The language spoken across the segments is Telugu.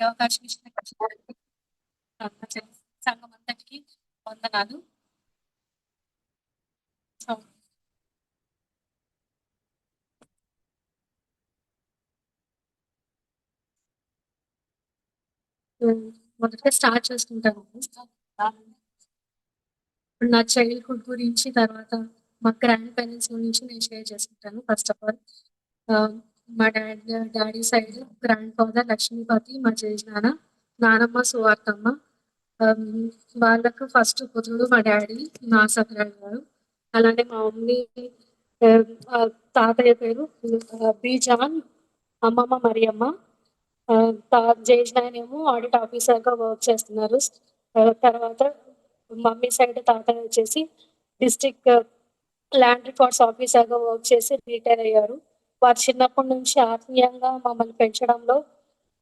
ఈ అవకాశం ఇచ్చిన సంఘం అంతటికి వందనాలు. సో, మొదటగా స్టార్ట్ చేసుకుంటాను. ఇప్పుడు నా చైల్డ్‌హుడ్ గురించి, తర్వాత మా గ్రాండ్ పేరెంట్స్ గురించి నేను షేర్ చేసుకుంటాను. ఫస్ట్ ఆఫ్ ఆల్ మా daddy side grandfather Lakshmipati, మా జేజనాన్న, నానమ్మ సువార్తమ్మ. వాళ్ళకు ఫస్ట్ పుత్రుడు మా డాడీ నాసకరాజు గారు. అలానే మా మమ్మీ తాతయ్య పేరు బి జాన్, అమ్మమ్మ మరియమ్మ. జేజనాయనేమో ఆడిట్ ఆఫీసర్‌గా వర్క్ చేస్తున్నారు. తర్వాత మమ్మీ సైడ్ తాతయ్య వచ్చేసి డిస్ట్రిక్ట్ ల్యాండ్ రికార్డ్స్ ఆఫీసర్‌గా వర్క్ చేసి రిటైర్ అయ్యారు. వారు చిన్నప్పటి నుంచి ఆత్మీయంగా మమ్మల్ని పెంచడంలో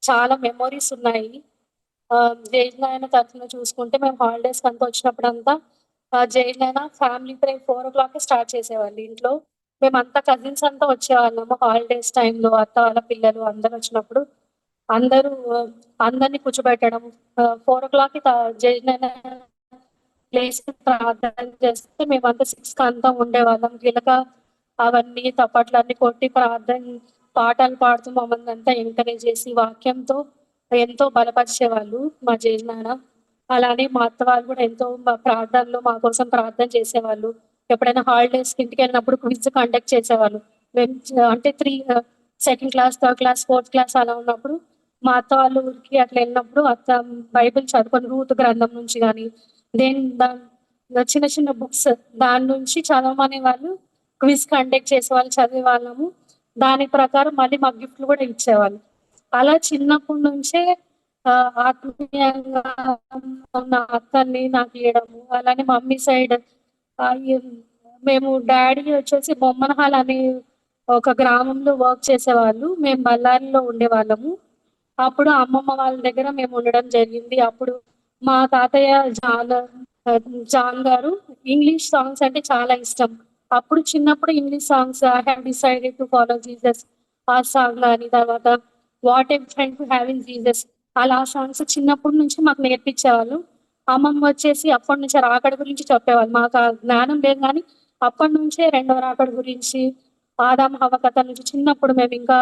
చాలా మెమోరీస్ ఉన్నాయి. జేజనాయన తరఫున చూసుకుంటే మేము హాలిడేస్‌కి అంతా వచ్చినప్పుడంతా జేజనాయన ఫ్యామిలీ ప్రేయర్ 4:00కే స్టార్ట్ చేసేవాళ్ళు ఇంట్లో. మేమంతా కజిన్స్ అంతా వచ్చేవాళ్ళము హాలిడేస్ టైంలో. అత్త వాళ్ళ పిల్లలు అందరూ వచ్చినప్పుడు అందరూ అందరిని కూర్చోబెట్టడం. 4:00కి జేజనాయన లేసి ప్రార్థన చేస్తే మేమంతా 6కి అంతా ఉండేవాళ్ళం. గిలక అవన్నీ తప్పట్లన్నీ కొట్టి పాటలు పాడుతూ మమ్మల్ని అంతా ఎంకరేజ్ చేసి వాక్యంతో ఎంతో బలపరిచేవాళ్ళు మా జేజనాన్న. అలానే మా అత్త వాళ్ళు కూడా ఎంతో మా ప్రార్థనలో మా కోసం ప్రార్థన చేసేవాళ్ళు. ఎప్పుడైనా హాలిడేస్‌కి ఇంటికెళ్ళినప్పుడు క్విజ్ కండక్ట్ చేసేవాళ్ళు. మేము అంటే second class, third class, fourth class అలా ఉన్నప్పుడు మా అత్త వాళ్ళ ఊరికి అట్లా వెళ్ళినప్పుడు అత్త బైబిల్ చదువుకొని రూతు గ్రంథం నుంచి గాని, దెన్ చిన్న చిన్న బుక్స్ దాని నుంచి చదవమనేవాళ్ళు. క్విజ్ కండక్ట్ చేసేవాళ్ళు, చదివేవాళ్ళము. దాని ప్రకారం మళ్ళీ మాకు గిఫ్ట్‌లు కూడా ఇచ్చేవాళ్ళు. అలా చిన్నప్పటి నుంచే ఆత్మీయంగా ఉన్న అక్కని నాకియ్యడము. అలానే మమ్మీ సైడ్ ఆహ్, ఈ మేము డ్యాడీ వచ్చేసి బొమ్మనహాల్ అనే ఒక గ్రామంలో వర్క్ చేసేవాళ్ళు. మేము బళ్ళారిలో ఉండేవాళ్ళము. అప్పుడు అమ్మమ్మ వాళ్ళ దగ్గర మేము ఉండడం జరిగింది. అప్పుడు మా తాతయ్య జాన్ గారు ఇంగ్లీష్ సాంగ్స్ అంటే చాలా ఇష్టం. అప్పుడు చిన్నప్పుడు English songs 'I have decided to follow Jesus' ఆ సాంగ్ గాని, తర్వాత 'what a friend to have in Jesus' అలా సాంగ్స్ చిన్నప్పటి నుంచి మాకు నేర్పించేవాళ్ళు. అమ్మమ్మ వచ్చేసి అప్పటి నుంచే రాకడ గురించి చెప్పేవాళ్ళు. మాకు ఆ జ్ఞానం లేదు గానీ, అప్పటి నుంచే రెండో రాకడ గురించి, ఆదాము హవ్వ కథ నుంచి చిన్నప్పుడు మేమింకా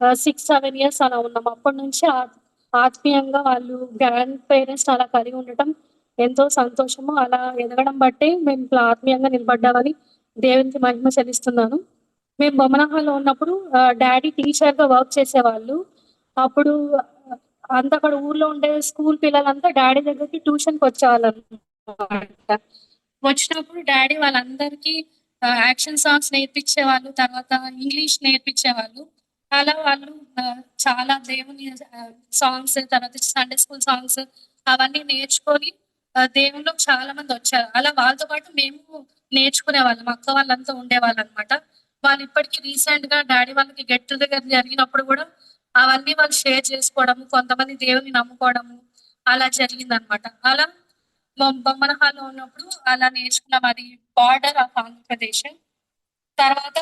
6, 7 ఇయర్స్ అలా ఉన్నాం. అప్పటి నుంచి ఆత్మీయంగా వాళ్ళు గ్రాండ్ పేరెంట్స్ అలా కలిగి ఉండటం ఎంతో సంతోషము. అలా ఎదగడం బట్టే మేము ఇట్లా ఆత్మీయంగా నిలబడ్డామని దేవునికి మహిమ చెల్లిస్తున్నాను. మేము బొమ్మనహాల్లో ఉన్నప్పుడు డ్యాడీ టీచర్‌గా వర్క్ చేసేవాళ్ళు. అప్పుడు అంతా అక్కడ ఊర్లో ఉండే స్కూల్ పిల్లలంతా డ్యాడీ దగ్గరికి ట్యూషన్‌కొచ్చేవాళ్ళనమాట. వచ్చినప్పుడు డ్యాడీ వాళ్ళందరికీ యాక్షన్ సాంగ్స్ నేర్పించేవాళ్ళు. తర్వాత ఇంగ్లీష్ నేర్పించేవాళ్ళు. అలా వాళ్ళు చాలా దేవుని సాంగ్స్, తర్వాత సండే స్కూల్ సాంగ్స్ అవన్నీ నేర్చుకొని దేవునిలో చాలా మంది వచ్చారు. అలా వాళ్ళతో పాటు మేము నేర్చుకునేవాళ్ళం. అక్క వాళ్ళంతా ఉండేవాళ్ళనమాట. వాళ్ళు ఇప్పటికి రీసెంట్‌గా డ్యాడీ వాళ్ళకి గెట్ టుగెదర్ జరిగినప్పుడు గూడా అవన్నీ వాళ్ళు షేర్ చేసుకోవడము, కొంతమంది దేవుని నమ్ముకోవడము అలా జరిగిందనమాట. అలా బొమ్మనహాల్లో ఉన్నప్పుడు అలా నేర్చుకున్నాం. అది బార్డర్ ఆఫ్ ఆంధ్రప్రదేశ్. తర్వాత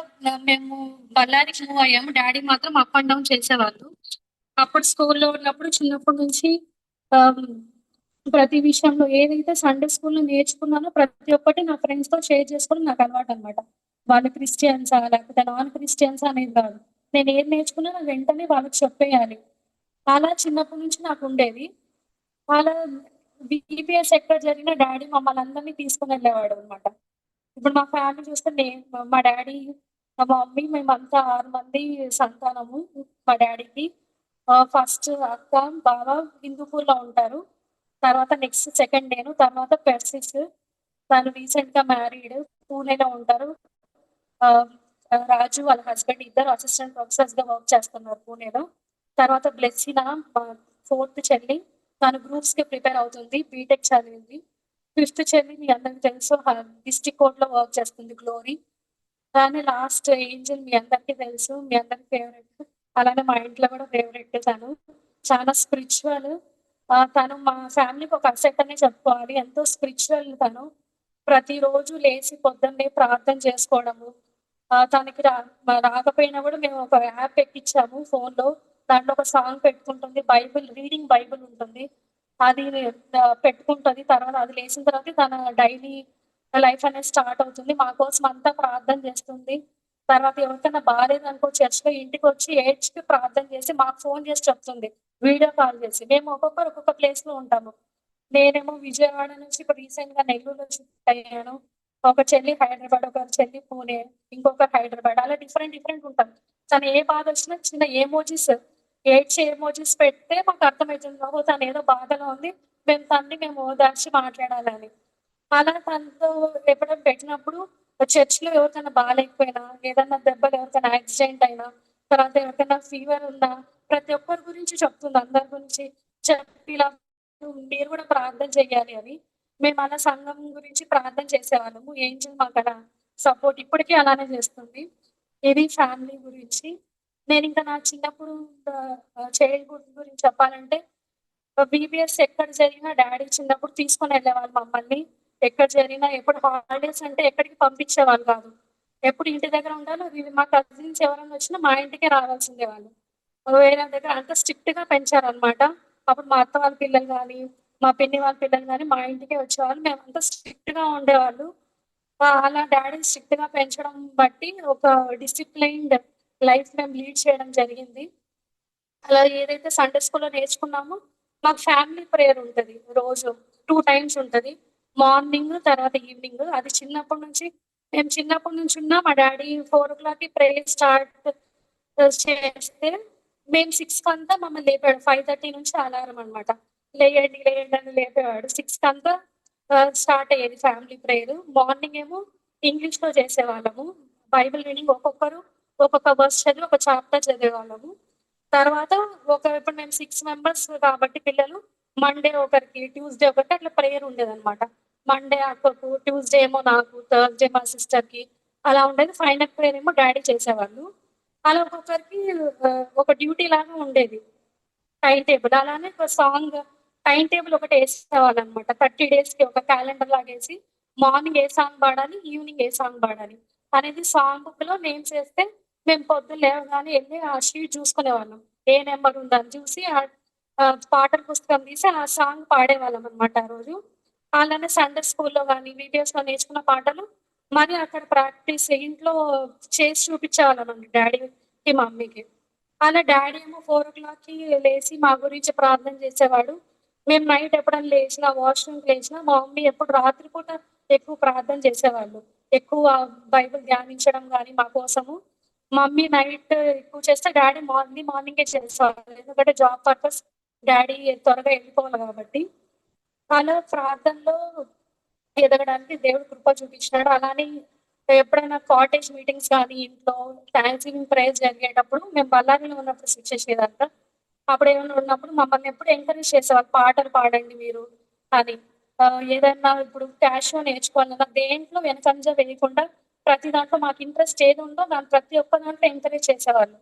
మేము బళ్ళారికి మూవ్ అయ్యాము. డ్యాడీ మాత్రం అప్ అండ్ డౌన్ చేసేవాళ్ళు. అప్పుడు స్కూల్‌లో ఉన్నప్పుడు చిన్నప్పటి నుంచి ఆహ్, ప్రతి విషయంలో ఏదైతే సండే స్కూల్‌లో నేర్చుకున్నానో ప్రతి ఒక్కటి నా ఫ్రెండ్స్‌తో షేర్ చేసుకోవడం నాకు అలవాటనమాట. వాళ్ళు క్రిస్టియన్సా లేకపోతే నాన్ క్రిస్టియన్సా అనేది కాదు. నేను ఏది నేర్చుకున్నా నాకు వెంటనే వాళ్ళకి చెప్పేయాలి. అలా చిన్నప్పటి నుంచి నాకుండేది. అలా బీపీఎస్ ఎక్కడ జరిగినా డ్యాడీ మమ్మల్నందరిని తీసుకొనెళ్ళేవాడనమాట. ఇప్పుడు మా ఫ్యామిలీ చూస్తే మా డ్యాడీ, మా మమ్మీ మేమంతా 6 మంది సంతానము మా డ్యాడీకి. ఫస్ట్ అక్క, బావ హిందూపూర్‌లో ఉంటారు. తర్వాత నెక్స్ట్ సెకండ్ నేను. తర్వాత పెర్సిస్ తను రీసెంట్‌గా మ్యారీడ్. పూణేలో ఉంటారు. ఆహ్, రాజు వాళ్ళ హస్బెండ్ ఇద్దరు అసిస్టెంట్ ప్రొఫెసర్స్‌గా వర్క్ చేస్తున్నారు పూణేలో. తర్వాత బ్లెస్సినా మా ఫోర్త్ చెల్లి. తను గ్రూప్స్‌కి ప్రిపేర్ అవుతుంది. బీటెక్ చదివింది. ఫిఫ్త్ చెల్లి మీ అందరికి తెలుసు డిస్ట్రిక్ట్ కోర్ట్‌లో వర్క్ చేస్తుంది గ్లోరీ. అలానే లాస్ట్ ఏంజెల్ మీ అందరికీ తెలుసు. మీ అందరి ఫేవరెట్. అలానే మా ఇంట్లో కూడా ఫేవరెట్ తను. చాలా స్పిరిచువల్. తను మా ఫ్యామిలీకి ఒక అసెట్ అనే చెప్పుకోవాలి. ఎంతో స్పిరిచువల్ తను. ప్రతిరోజు లేసి పొద్దున్నే ప్రార్థన చేసుకోవడము. తనకి రాకపోయినా కూడా మేము ఒక యాప్ ఎక్కిచ్చాము ఫోన్‌లో. దాంట్లో ఒక సాంగ్ పెట్టుకుంటుంది. బైబిల్ ఉంటుంది. అది పెట్టుకుంటది. తర్వాత అది లేచిన తర్వాత తన డైలీ లైఫ్ అనేది స్టార్ట్ అవుతుంది. మా కోసం అంతా ప్రార్థన చేస్తుంది. తర్వాత ఎవరికైనా బాలేదనుకో చర్చ్‌లో ఇంటికొచ్చి ఏడ్చి ప్రార్థన చేసి మాకు ఫోను చేసి చెప్తుంది. వీడియో కాల్ చేసి. మేము ఒక్కొక్కరు ఒక్కొక్క ప్లేస్‌లో ఉంటాము. నేనేమో విజయవాడ నుంచి ఇప్పుడు రీసెంట్‌గా నెల్లూరులో షిఫ్ట్ అయ్యాను. ఒక చెల్లి హైదరాబాద్, ఒక చెల్లి పూణే, ఇంకొకరు హైదరాబాద్. అలా డిఫరెంట్ డిఫరెంట్ ఉంటాం. తను ఏ బాధొచ్చినా చిన్న ఏడ్చే ఎమోజిస్ పెడితే మాకు అర్థమైతుంది. ఓహో! తనేదో బాధలో ఉంది. మేము ఓదార్చి మాట్లాడాలని. అలా తనతో ఎప్పుడైనా పెట్టినప్పుడు చర్చ్‌లో ఎవరికైనా బాలేకపోయినా, ఏదన్నా దెబ్బలు ఎవరికైనా యాక్సిడెంట్ అయినా, తర్వాత ఎవరికైనా ఫీవర్ ఉన్నా, ప్రతి ఒక్కరి గురించి చెప్తుంది. అందరి గురించి చెప్పి ఇలా మీరు కూడా ప్రార్థన చేయాలి అని. మేము అలా సంఘం గురించి ప్రార్థన చేసేవాళ్ళము. ఏంజెల్ మాకలా సపోర్ట్ ఇప్పటికి అలానే చేస్తుంది. ఇది ఫ్యామిలీ గురించి. నేనింకా నా చిన్నప్పుడు చైల్డ్‌హుడ్ గురించి చెప్పాలంటే బీబీఎస్ ఎక్కడ జరిగినా డ్యాడీ చిన్నప్పుడు తీసుకొనెళ్ళేవాళ్ళు మమ్మల్ని. ఎక్కడ జరిగినా ఎప్పుడు హాలిడేస్ అంటే ఎక్కడికి పంపించేవాళ్ళు కాదు. ఎప్పుడు ఇంటి దగ్గర ఉండాలో మా కజిన్స్ ఎవరైనా వచ్చినా మా ఇంటికే రావాల్సిందే వాళ్ళు. వేరే దగ్గర అంత స్ట్రిక్ట్‌గా పెంచారనమాట. అప్పుడు మా అత్త వాళ్ళ పిల్లలు గాని, మా పిన్ని వాళ్ళ పిల్లలు గాని మా ఇంటికే వచ్చేవాళ్ళు. మేమంతా స్ట్రిక్ట్‌గా ఉండేవాళ్ళు. అలా డ్యాడీ స్ట్రిక్ట్‌గా పెంచడం బట్టి ఒక డిసిప్లైన్డ్ లైఫ్ మేము లీడ్ చేయడం జరిగింది. అలా ఏదైతే సండే స్కూల్‌లో నేర్చుకున్నామో, మాకు ఫ్యామిలీ ప్రేయర్ ఉంటది. రోజు 2 టైమ్స్ ఉంటది. మార్నింగ్, తర్వాత ఈవినింగ్. అది చిన్నప్పటి నుంచి ఉన్న మా డ్యాడీ 4:00కి ప్రేయర్ స్టార్ట్ చేస్తే, మేము 6 మమ్మల్ని లేపాడు. 5:30 నుంచి అలారం అనమాట. లేయండి, లేయండి అని లేపేవాడు. 6 స్టార్ట్ అయ్యేది ఫ్యామిలీ ప్రేయర్. మార్నింగ్ ఏమో ఇంగ్లీష్‌లో చేసేవాళ్ళము. బైబిల్ రీడింగ్ ఒక్కొక్కరు ఒక్కొక్క వర్స్ చదివి ఒక చాప్టర్ చదివేవాళ్ళము. తర్వాత ఇప్పుడు మేము 6 మెంబర్స్ కాబట్టి పిల్లలు, మండే ఒకరికి, ట్యూస్‌డే ఒకరికి అట్లా ప్రేయర్ ఉండేదనమాట. మండే అక్కకు, ట్యూస్‌డే ఏమో నాకు, థర్స్‌డే మా సిస్టర్‌కి అలా ఉండేది. ఫైనల్ ప్రేయర్ ఏమో డ్యాడీ చేసేవాళ్ళు. అలా ఒక్కొక్కరికి ఒక డ్యూటీ లాగా ఉండేది. Time table. అలానే ఒక సాంగ్ టైమ్ టేబుల్ ఒకటేసేవాళ్ళనమాట. 30 డేస్‌కి ఒక క్యాలెండర్ లాగేసి, మార్నింగ్ ఏ సాంగ్ పాడాలి, ఈవినింగ్ ఏ సాంగ్ పాడాలి అనేది సాంగ్ బుక్‌లో నేమ్స్ ఏస్తే, మేము పొద్దున్న లేవగానే ఎళ్లి ఆ షీట్ చూసుకునేవాళ్ళం. ఏ నంబర్ ఉందని చూసి పాటల పుస్తకం తీసి ఆ సాంగ్ పాడేవాళ్ళమనమాట ఆ రోజు. అలానే సండే స్కూల్‌లో గాని, వీడియోస్‌లో నేర్చుకున్న పాటలు మరి అక్కడ ప్రాక్టీస్ ఇంట్లో చేసి చూపించేవాళ్ళమండి డ్యాడీకి, మమ్మీకి. అలా డ్యాడీ ఏమో 4:00కి లేసి మా గురించి ప్రార్థన చేసేవాడు. మేము నైట్ ఎప్పుడైనా లేచినా, వాష్‌రూమ్‌కి లేచినా మా మమ్మీ ఎప్పుడు రాత్రి పూట ఎక్కువ ప్రార్థన చేసేవాళ్ళు. ఎక్కువ బైబిల్ ధ్యానించడం గాని మా కోసము. మమ్మీ నైట్ ఎక్కువ చేస్తే డ్యాడీ మార్నింగే చేసేవాళ్ళు. ఎందుకంటే జాబ్ పర్పస్ డ్యాడీ త్వరగా ఎళ్ళిపోవాలి కాబట్టి. అలా ప్రార్థనలో ఎదగడానికి దేవుడు కృప చూపించినాడు. అలానే ఎప్పుడైనా కాటేజ్ మీటింగ్స్ గానీ, ఇంట్లో థాంక్స్‌గివింగ్ ప్రేయర్స్ జరిగేటప్పుడు మేము బళ్ళారిలో ఉన్నప్పుడు సిచ్యుయేషన్ ఇదంతా. అప్పుడేమన్నా ఉన్నప్పుడు మమ్మల్ని ఎప్పుడు ఎంకరేజ్ చేసేవాళ్ళు. పాటలు పాడండి మీరు అని. ఏదన్నా ఇప్పుడు క్యాషియో నేర్చుకోవాలన్నా దేంట్లో వెనకంజ వేయకుండా ప్రతి దాంట్లో మాకు ఇంట్రెస్ట్ ఏదుందో దాని ప్రతి ఒక్క దాంట్లో ఎంకరేజ్ చేసేవాళ్ళు.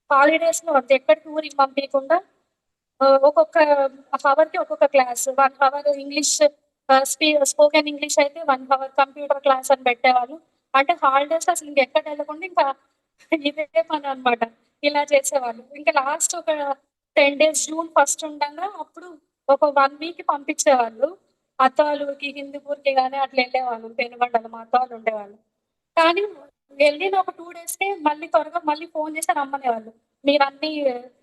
హాలిడేస్‌లో అంతే ఎక్కడికి ఊరికి పంపియకుండా ఒక్కొక్క హవర్‌కి ఒక్కొక్క class. 1 hour English spoken English అయితే 1 హవర్ కంప్యూటర్ క్లాస్ అని పెట్టేవాళ్ళు. అంటే హాలిడేస్‌లో అసలు ఇంకెక్కడికెళ్ళకుండా ఇంకా ఇదే పననమాట. ఇలా చేసేవాళ్ళు. ఇంకా లాస్ట్ ఒక 10 డేస్ జూన్ ఫస్ట్ ఉండంగా అప్పుడు ఒక 1 వీక్ పంపించేవాళ్ళు. అత్త వాళ్ళ ఊరికి, హిందూపూర్‌కి గాని అట్లా ఎళ్ళేవాళ్ళం. పెనుగొండలో మా అత్త వాళ్ళు ఉండేవాళ్ళు. కానీ వెళ్ళిన ఒక 2 డేస్‌కే మళ్ళీ త్వరగా ఫోను చేసి రమ్మనేవాళ్ళు. మీరన్నీ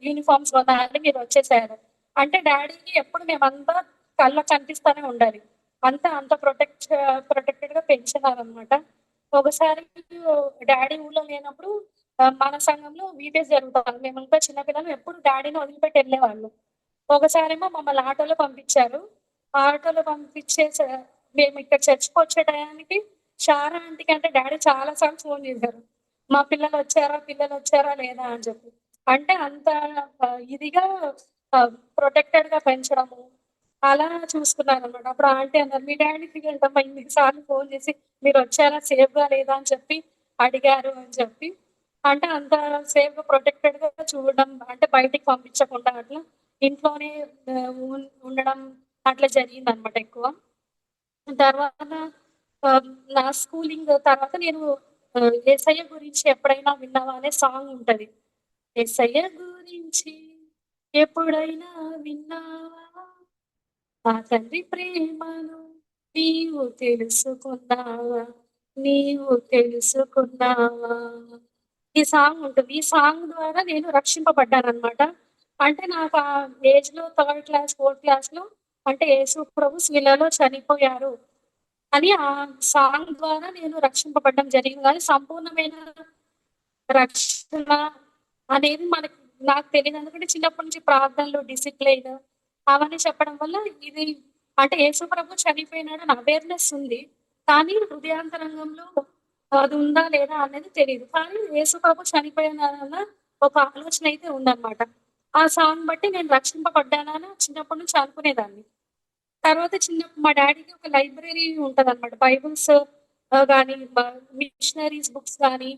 యూనిఫార్మ్స్ కొనాలి మీరొచ్చేసేయాలి. అంటే డ్యాడీకి ఎప్పుడు మేమంతా కళ్ళకి కనిపిస్తానే ఉండాలి. అంత ప్రొటెక్టెడ్‌గా పెంచినారనమాట. ఒకసారి డ్యాడీ ఊర్లో లేనప్పుడు మన సంఘంలో వీటేస్ జరుగుతాది. మేమింకా చిన్న పిల్లలం ఎప్పుడు డ్యాడీని వదిలిపెట్టి ఎళ్ళేవాళ్ళు. ఒకసారేమో మమ్మల్ని ఆటోలో పంపించారు. ఆటోలో పంపించేసా మేమిక్కడ చర్చ్‌కొచ్చే టయానికి షారా ఆంటీకి అంటే డ్యాడీ చాలా సార్లు ఫోను చేశారు. మా పిల్లలొచ్చారా లేదా అని చెప్పి. అంటే అంత ఇదిగా ప్రొటెక్టెడ్‌గా పెంచడము, అలా చూసుకున్నారనమాట. అప్పుడు ఆంటీ అన్నారు, "మీ డ్యాడీకి ఏంటమ్మా ఇన్ని సార్లు ఫోను చేసి మీరొచ్చారా? సేఫ్‌గా లేదా అని చెప్పి అడిగారు" అని చెప్పి. అంటే అంత సేఫ్‌గా ప్రొటెక్టెడ్‌గా చూడడం అంటే బయటికి పంపించకుండా అట్లా ఇంట్లోనే ఉండడం అట్లా జరిగిందనమాట ఎక్కువ. తర్వాత ఆహ్, నా స్కూలింగ్ తర్వాత నేను యేసయ్య గురించి ఎప్పుడైనా విన్నావా అనే సాంగ్ ఉంటది. యేసయ్య గురించి ఎప్పుడైనా విన్నావా ఆ తండ్రి ప్రేమను నీవు తెలుసుకున్నావా? నీవు తెలుసుకున్నావా? ఈ సాంగ్ ఉంటుంది. ఈ సాంగ్ ద్వారా నేను రక్షింపబడ్డాననమాట. అంటే నాకు ఆ ఏజ్‌లో థర్డ్ క్లాస్, ఫోర్త్ క్లాస్‌లో అంటే యేసు ప్రభు శిలలో చనిపోయారు అని ఆ సాంగ్ ద్వారా నేను రక్షింపబడడం జరిగింది. కానీ సంపూర్ణమైన రక్షణ అనేది నాకు తెలీదు. ఎందుకంటే చిన్నప్పటి నుంచి ప్రార్థనలు, డిసిప్లైన్ అవన్నీ చెప్పడం వల్ల ఇది అంటే యేసుప్రభు చనిపోయినాడని అవేర్‌నెస్ ఉంది. కానీ హృదయాంతరంగంలో అది ఉందా లేదా అనేది తెలీదు. కానీ యేసుప్రభు చనిపోయినారన్న ఒక ఆలోచన అయితే ఉందన్నమాట. ఆ సాంగ్ బట్టి నేను రక్షింపబడ్డానని చిన్నప్పటి నుంచి అనుకునేదాన్ని. తర్వాత మా డ్యాడీకి ఒక లైబ్రరీ ఉంటదన్నమాట. బైబిల్స్ గాని, మిషనరీస్ బుక్స్ గాని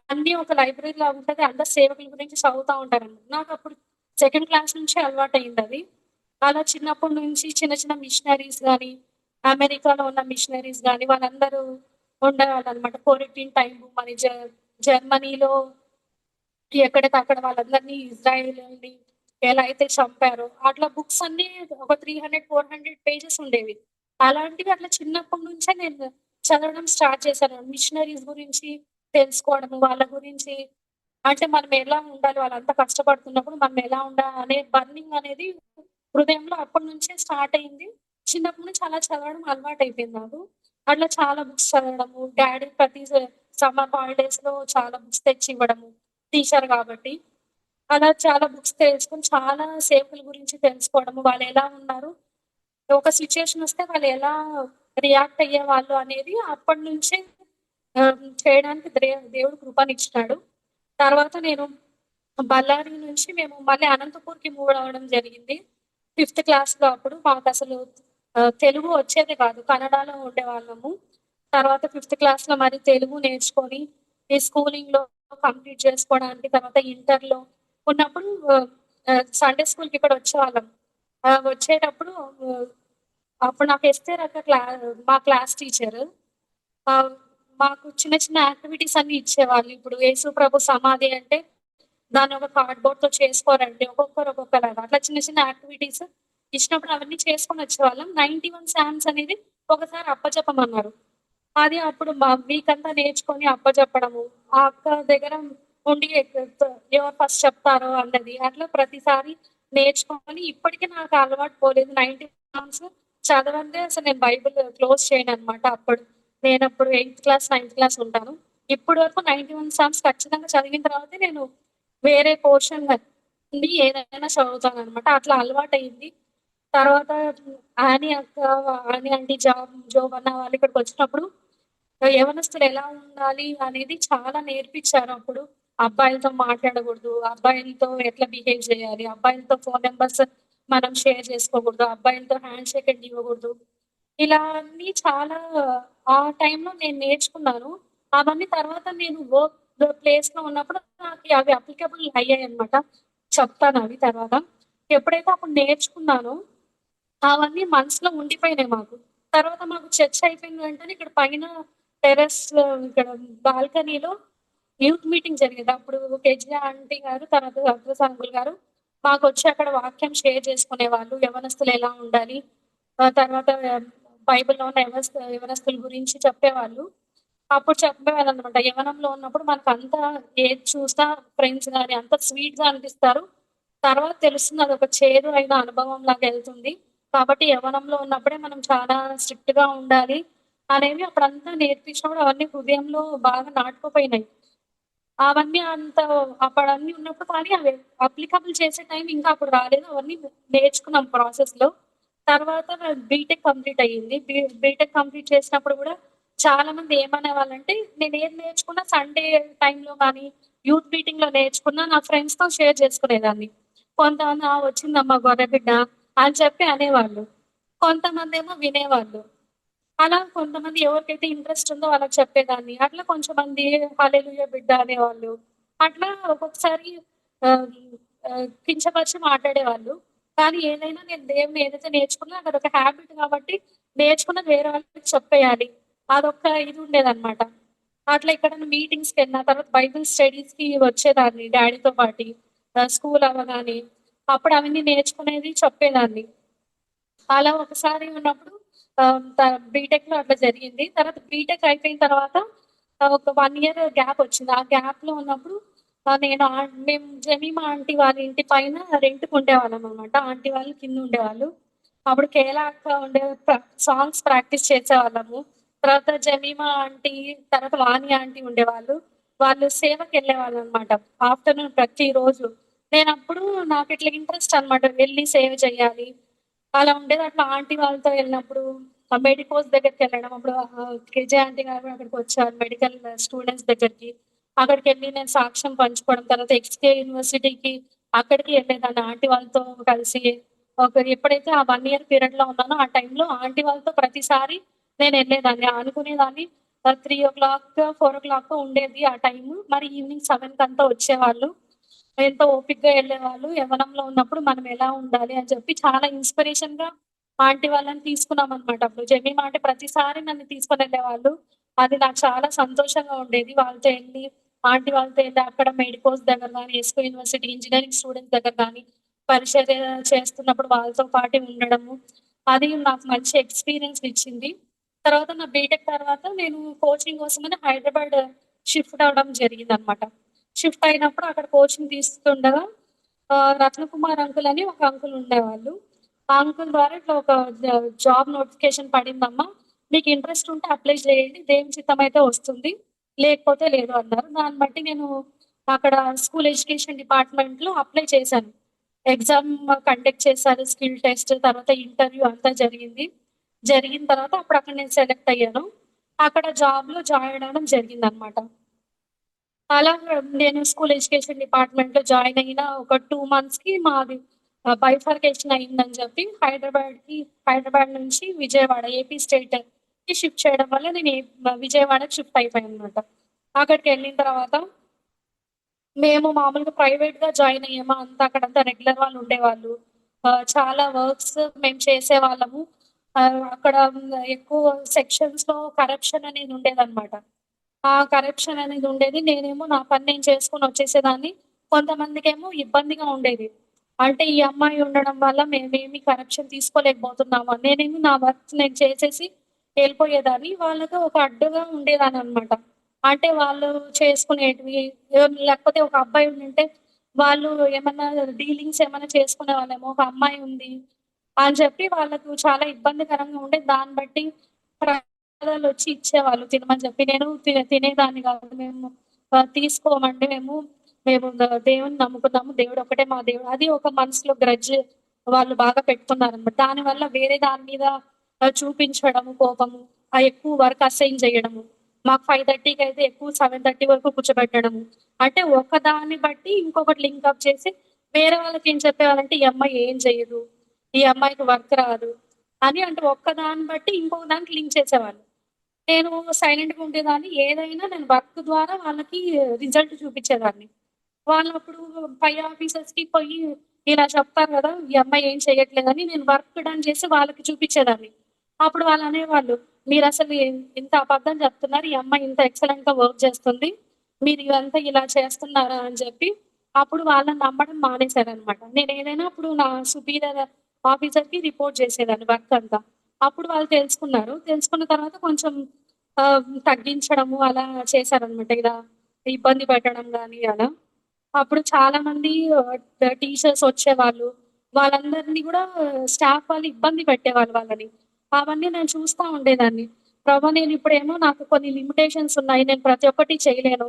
అన్నీ ఒక లైబ్రరీలా ఉంటది. అందరు సేవకుల గురించి చదువుతా ఉంటారన్నమాట. నాకప్పుడు సెకండ్ క్లాస్ నుంచే అలవాటయిందది. అలా చిన్నప్పటి నుంచి చిన్న చిన్న మిషనరీస్ గాని, అమెరికాలో ఉన్న మిషనరీస్ గాని వాళ్ళందరూ ఉండేవాళ్ళన్నమాట. క్వారంటైన్ టైము మరి జర్మనీలో ఎక్కడికక్కడ వాళ్ళందరినీ ఇజ్రాయేలీయుల్ని ఎలా అయితే చంపారో, అట్లా బుక్స్ అన్నీ ఒక 300, 400 పేజెస్ ఉండేవి. అలాంటివి అట్లా చిన్నప్పటి నుంచే నేను చదవడం స్టార్ట్ చేశాను. మిషనరీస్ గురించి తెలుసుకోవడము, వాళ్ళ గురించి అంటే మనం ఎలా ఉండాలి, వాళ్ళంతా కష్టపడుతున్నప్పుడు మనం ఎలా ఉండాలి అనే బర్నింగ్ అనేది హృదయంలో అప్పటి నుంచే స్టార్ట్ అయింది. చిన్నప్పటి నుంచి అలా చదవడం అలవాటయిపోయింది నాకు. అట్లా చాలా బుక్స్ చదవడము, డ్యాడీ ప్రతి సమ్మర్ హాలిడేస్‌లో చాలా బుక్స్ తెచ్చివ్వడము. టీచర్ గాబట్టి. అలా చాలా బుక్స్ తెలుసుకొని, చాలా సేవకుల గురించి తెలుసుకోవడము, వాళ్ళెలా ఉన్నారు, ఒక సిట్యుయేషనొస్తే వాళ్ళెలా రియాక్ట్ అయ్యేవాళ్ళు అనేది అప్పటినుంచే చేయడానికి దేవుడు కృపనిచ్చినాడు. తర్వాత నేను బళ్ళారి నుంచి మేము మళ్ళీ అనంతపూర్‌కి మూవ్ అవ్వడం జరిగింది. ఫిఫ్త్ క్లాస్‌లో అప్పుడు మాకసలు తెలుగు వచ్చేది కాదు. కన్నడలో ఉండేవాళ్ళము. తర్వాత ఫిఫ్త్ క్లాస్‌లో మరి తెలుగు నేర్చుకొని, ఈ స్కూలింగ్‌లో కంప్లీట్ చేసుకోవడానికి తర్వాత ఇంటర్‌లో ఉన్నప్పుడు సండే స్కూల్‌కి ఇక్కడ వచ్చేవాళ్ళం. వచ్చేటప్పుడు ఆహ్, అప్పుడు నాకు ఎస్తేర్ అక్క మా క్లాస్ టీచరు. ఆహ్, మాకు చిన్న చిన్న యాక్టివిటీస్ అన్నీ ఇచ్చేవాళ్ళు. ఇప్పుడు యేసు ప్రభు సమాధి అంటే దాన్ని ఒక కార్డ్‌బోర్డ్‌తో చేసుకోరండి. ఒక్కొక్కరు ఒక్కొక్కలాగా. అట్లా చిన్న చిన్న యాక్టివిటీస్ ఇచ్చినప్పుడు అవన్నీ చేసుకొనొచ్చేవాళ్ళం. 91 సామ్స్ అనేది ఒకసారి అప్పజెప్పమన్నారు. అది అప్పుడు వీకంతా నేర్చుకొని అప్పజెప్పడము. ఆ అక్క దగ్గర ఉండి ఎవరు ఫస్ట్ చెప్తారో అన్నది. అట్లా ప్రతిసారి నేర్చుకొని ఇప్పటికి నాకు అలవాటు పోలేదు. 90 సామ్స్ చదవందే అసలు నేను బైబిల్ క్లోజ్ చేయననమాట అప్పుడు. నేనప్పుడు ఎయిత్ క్లాస్, నైన్త్ క్లాస్ ఉంటాను. ఇప్పటి వరకు 91 సామ్స్ ఖచ్చితంగా చదివిన తర్వాతే నేను వేరే పోర్షన్ నుండి ఏదైనా చదువుతాననమాట. అట్లా అలవాటయింది. తర్వాత ఆని అక్క, ఆని ఆంటీ, జోబ్ అన్న వాళ్ళు ఇక్కడికొచ్చినప్పుడు యవ్వనస్తులు ఎలా ఉండాలి అనేది చాలా నేర్పించారు అప్పుడు. అబ్బాయిలతో మాట్లాడకూడదు, అబ్బాయిలతో ఎట్లా బిహేవ్ చేయాలి, అబ్బాయిలతో ఫోను నంబర్స్ మనం షేర్ చేసుకోకూడదు, అబ్బాయిలతో హ్యాండ్ షేక్ హ్యాండ్ ఇవ్వకూడదు. ఇలా అన్నీ చాలా ఆ టైంలో నేను నేర్చుకున్నాను. అవన్నీ తర్వాత నేను వర్క్ ప్లేస్‌లో ఉన్నప్పుడు నాకు అవి అప్లికబుల్ అయ్యాయన్నమాట. చెప్తానవి తర్వాత. ఎప్పుడైతే అప్పుడు నేర్చుకున్నానో అవన్నీ మనసులో ఉండిపోయినాయి మాకు. తర్వాత మాకు చర్చ్ అయిపోయిన వెంటనే ఇక్కడ పైన టెర్రస్‌లో ఇక్కడ బాల్కనీలో యూత్ మీటింగ్ జరిగేది. అప్పుడు కేజీ ఆంటీ గారు, తర్వాత అగ్రస్ అంకుల్ గారు మాకొచ్చి అక్కడ వాక్యం షేర్ చేసుకునేవాళ్ళు. యవ్వనస్తులు ఎలా ఉండాలి, తర్వాత బైబిల్‌లో ఉన్న యవ్వనస్తుల గురించి చెప్పేవాళ్ళు. అప్పుడు చెప్పేవాళ్ళనమాట. యవ్వనంలో ఉన్నప్పుడు మనకంతా ఏది చూసినా ఫ్రెండ్స్ గాని అంతా స్వీట్‌గా అనిపిస్తారు. తర్వాత తెలుస్తుంది అదొక చేదు అయిన అనుభవంలాగా ఎళ్తుంది. కాబట్టి యవ్వనంలో ఉన్నప్పుడే మనం చాలా స్ట్రిక్ట్‌గా ఉండాలి అనేవి అప్పుడంతా నేర్పించినప్పుడు అవన్నీ హృదయంలో బాగా నాటుకుపోయినాయి. అవన్నీ అప్పుడన్నీ ఉన్నప్పుడు కానీ అవి అప్లికబుల్ చేసే టైం ఇంకా అప్పుడు రాలేదు. అవన్నీ నేర్చుకున్నాం ప్రాసెస్‌లో. తర్వాత నాది బీటెక్ కంప్లీట్ అయ్యింది. బీటెక్ కంప్లీట్ చేసినప్పుడు గూడా చాలామంది ఏమనేవాళ్ళంటే నేనేది నేర్చుకున్నా సండే టైంలో గానీ, యూత్ మీటింగ్‌లో నేర్చుకున్నా నా ఫ్రెండ్స్‌తో షేర్ చేసుకునేదాన్ని. కొంతమంది "ఆ! వచ్చిందమ్మా గొర్రెబిడ్డ" అని చెప్పి అనేవాళ్ళు. కొంతమందేమో వినేవాళ్ళు. అలా కొంతమంది ఎవరికైతే ఇంట్రెస్ట్ ఉందో వాళ్ళకి చెప్పేదాన్ని. అట్లా కొంచెమంది హల్లెలూయా బిడ్డ అనేవాళ్ళు. అట్లా ఒక్కొక్కసారి ఆహ్, కించపరిచి మాట్లాడేవాళ్ళు. కానీ ఏదైనా నేను దేవుడిని ఏదైతే నేర్చుకున్నా నాకదొక హ్యాబిట్ కాబట్టి నేర్చుకున్నది వేరే వాళ్ళకి చెప్పేయాలి. అదొక ఇది ఉండేదనమాట. అట్లా ఎక్కడైనా మీటింగ్స్‌కెళ్ళిన తర్వాత బైబిల్ స్టడీస్‌కి వచ్చేదాన్ని డ్యాడీతో పాటి. స్కూల్ అవ్వగానే. అప్పుడు అవన్నీ నేర్చుకునేది చెప్పేదాన్ని. అలా ఒకసారి ఉన్నప్పుడు బీటెక్‌లో అట్లా జరిగింది. తర్వాత బీటెక్ అయిపోయిన తర్వాత ఒక 1 ఇయర్ గ్యాప్ వచ్చింది. ఆ గ్యాప్‌లో ఉన్నప్పుడు నేను మేము జమీమా ఆంటీ వాళ్ళ ఇంటి పైన రెంట్‌కి ఉండేవాళ్ళమనమాట. ఆంటీ వాళ్ళు కింద ఉండేవాళ్ళు. అప్పుడు కేరళ అక్క సాంగ్స్ ప్రాక్టీస్ చేసేవాళ్ళము. తర్వాత జమీమా ఆంటీ, తర్వాత వాణి ఆంటీ ఉండేవాళ్ళు. వాళ్ళు సేవకెళ్ళేవాళ్ళనమాట. ఆఫ్టర్‌నూన్ ప్రతిరోజు. నేనప్పుడు నాకిట్లా ఇంట్రెస్ట్ అనమాట. వెళ్లి సేవ చేయాలి. అలా ఉండేది. అట్లా ఆంటీ వాళ్ళతో వెళ్ళినప్పుడు మెడికోస్ దగ్గరికెళ్ళడం. అప్పుడు కేజే ఆంటీ గారు కూడా అక్కడికొచ్చారు మెడికల్ స్టూడెంట్స్ దగ్గరికి. అక్కడికెళ్ళి నేను సాక్ష్యం పంచుకోవడం. తర్వాత ఎక్స్‌కే యూనివర్సిటీకి అక్కడికి వెళ్ళేదాన్ని ఆంటీ వాళ్ళతో కలిసి. ఎప్పుడైతే ఆ 1 ఇయర్ పీరియడ్‌లో ఉన్నానో ఆ టైంలో ఆంటీ వాళ్ళతో ప్రతిసారి నేనెళ్ళేదాన్ని. అనుకునేదాన్ని 3:00, 4:00 ఉండేది ఆ టైము. మరి ఈవినింగ్ 7 వచ్చేవాళ్ళు. ఎంతో ఓపికగా ఎళ్ళేవాళ్ళు. యవ్వనంలో ఉన్నప్పుడు మనం ఎలా ఉండాలి అని చెప్పి చాలా ఇన్‌స్పిరేషన్‌గా ఆంటీ వాళ్ళని తీసుకున్నామనమాట. అప్పుడు జమీమా ఆంటీ ప్రతిసారి నన్ను తీసుకొనెళ్ళేవాళ్ళు. అది నాకు చాలా సంతోషంగా ఉండేది. వాళ్ళతో ఎళ్లి, ఆంటీ వాళ్ళతో ఎళ్లి అక్కడ మెడికోస్ దగ్గర గాని, ఎస్కో యూనివర్సిటీ ఇంజినీరింగ్ స్టూడెంట్స్ దగ్గర గాని, పరిచర్య చేస్తున్నప్పుడు వాళ్ళతో పాటే ఉండడము. అది నాకు మంచి ఎక్స్‌పీరియన్స్‌నిచ్చింది. తర్వాత నా బీటెక్ తర్వాత నేను కోచింగ్ కోసమని హైదరాబాద్ షిఫ్ట్ అవ్వడం జరిగిందనమాట. షిఫ్ట్ అయినప్పుడు అక్కడ కోచింగ్ తీసుకుండగా రత్నకుమార్ అంకుల్ అని ఒక అంకుల్ ఉండేవాళ్ళు. ఆ అంకుల్ ద్వారా ఇట్లా ఒక జాబ్ నోటిఫికేషన్ పడిందమ్మా. మీకు ఇంట్రెస్ట్ ఉంటే అప్లై చేయండి. దేవుని చిత్తమైతే వస్తుంది. లేకపోతే లేదు అన్నారు. దాన్ని బట్టి నేను అక్కడ స్కూల్ ఎడ్యుకేషన్ డిపార్ట్‌మెంట్‌లో అప్లై చేశాను. ఎగ్జామ్ కండక్ట్ చేశారు. స్కిల్ టెస్ట్, తర్వాత ఇంటర్వ్యూ అంతా జరిగింది. జరిగిన తర్వాత అప్పుడు అక్కడ నేను సెలెక్ట్ అయ్యాను. అక్కడ జాబ్‌లో జాయిన్ అవ్వడం జరిగిందనమాట. అలా నేను స్కూల్ ఎడ్యుకేషన్ డిపార్ట్‌మెంట్‌లో జాయిన్ అయిన ఒక 2 మంత్స్‌కి మాది బైఫర్కేషన్ అయిందని చెప్పి హైదరాబాద్ నుంచి విజయవాడ ఏపీ స్టేట్‌కి షిఫ్ట్ చేయడం వల్ల నేను విజయవాడకి షిఫ్ట్ అయిపోయాననమాట. అక్కడికెళ్ళిన తర్వాత మేము మామూలుగా ప్రైవేట్‌గా జాయిన్ అయ్యాము. అక్కడంతా రెగ్యులర్ వాళ్ళు ఉండేవాళ్ళు. చాలా వర్క్స్ మేము చేసేవాళ్ళము. అక్కడ ఎక్కువ సెక్షన్స్‌లో కరప్షన్ అనేది ఉండేదనమాట. ఆ కరప్షన్ అనేది ఉండేది. నేనేమో నా పని నేను చేసుకొని వచ్చేసేదాన్ని. కొంతమందికేమో ఇబ్బందిగా ఉండేది. అంటే ఈ అమ్మాయి ఉండడం వల్ల మేమేమి కరప్షన్ తీసుకోలేకపోతున్నాము. నేనేమో నా వర్క్ నేను చేసేసి ఎళ్ళిపోయేదాన్ని. వాళ్ళకి ఒక అడ్డుగా ఉండేదాన్ననమాట. అంటే వాళ్ళు చేసుకునేటివి లేకపోతే ఒక అబ్బాయి ఉండుంటే వాళ్ళు ఏమన్నా డీలింగ్స్ ఏమన్నా చేసుకునేవాళ్ళేమో. ఒక అమ్మాయి ఉంది అని చెప్పి వాళ్ళకు చాలా ఇబ్బందికరంగా ఉండేది. దాన్ని బట్టి ప్రసాదాలొచ్చి ఇచ్చేవాళ్ళు తినమని చెప్పి. నేను తినేదాన్ని కాదు. మేము తీసుకోమండి మేము దేవుడిని నమ్ముకున్నాము. దేవుడు ఒక్కటే మా దేవుడు. అది ఒక మనసులో గ్రడ్జ్ వాళ్ళు బాగా పెట్టుకున్నారనమాట. దానివల్ల వేరే దాని మీద చూపించడము కోపము, ఎక్కువ వర్క్ అసైన్ చేయడము. మాకు 5:30కి అయితే ఎక్కువ 7:30 వరకు కూర్చోబెట్టడము. అంటే ఒకదాన్ని బట్టి ఇంకొకటి లింక్ అప్ చేసి వేరే వాళ్ళకేం చెప్పేవాళ్ళంటే, ఈ అమ్మాయి ఏం చెయ్యదు. ఈ అమ్మాయికి వర్క్ రాదు. అని అంటే ఒక్కదాన్ని బట్టి ఇంకొక దానికి లింక్ చేసేవాళ్ళు. నేను సైలెంట్‌గా ఉండేదాన్ని. ఏదైనా నేను వర్క్ ద్వారా వాళ్ళకి రిజల్ట్ చూపిచ్చేదాన్ని. వాళ్ళప్పుడు పై ఆఫీసర్స్‌కి పోయి ఇలా చెప్తారు గదా! ఈ అమ్మాయి ఏం చేయట్లేదని నేను వర్క్ డన్ చేసి వాళ్ళకి చూపిచ్చేదాన్ని. అప్పుడు వాళ్ళనేవాళ్ళు, "మీరసలు ఇంత అబద్ధం చెప్తున్నారు. ఈ అమ్మాయి ఇంత ఎక్సలెంట్‌గా వర్క్ చేస్తుంది. మీరు ఇదంతా ఇలా చేస్తున్నారా?" అని చెప్పి అప్పుడు వాళ్ళని నమ్మడం మానేశారనమాట. నేనేదైనా అప్పుడు నా సుపీరియర్ ఆఫీసర్‌కి రిపోర్ట్ చేసేదాన్ని వర్క్ అంతా. అప్పుడు వాళ్ళు తెలుసుకున్నారు. తెలుసుకున్న తర్వాత కొంచెం తగ్గించడము అలా చేశారనమాట. ఇలా ఇబ్బంది పెట్టడం గాని అలా. అప్పుడు చాలా మంది టీచర్స్ వచ్చేవాళ్ళు. వాళ్ళందరిని గూడా స్టాఫ్ వాళ్ళు ఇబ్బంది పెట్టేవాళ్ళు వాళ్ళని. అవన్నీ నేను చూస్తా ఉండేదాన్ని. ప్రభా! నేనిప్పుడేమో నాకు కొన్ని లిమిటేషన్స్ ఉన్నాయి. నేను ప్రతి ఒక్కటి చేయలేను.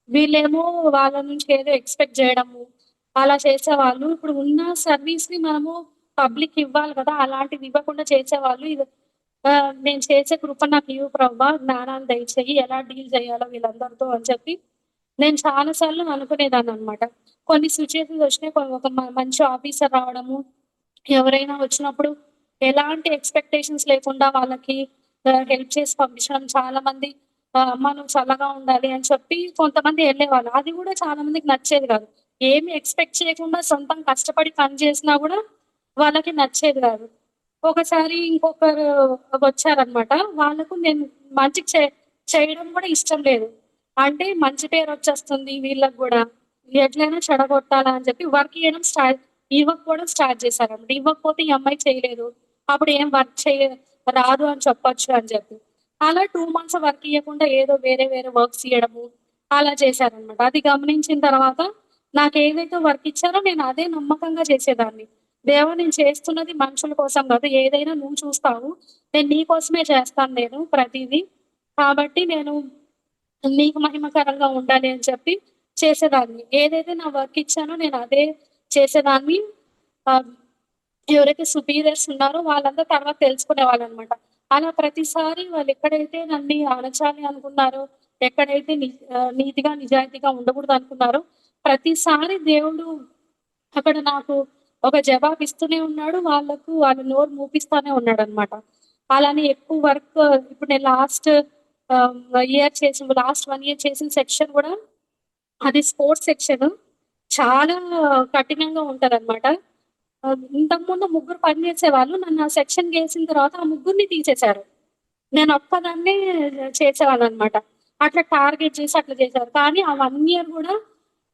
వీళ్ళేమో వాళ్ళ నుంచి ఏదో ఎక్స్‌పెక్ట్ జేయడము, అలా చేసేవాళ్ళు. ఇప్పుడు ఉన్న సర్వీస్‌ని మనము పబ్లిక్‌కి ఇవ్వాలి గదా! అలాంటివి ఇవ్వకుండా చేసేవాళ్ళు. నేను చేసే కృప నాకివ్వు ప్రభా! జ్ఞానాన్ని దయచెయ్యి. ఎలా డీల్ చేయాలో వీళ్ళందరితో అని చెప్పి నేను చాలా సార్లు అనుకునేదాన్ననమాట. కొన్ని సిట్యుయేషన్స్ వచ్చినాయి. ఒక మంచి ఆఫీసర్ రావడము, ఎవరైనా వచ్చినప్పుడు ఎలాంటి ఎక్స్‌పెక్టేషన్స్ లేకుండా వాళ్ళకి హెల్ప్ చేసి పంపించడం. చాలామంది "అమ్మ నువ్వు చల్లగా ఉండాలి" అని చెప్పి కొంతమంది ఎళ్ళేవాళ్ళు. అది గూడా చాలా మందికి నచ్చేది గాదు. ఏమి ఎక్స్‌పెక్ట్ చేయకుండా సొంతంగా కష్టపడి పని చేసినా గూడా వాళ్ళకి నచ్చేది గాదు. ఒకసారి ఇంకొకరు వచ్చారనమాట. వాళ్ళకు నేను మంచి చేయడం గూడా ఇష్టం లేదు. అంటే మంచి పేరొచ్చేస్తుంది వీళ్ళకి గూడా. ఎట్లైనా చెడగొట్టాలా అని చెప్పి వర్క్ ఇయ్యడం ఇవ్వకపోవడం స్టార్ట్ చేశారన్నమాట. ఇవ్వకపోతే ఈ అమ్మాయి చేయలేదు. అప్పుడు ఏం వర్క్ రాదు అని చెప్పొచ్చు అని చెప్పి. అలా 2 మంత్స్ వర్క్ ఇయ్యకుండా ఏదో వేరే వేరే వర్క్స్ ఇయ్యడము అలా చేశారన్నమాట. అది గమనించిన తర్వాత నాకేదైతే వర్క్ ఇచ్చారో నేను అదే నమ్మకంగా చేసేదాన్ని. దేవా నేను చేస్తున్నది మనుషుల కోసం కాదు. ఏదైనా నువ్వు చూస్తావు. నేను నీ కోసమే చేస్తాను నేను ప్రతీదీ. కాబట్టి నేను నీకు మహిమకరంగా ఉండాలి అని చెప్పి చేసేదాన్ని. ఏదైతే నా వర్క్ ఇచ్చానో నేను అదే చేసేదాన్ని. ఆహ్, ఎవరైతే సుపీరియర్స్ ఉన్నారో వాళ్ళంతా తర్వాత తెలుసుకునేవాళ్ళనమాట. అలా ప్రతిసారి వాళ్ళెక్కడైతే నన్ని అణచాలి అనుకున్నారో, ఎక్కడైతే నీతిగా, నిజాయితీగా ఉండకూడదనుకున్నారో, ప్రతిసారి దేవుడు అక్కడ నాకు ఒక జవాబిస్తూనే ఉన్నాడు. వాళ్ళ నోరు మూపిస్తానే ఉన్నాడనమాట. అలానే ఎక్కువ వర్క్ ఇప్పుడు నేను లాస్ట్ 1 ఇయర్ చేసిన సెక్షన్ గూడా అది స్పోర్ట్స్ సెక్షన్. చాలా కఠినంగా ఉంటదనమాట. ఇంతకుముందు ముగ్గురు పని చేసేవాళ్ళు. నన్ను ఆ సెక్షన్‌కేసిన తర్వాత ఆ ముగ్గురిని తీసేశారు. నేనొక్కదాన్నే చేసేవాళ్ళనమాట. అట్లా టార్గెట్ చేసి అట్లా చేశారు. కానీ ఆ 1 ఇయర్ గూడా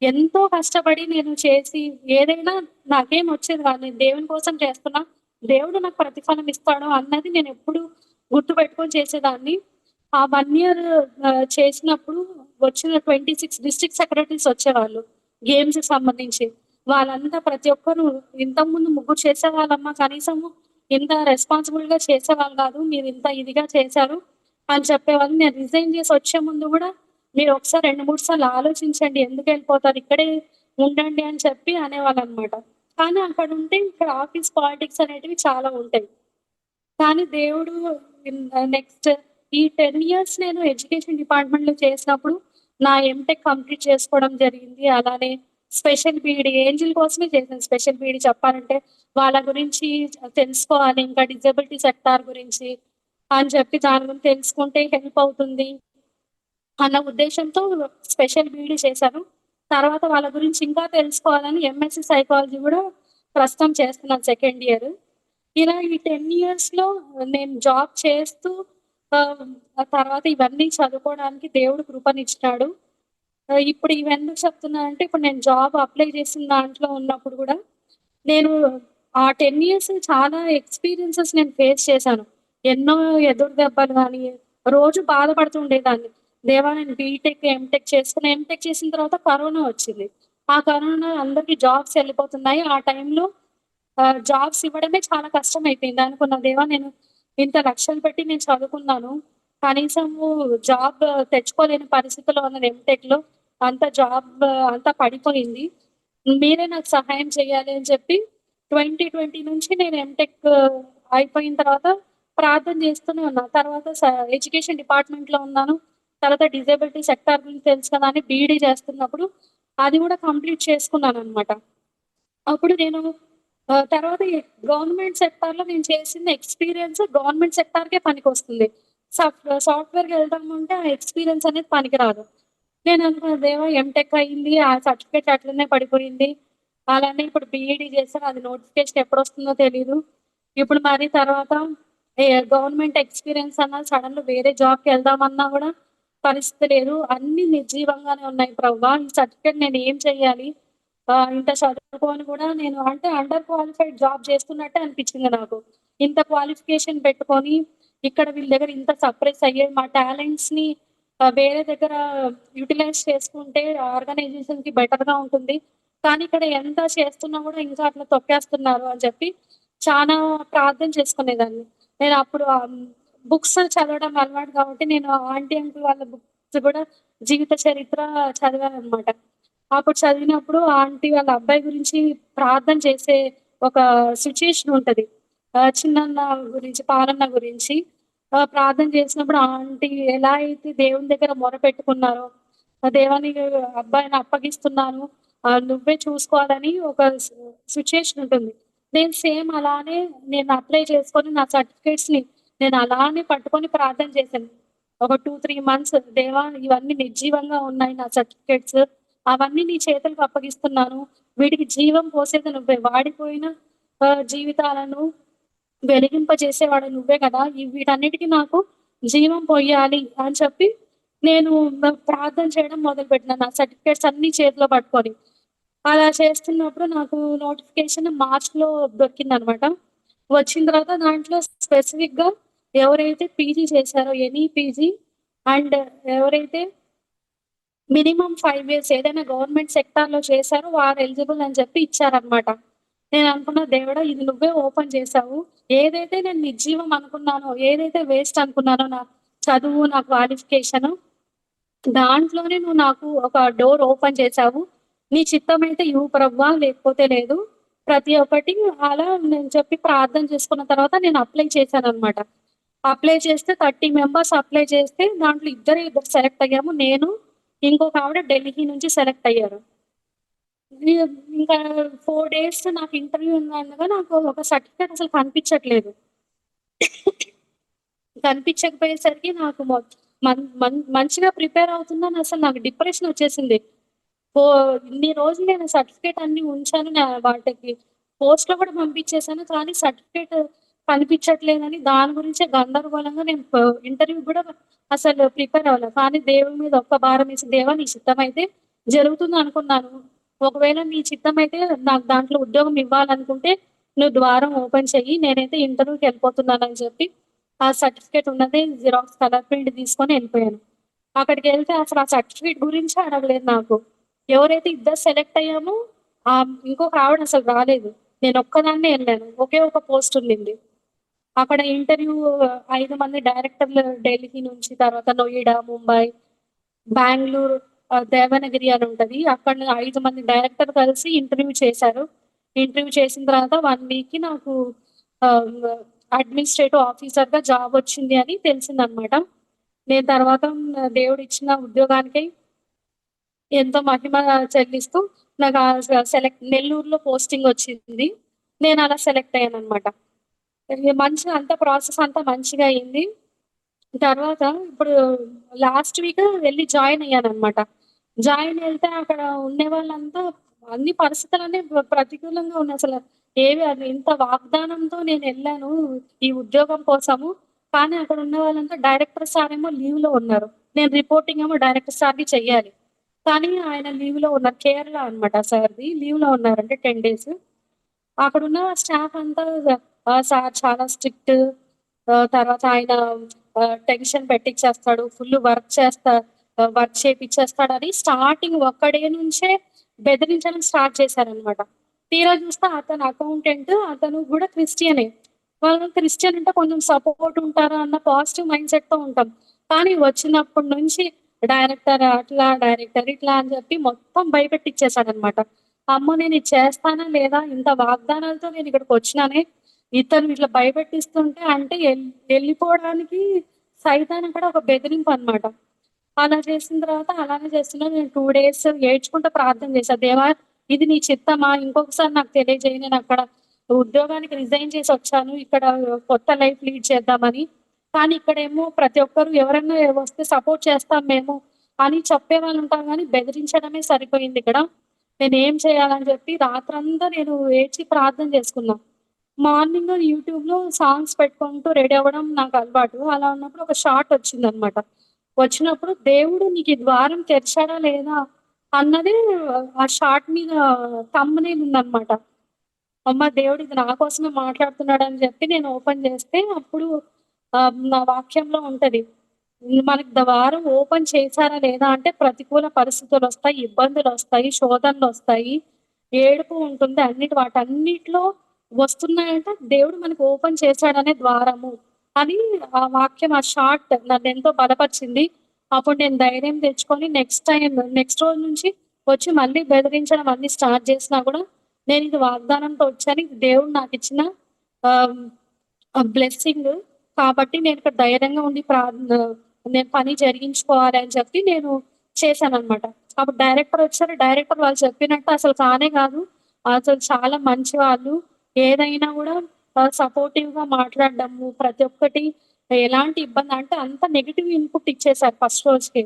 ఎంతో కష్టపడి నేను చేసి ఏదైనా నాకేం వచ్చేది కాదు. నేను దేవుని కోసం చేస్తున్నా. దేవుడు నాకు ప్రతిఫలం ఇస్తాడు అన్నది నేనెప్పుడు గుర్తుపెట్టుకొని చేసేదాన్ని. ఆ 1 ఇయర్ చేసినప్పుడు వచ్చిన 26 డిస్ట్రిక్ట్ సెక్రటరీస్ వచ్చేవాళ్ళు. గేమ్స్‌కి సంబంధించి. వాళ్ళంతా ప్రతి ఒక్కరు ఇంతకుముందు ముగ్గురు చేసేవాళ్ళమ్మా కనీసము ఇంత రెస్పాన్సిబుల్‌గా చేసేవాళ్ళు గాదు. మీరింత ఇదిగా చేశారు అని చెప్పేవాళ్ళు. నేను రిజైన్ చేసి వచ్చే ముందు గూడా మీరొకసారి 2, 3 సార్లు ఆలోచించండి. ఎందుకెళ్ళిపోతారు? ఇక్కడే ఉండండి అని చెప్పి అనేవాళ్ళనమాట. కానీ అక్కడుంటే ఇక్కడ ఆఫీస్ పాలిటిక్స్ అనేటివి చాలా ఉంటాయి. కానీ దేవుడు నెక్స్ట్ ఈ 10 ఇయర్స్ నేను ఎడ్యుకేషన్ డిపార్ట్‌మెంట్‌లో చేసినప్పుడు నా ఎంటెక్ కంప్లీట్ చేసుకోవడం జరిగింది. అలానే స్పెషల్ బీఈడీ ఏంజిల్ కోసమే చేశాను. స్పెషల్ బీఈడీ చెప్పాలంటే వాళ్ళ గురించి తెలుసుకోవాలి. ఇంకా డిజబిలిటీ సెక్టార్ గురించి అని చెప్పి దాని గురించి తెలుసుకుంటే హెల్ప్ అవుతుంది అన్న ఉద్దేశ్యంతో స్పెషల్ బీఈడీ చేశాను. తర్వాత వాళ్ళ గురించి ఇంకా తెలుసుకోవాలని ఎంఎస్‌సి సైకాలజీ గూడా ప్రస్తుతం చేస్తున్నాను సెకండ్ ఇయర్. ఇలా ఈ 10 ఇయర్స్‌లో నేను జాబ్ చేస్తూ ఆహ్, ఆ తర్వాత ఇవన్నీ చదువుకోవడానికి దేవుడు కృపనిచ్చినాడు. ఇప్పుడు ఇవెందుకు చెప్తున్నానంటే, ఇప్పుడు నేను జాబ్ అప్లై చేసిన దాంట్లో ఉన్నప్పుడు గూడా, నేను ఆ 10 ఇయర్స్ చాలా ఎక్స్‌పీరియన్సెస్ నేను ఫేస్ చేశాను. ఎన్నో ఎదురు దెబ్బలు గాని, రోజు బాధపడుతూ ఉండేదాన్ని. దేవా! నేను బీటెక్, ఎంటెక్ చేసుకున్నా. ఎంటెక్ చేసిన తర్వాత కరోనా వచ్చింది. ఆ కరోనా అందరికి జాబ్స్ ఎళ్ళిపోతున్నాయి. ఆ టైంలో జాబ్స్ ఇవ్వడమే చాలా కష్టమైపోయింది. అనుకున్న దేవా! నేను ఇంత లక్షలు పెట్టి నేను చదువుకున్నాను. కనీసము జాబ్ తెచ్చుకోలేని పరిస్థితిలో ఉన్నాను ఎంటెక్‌లో. అంతా పడిపోయింది. మీరే నాకు సహాయం చేయాలి అని చెప్పి 2020 నుంచి నేను ఎంటెక్ అయిపోయిన తర్వాత ప్రార్థన చేస్తూనే ఉన్నా. తర్వాత ఎడ్యుకేషన్ డిపార్ట్‌మెంట్‌లో ఉన్నాను. తర్వాత డిజబిలిటీ సెక్టార్ గురించి తెలుసు కదా అని బీఈడీ చేస్తున్నప్పుడు అది కూడా కంప్లీట్ చేసుకున్నాననమాట. అప్పుడు నేను తర్వాత గవర్నమెంట్ సెక్టార్‌లో నేను చేసిన ఎక్స్‌పీరియన్స్ గవర్నమెంట్ సెక్టార్‌కే పనికొస్తుంది. సాఫ్ట్‌వేర్‌కెళ్దామంటే ఆ ఎక్స్‌పీరియన్స్ అనేది పనికిరాదు. నేననుకున్న దేవా! ఎంటెక్ అయింది. ఆ సర్టిఫికేట్ అట్లనే పడిపోయింది. అలానే ఇప్పుడు బీఈడీ చేశాను. అది నోటిఫికేషన్ ఎప్పుడొస్తుందో తెలీదు. ఇప్పుడు మరి తర్వాత గవర్నమెంట్ ఎక్స్‌పీరియన్స్ అన్నా సడెన్‌గా వేరే జాబ్‌కెళ్దామన్నా గూడా పరిస్థితి లేదు. అన్నీ నిర్జీవంగానే ఉన్నాయి ప్రవ్వా! ఈ సర్టిఫికేట్ నేనేం చెయ్యాలి? ఇంత చదువుకొని గూడా నేను అంటే అండర్ క్వాలిఫైడ్ జాబ్ చేస్తున్నట్టే అనిపిచ్చింది నాకు. ఇంత క్వాలిఫికేషన్ పెట్టుకొని ఇక్కడ వీళ్ళ దగ్గర ఇంత సప్రెస్ అయ్యే మా టాలెంట్స్‌ని వేరే దగ్గర యుటిలైజ్ చేసుకుంటే ఆర్గనైజేషన్‌కి బెటర్‌గా ఉంటుంది. కానీ ఇక్కడ ఎంత చేస్తున్నా గూడా ఇంకా అట్లా తొక్కేస్తున్నారు అని చెప్పి చానా ప్రార్థన చేసుకునేదాన్ని. నేనప్పుడు బుక్స్ చదవడం అలవాటు కాబట్టి నేను ఆంటీ, అంకుల్ వాళ్ళ బుక్స్ గూడా జీవిత చరిత్ర చదివాననమాట. అప్పుడు చదివినప్పుడు ఆంటీ వాళ్ళ అబ్బాయి గురించి ప్రార్థన చేసే ఒక సిట్యుయేషన్ ఉంటది. చిన్నన్న గురించి, పాలన్న గురించి ప్రార్థన చేసినప్పుడు ఆంటీ ఎలా అయితే దేవుని దగ్గర మొరపెట్టుకున్నారో, దేవా నీకు అబ్బాయిని అప్పగిస్తున్నాను. నువ్వే చూసుకోవాలని ఒక సిట్యుయేషన్ ఉంటుంది. నేను సేమ్ అలానే నేను అప్లై చేసుకొని నా సర్టిఫికేట్స్‌ని నేను అలానే పట్టుకొని ప్రార్థన చేశాను. ఒక 2, 3 మంత్స్ దేవా ఇవన్నీ నిర్జీవంగా ఉన్నాయి నా సర్టిఫికేట్స్. అవన్నీ నీ చేతులకు అప్పగిస్తున్నాను. వీటికి జీవం పోసేది నువ్వే. వాడిపోయిన జీవితాలను వెలిగింపజేసేవాడు నువ్వే కదా! వీటన్నిటికి నాకు జీవం పొయ్యాలి అని చెప్పి నేను ప్రార్థన చేయడం మొదలుపెట్టినా. నా సర్టిఫికేట్స్ అన్నీ చేతిలో పట్టుకొని. అలా చేస్తున్నప్పుడు నాకు నోటిఫికేషన్ మార్చ్‌లో దొరికిందనమాట. వచ్చిన తర్వాత దాంట్లో స్పెసిఫిక్‌గా ఎవరైతే పీజీ చేశారో ఎనీ పీజీ అండ్ ఎవరైతే మినిమమ్ 5 ఇయర్స్ ఏదైనా గవర్నమెంట్ సెక్టార్‌లో చేశారో వారు ఎలిజిబుల్ అని చెప్పి ఇచ్చారనమాట. నేననుకున్న దేవుడా! ఇది నువ్వే ఓపెన్ చేశావు. ఏదైతే నేను నిర్జీవం అనుకున్నానో, ఏదైతే వేస్ట్ అనుకున్నానో నా చదువు, నా క్వాలిఫికేషను దాంట్లోనే నువ్వు నాకు ఒక డోర్ ఓపెన్ చేశావు. నీ చిత్తమైతే ఇవ్వు ప్రభువా! లేకపోతే లేదు. ప్రతి ఒక్కటి అలా నేను చెప్పి ప్రార్థన చేసుకున్న తర్వాత నేను అప్లై చేశాననమాట. అప్లై చేస్తే 30 మెంబర్స్ అప్లై చేస్తే దాంట్లో ఇద్దరు సెలెక్ట్ అయ్యాము. నేను, ఇంకొక ఆవిడ ఢిల్లీ నుంచి సెలెక్ట్ అయ్యారు. వి ఇంకా 4 డేస్ నాకు ఇంటర్వ్యూ ఉందనగా నాకు ఒక సర్టిఫికేట్ అసలు కనిపించట్లేదు. కనిపించకపోయేసరికి నాకు మంచిగా ప్రిపేర్ అవుతున్నాను అసలు నాకు డిప్రెషన్ వచ్చేసింది. ఇన్ని రోజులు నేను సర్టిఫికేట్ అన్నీ ఉంచాను. వాటికి పోస్ట్‌లో కూడా పంపించేసాను. కానీ సర్టిఫికేట్ కనిపించట్లేదని దాని గురించే గందరగోళంగా నేను ఇంటర్వ్యూకి కూడా అసలు ప్రిపేర్ అవ్వలే. కానీ దేవుడి మీద ఒక్క భారమేసి దేవా! నీ చిత్తమైతే జరుగుతుందనుకున్నాను. ఒకవేళ నీ చిత్తమైతే నాకు దాంట్లో ఉద్యోగం ఇవ్వాలనుకుంటే నువ్వు ద్వారం ఓపెన్ చెయ్యి. నేనైతే ఇంటర్వ్యూకెళ్ళిపోతున్నానని చెప్పి ఆ సర్టిఫికేట్ ఉన్నది జిరాక్స్ కలర్ ప్రింట్ తీసుకొని ఎళ్ళిపోయాను. అక్కడికెళ్తే అసలు ఆ సర్టిఫికేట్ గురించే అడగలేదు నాకు. ఎవరైతే ఇద్దరు సెలెక్ట్ అయ్యామో ఇంకొక ఆవిడ అసలు రాలేదు. నేనొక్కదాన్నే ఎళ్ళాను. ఒకే ఒక పోస్ట్ ఉండింది. అక్కడ ఇంటర్వ్యూ 5 మంది డైరెక్టర్లు ఢిల్లీ నుంచి, తర్వాత నోయిడా, ముంబై, బెంగుళూరు, దేవనగిరి అని ఉంటది. అక్కడ 5 మంది డైరెక్టర్ కలిసి ఇంటర్వ్యూ చేశారు. ఇంటర్వ్యూ చేసిన తర్వాత 1 వీక్‌కి నాకు ఆహ్, అడ్మినిస్ట్రేటివ్ ఆఫీసర్‌గా జాబ్ వచ్చింది అని తెలిసిందనమాట. నేను తర్వాత దేవుడిచ్చిన ఉద్యోగానికై ఎంతో మహిమ చెల్లిస్తూ నాకు నెల్లూరులో పోస్టింగొచ్చింది. నేనలా సెలెక్ట్ అయ్యాననమాట. మంచిగా అంతా ప్రాసెస్ అంతా మంచిగా అయింది. తర్వాత ఇప్పుడు లాస్ట్ వీక్ వెళ్లి జాయిన్ అయ్యాననమాట. జాయిన్ అయితే అక్కడ ఉండేవాళ్ళంతా అన్ని పరిస్థితులన్నీ ప్రతికూలంగా ఉన్నాయి. ఏవి అది ఇంత వాగ్దానంతో నేనెళ్ళాను ఈ ఉద్యోగం కోసము. కానీ అక్కడ ఉన్న వాళ్ళంతా డైరెక్టర్ సారేమో లీవ్‌లో ఉన్నారు. నేను రిపోర్టింగ్ ఏమో డైరెక్టర్ సార్‌కి చెయ్యాలి. కానీ ఆయన లీవ్‌లో ఉన్నారు. కేరళ అనమాట సార్‌ది. లీవ్‌లో ఉన్నారంటే 10 డేస్. అక్కడున్న స్టాఫ్ అంతా సార్ చాలా స్ట్రిక్ట్. తర్వాత ఆయన టెన్షన్ పెట్టిచ్చేస్తాడు. ఫుల్ వర్క్ చేపిచ్చేస్తాడని స్టార్టింగ్ ఒక్క డే నుంచే బెదిరించడం స్టార్ట్ చేశారనమాట. తీరా చూస్తే అతను అకౌంటెంట్. అతను గూడా క్రిస్టియనే. వాళ్ళు క్రిస్టియన్ అంటే కొంచెం సపోర్ట్ ఉంటారు అన్న పాజిటివ్ మైండ్‌సెట్‌తో ఉంటాం. కానీ వచ్చినప్పటి నుంచి డైరెక్టర్ అట్లా, డైరెక్టర్ ఇట్లా అని చెప్పి మొత్తం భయపెట్టిచ్చేసాడనమాట. అమ్మో! నేనిది చేస్తానా లేదా? ఇంత వాగ్దానాలతో నేనిక్కడికొచ్చినానే. ఇతను ఇట్లా భయపెట్టిస్తుంటే అంటే ఎళ్ళిపోవడానికి సైతానికి కూడా ఒక బెదిరింపనమాట. అలా చేసిన తర్వాత అలానే చేస్తున్నా. నేను 2 డేస్ ఏడ్చుకుంటూ ప్రార్థన చేశా. దేవా! ఇది నీ చిత్తమా? ఇంకొకసారి నాకు తెలియజేయి. నేనక్కడ ఉద్యోగానికి రిజైన్ చేసొచ్చాను. ఇక్కడ కొత్త లైఫ్ లీడ్ చేద్దామని. కానీ ఇక్కడేమో ప్రతి ఒక్కరు ఎవరన్నా వస్తే సపోర్ట్ చేస్తాం మేము అని చెప్పేవాళ్ళుంటారు గానీ, బెదిరించడమే సరిపోయిందిక్కడ. నేనేం చేయాలని చెప్పి రాత్రంతా నేను ఏడ్చి ప్రార్థన చేసుకున్నా. మార్నింగ్ యూట్యూబ్‌లో సాంగ్స్ పెట్టుకుంటూ రెడీ అవ్వడం నాకలవాటు. అలా ఉన్నప్పుడు ఒక షార్ట్ వచ్చిందనమాట. వచ్చినప్పుడు దేవుడు నీకు ఈ ద్వారం తెరిచాడా లేదా అన్నది ఆ షార్ట్ మీద థంబ్‌నెయిల్ ఉందనమాట. అమ్మ! దేవుడు ఇది నా కోసమే మాట్లాడుతున్నాడని చెప్పి నేను ఓపెన్ చేస్తే అప్పుడు నా వాక్యంలో ఉంటది. మనకి ద్వారం ఓపెన్ చేశారా లేదా అంటే ప్రతికూల పరిస్థితులొస్తాయి, ఇబ్బందులొస్తాయి, శోధనలొస్తాయి, ఏడుపు ఉంటుంది. వాటన్నిటిలో వస్తున్నాయంటే దేవుడు మనకి ఓపెన్ చేశాడనే ద్వారము అని ఆ వాక్యం ఆ షార్ట్ నన్నెంతో బలపరిచింది. అప్పుడు నేను ధైర్యం తెచ్చుకొని నెక్స్ట్ రోజు నుంచి వచ్చి మళ్ళీ బెదిరించడం అన్నీ స్టార్ట్ చేసినా గూడా నేనిది వాగ్దానంతో వచ్చాను. ఇది దేవుడు నాకిచ్చిన ఆహ్, బ్లెస్సింగ్. కాబట్టి నేనిక్కడ ధైర్యంగా ఉండి నేను పని జరిగించుకోవాలి అని చెప్పి నేను చేశాననమాట. అప్పుడు డైరెక్టరొచ్చారు. డైరెక్టర్ వాళ్ళు చెప్పినట్టు అసలు కానే కాదు. అసలు చాలా మంచి వాళ్ళు. ఏదైనా గూడా సపోర్టివ్‌గా మాట్లాడడము, ప్రతి ఒక్కటి ఎలాంటి ఇబ్బంది అంటే అంత నెగెటివ్ ఇన్‌పుట్ ఇచ్చేసారు ఫస్ట్ రోజుకే.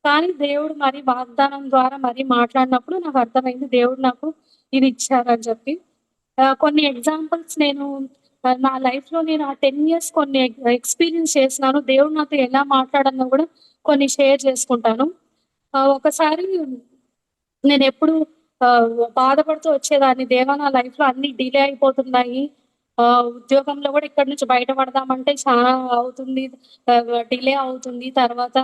కానీ దేవుడు మరి వాగ్దానం ద్వారా మరి మాట్లాడినప్పుడు నాకర్థమైంది దేవుడు నాకు ఇది ఇచ్చారని చెప్పి. కొన్ని ఎగ్జాంపుల్స్ నేను నా లైఫ్‌లో నేను ఆ 10 ఇయర్స్ కొన్ని ఎక్స్‌పీరియన్స్ చేసినాను. దేవుడు నాతో ఎలా మాట్లాడన్నో గూడా కొన్ని షేర్ చేసుకుంటాను. ఒకసారి నేనెప్పుడు బాధపడుతూ వచ్చేదాన్ని. దేవా! నా లైఫ్‌లో అన్నీ డిలే అయిపోతున్నాయి. ఉద్యోగంలో గూడా ఇక్కడి నుంచి బయటపడదామంటే చాలా అవుతుంది. డిలే అవుతుంది. తర్వాత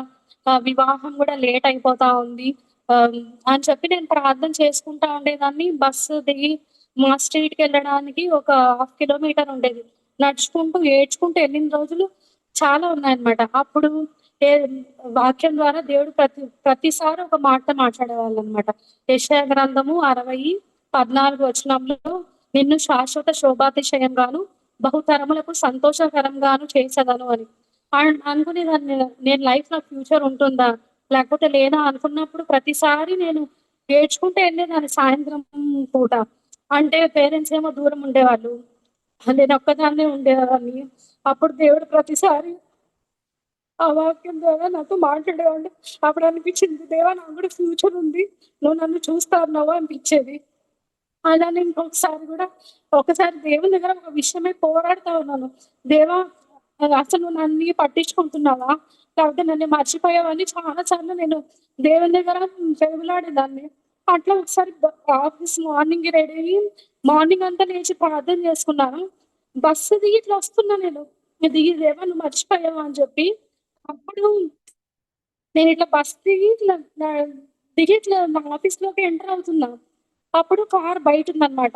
వివాహం గూడా లేట్ అయిపోతా ఉంది. ఆహ్, అని చెప్పి నేను ప్రార్థన చేసుకుంటా ఉండేదాన్ని. బస్సు దిగి మా స్ట్రీట్‌కెళ్ళడానికి ఒక హాఫ్ కిలోమీటర్ ఉండేది. నడుచుకుంటూ, ఏడ్చుకుంటూ ఎళ్ళిన రోజులు చాలా ఉన్నాయన్నమాట. అప్పుడు ఏ వాక్యం ద్వారా దేవుడు ప్రతిసారి ఒక మాట మాట్లాడేవాళ్ళనమాట. యెషయా గ్రంథము 60:14 వచనంలో నిన్ను శాశ్వత శోభాతిశయంగాను, బహుతరములకు సంతోషకరంగాను చేసేదను అని. అనుకునేదాన్ని నేను లైఫ్‌లో ఫ్యూచర్ ఉంటుందా? లేకపోతే లేదా? అనుకున్నప్పుడు ప్రతిసారి నేను ఏడ్చుకుంటూ ఎళ్ళేదాన్ని సాయంత్రం పూట. అంటే పేరెంట్స్ ఏమో దూరం ఉండేవాళ్ళు. నేనొక్కదాన్నే ఉండేదాన్ని. అప్పుడు దేవుడు ప్రతిసారి ఆ వాక్యం ద్వారా నాతో మాట్లాడేవాడు. అప్పుడు అనిపించింది, దేవా! నాకు కూడా ఫ్యూచర్ ఉంది. నువ్వు నన్ను చూస్తా అన్నావు అనిపించేది. అలానే ఇంకొకసారి గూడా ఒకసారి దేవుని దగ్గర ఒక విషయమై పోరాడుతా ఉన్నాను. దేవా! అసలు నువ్వు నన్ని పట్టించుకుంటున్నావా? లేకపోతే నన్ను మర్చిపోయావని చాలా సార్లు నేను దేవుని దగ్గర పెనుగులాడేదాన్ని. అట్లా ఒకసారి ఆఫీస్ మార్నింగే రెడీ అయ్యి మార్నింగ్ అంతా లేచి ప్రార్థన చేసుకున్నాను. బస్సు దిగి ఇట్లా వస్తున్నా నేను. దిగి దేవా! నువ్వు మర్చిపోయావా అని చెప్పి. అప్పుడు నేనిట్లా బస్ దిగి ఇట్లా నా దిగి ఇట్లా నా ఆఫీస్‌లోకి ఎంటర్ అవుతున్నా. అప్పుడు కార్ బయటుందనమాట.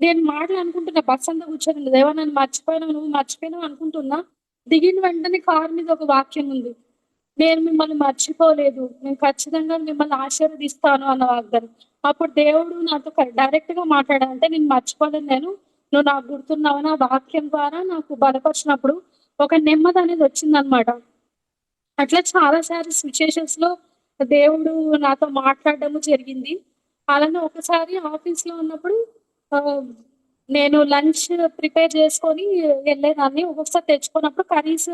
నేను మాటలు అనుకుంటున్నా బస్సంతా కూర్చొని, దేవా! నన్ను మర్చిపోయావు, నువ్వు మర్చిపోయినావు అనుకుంటున్నా. దిగిన వెంటనే కారు మీద ఒక వాక్యం ఉంది. నేను మిమ్మల్ని మర్చిపోలేదు. నేను ఖచ్చితంగా మిమ్మల్ని ఆశీర్వదిస్తాను అన్న వాగ్దానం. అప్పుడు దేవుడు నాతో డైరెక్ట్‌గా మాట్లాడారు. అంటే నేను మర్చిపోలేదు నేను. నువ్వు నాకు గుర్తున్నావని ఆ వాక్యం ద్వారా నాకు బలపరిచినప్పుడు ఒక నెమ్మదనేది వచ్చిందనమాట. అట్లా చాలా సారి సిట్యుయేషన్స్‌లో దేవుడు నాతో మాట్లాడడము జరిగింది. అలానే ఒకసారి ఆఫీస్‌లో ఉన్నప్పుడు ఆహ్, నేను లంచ్ ప్రిపేర్ చేసుకొని ఎళ్ళేదాన్ని. ఒక్కొక్కసారి తెచ్చుకున్నప్పుడు కర్రీస్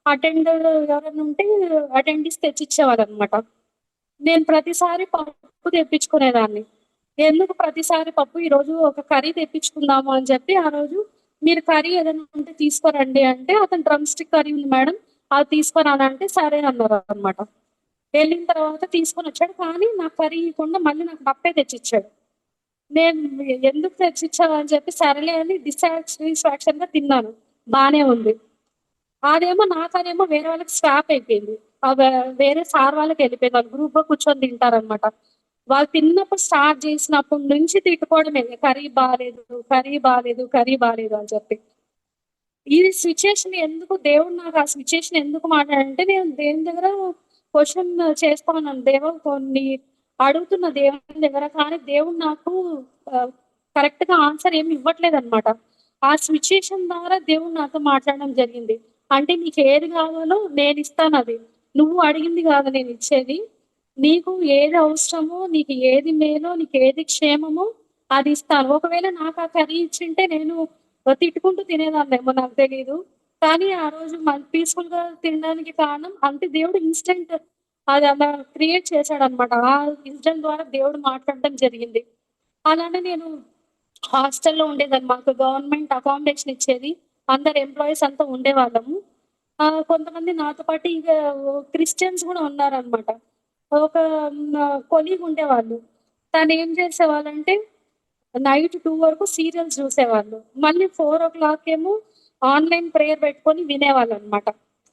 అటెండర్ ఎవరైనా ఉంటే అటెండీస్ తెచ్చిచ్చేవారనమాట. నేను ప్రతిసారి పప్పు తెప్పించుకునేదాన్ని. ఎందుకు ప్రతిసారి పప్పు, ఈరోజు ఒక కర్రీ తెప్పించుకుందాము అని చెప్పి, ఆ రోజు మీరు కర్రీ ఏదైనా ఉంటే తీసుకురండి అంటే, అతను డ్రమ్ స్టిక్ కర్రీ ఉంది మేడం, అది తీసుకురానంటే సరే అన్నారనమాట. వెళ్ళిన తర్వాత తీసుకొనొచ్చాడు. కానీ నాకు కర్రీ ఇయ్యకుండా మళ్ళీ నాకు పప్పే తెచ్చిచ్చాడు. నేను ఎందుకు తెచ్చిచ్చావు అని చెప్పి సరేలే అని డిస్సాటిస్ఫాక్షన్‌గా తిన్నాను. బానే ఉంది. అదేమో నాకదేమో వేరే వాళ్ళకి స్వాప్ అయిపోయింది. వేరే సార్ వాళ్ళకెళ్ళిపోయింది. వాళ్ళు గ్రూప్‌గా కూర్చొని తింటారనమాట. వాళ్ళు తిన్నప్పుడు స్టార్ట్ చేసినప్పటి నుంచి తిట్టుకోవడమే. కర్రీ బాలేదు, కర్రీ బాలేదు, కర్రీ బాలేదు అని చెప్పి. ఈ సిట్యుయేషన్ ఎందుకు దేవుడు నాకు ఆ సిట్యుయేషన్ ఎందుకు మాట్లాడంటే, నేను దేవుని దగ్గర క్వెషన్ చేస్తా ఉన్నాను. దేవా కొన్ని అడుగుతున్న దేవుని దగ్గర. కానీ దేవుడు నాకు ఆహ్, కరెక్ట్‌గా ఆన్సర్ ఏమి ఇవ్వట్లేదనమాట. ఆ సిట్యుయేషన్ ద్వారా దేవుడు నాతో మాట్లాడడం జరిగింది. అంటే నీకేది కావాలో నేనిస్తానది. నువ్వు అడిగింది కాదు నేనిచ్చేది. నీకు ఏది అవసరమో, నీకు ఏది మేలో, నీకేది క్షేమమో అది ఇస్తాను. ఒకవేళ నాకు ఆ కర్రీ ఇచ్చింటే నేను తిట్టుకుంటూ తినేదాన్నేమో నాకు తెలీదు. కానీ ఆ రోజు పీస్‌ఫుల్‌గా తినడానికి కారణం అంటే దేవుడు ఇన్‌స్టంట్ అది అలా క్రియేట్ చేశాడనమాట. ఆ ఇన్సిడెంట్ ద్వారా దేవుడు మాట్లాడడం జరిగింది. అలానే నేను హాస్టల్‌లో ఉండేదాన్ని. మాకు గవర్నమెంట్ అకామిడేషన్ ఇచ్చేది. అందరు ఎంప్లాయీస్ అంతా ఉండేవాళ్ళము. కొంతమంది నాతో పాటు ఇగ క్రిస్టియన్స్ గూడా ఉన్నారనమాట. ఒక కొలీగ్ ఉండేవాళ్ళు. తనేం చేసేవాళ్ళంటే నైట్ 2 వరకు సీరియల్స్ జూసేవాళ్ళు. మళ్ళీ 4:00 ఏమో ఆన్‌లైన్ ప్రేయర్ పెట్టుకొని వినేవాళ్ళనమాట.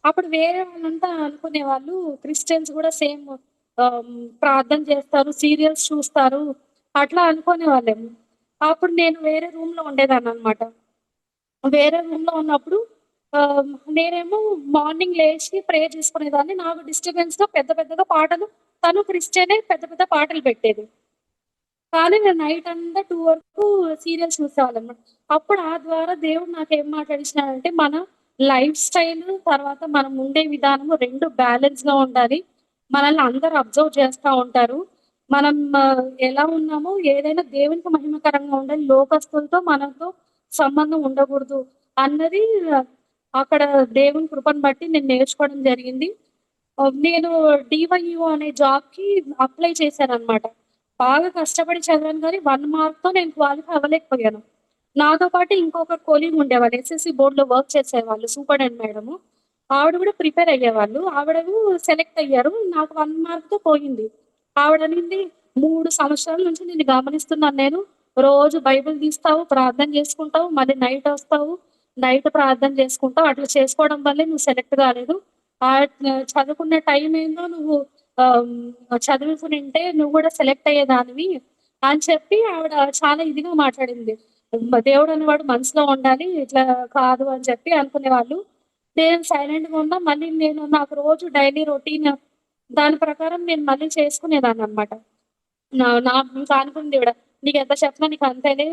అప్పుడు వేరే వాళ్ళంతా అనుకునేవాళ్ళు క్రిస్టియన్స్ గూడా సేమ్ ప్రార్థన చేస్తారు, సీరియల్స్ చూస్తారు అట్లా అనుకునేవాళ్ళేమో. అప్పుడు నేను వేరే రూమ్‌లో ఉండేదాన్ననమాట. వేరే రూమ్‌లో ఉన్నప్పుడు నేనేమో మార్నింగ్ లేచి ప్రేయర్ చేసుకునేదాన్ని. నాకు డిస్టర్బెన్స్‌గా పెద్ద పెద్దగా పాటలు, తను క్రిస్టియనే, పెద్ద పెద్ద పాటలు పెట్టేది. కానీ నేను నైటంతా 2 వరకు సీరియల్స్ చూసేవాళ్ళనమాట. అప్పుడు ఆ ద్వారా దేవుడు నాకేం మాట్లాడిచ్చినాడంటే, మన లైఫ్ స్టైల్ తర్వాత మనం ఉండే విధానము 2 బ్యాలెన్స్‌గా ఉండాలి. మనల్ని అందరూ అబ్జర్వ్ చేస్తా ఉంటారు. మనం ఎలా ఉన్నామో ఏదైనా దేవునికి మహిమకరంగా ఉండాలి. లోకస్తులతో మనతో సంబంధం ఉండకూడదు అన్నది అక్కడ దేవుని కృపను బట్టి నేను నేర్చుకోవడం జరిగింది. నేను డీవైఓ అనే జాబ్‌కి అప్లై చేశాననమాట. బాగా కష్టపడి చదివాను గానీ 1 మార్క్‌తో నేను క్వాలిఫై అవ్వలేకపోయాను. నాతో పాటు ఇంకొక కొలీగ్ ఉండేవాళ్ళు. ఎస్ఎస్‌సి బోర్డ్‌లో వర్క్ చేసేవాళ్ళు సూపర్డెంట్ మేడము. ఆవిడ గూడా ప్రిపేర్ అయ్యేవాళ్ళు. ఆవిడను సెలెక్ట్ అయ్యారు. నాకు 1 మార్క్‌తో పోయింది. ఆవిడనింది, 3 సంవత్సరాల నుంచి నిన్ను గమనిస్తున్నాను నేను. రోజు బైబిల్ తీస్తావు, ప్రార్థన చేసుకుంటావు, మళ్ళీ నైట్ వస్తావు, నైట్ ప్రార్థన చేసుకుంటావు. అట్లా చేసుకోవడం వల్లే నువ్వు సెలెక్ట్ కాలేదు. చదువుకునే టైం ఏందో నువ్వు చదువుకునుంటే నువ్వు కూడా సెలెక్ట్ అయ్యేదానివి అని చెప్పి ఆవిడ చాలా ఇదిగా మాట్లాడింది. దేవుడు అనేవాడు మనసులో ఉండాలి. ఇట్లా కాదు అని చెప్పి అనుకునేవాళ్ళు. నేను సైలెంట్‌గా ఉన్నా. మళ్ళీ నాకు రోజు డైలీ రొటీన్ దాని ప్రకారం నేను మళ్ళీ చేసుకునేదాన్ననమాట. ఇంకా అనుకుంది ఈవిడ. "నీకెంత చెప్పినా నీకు అంతేలే.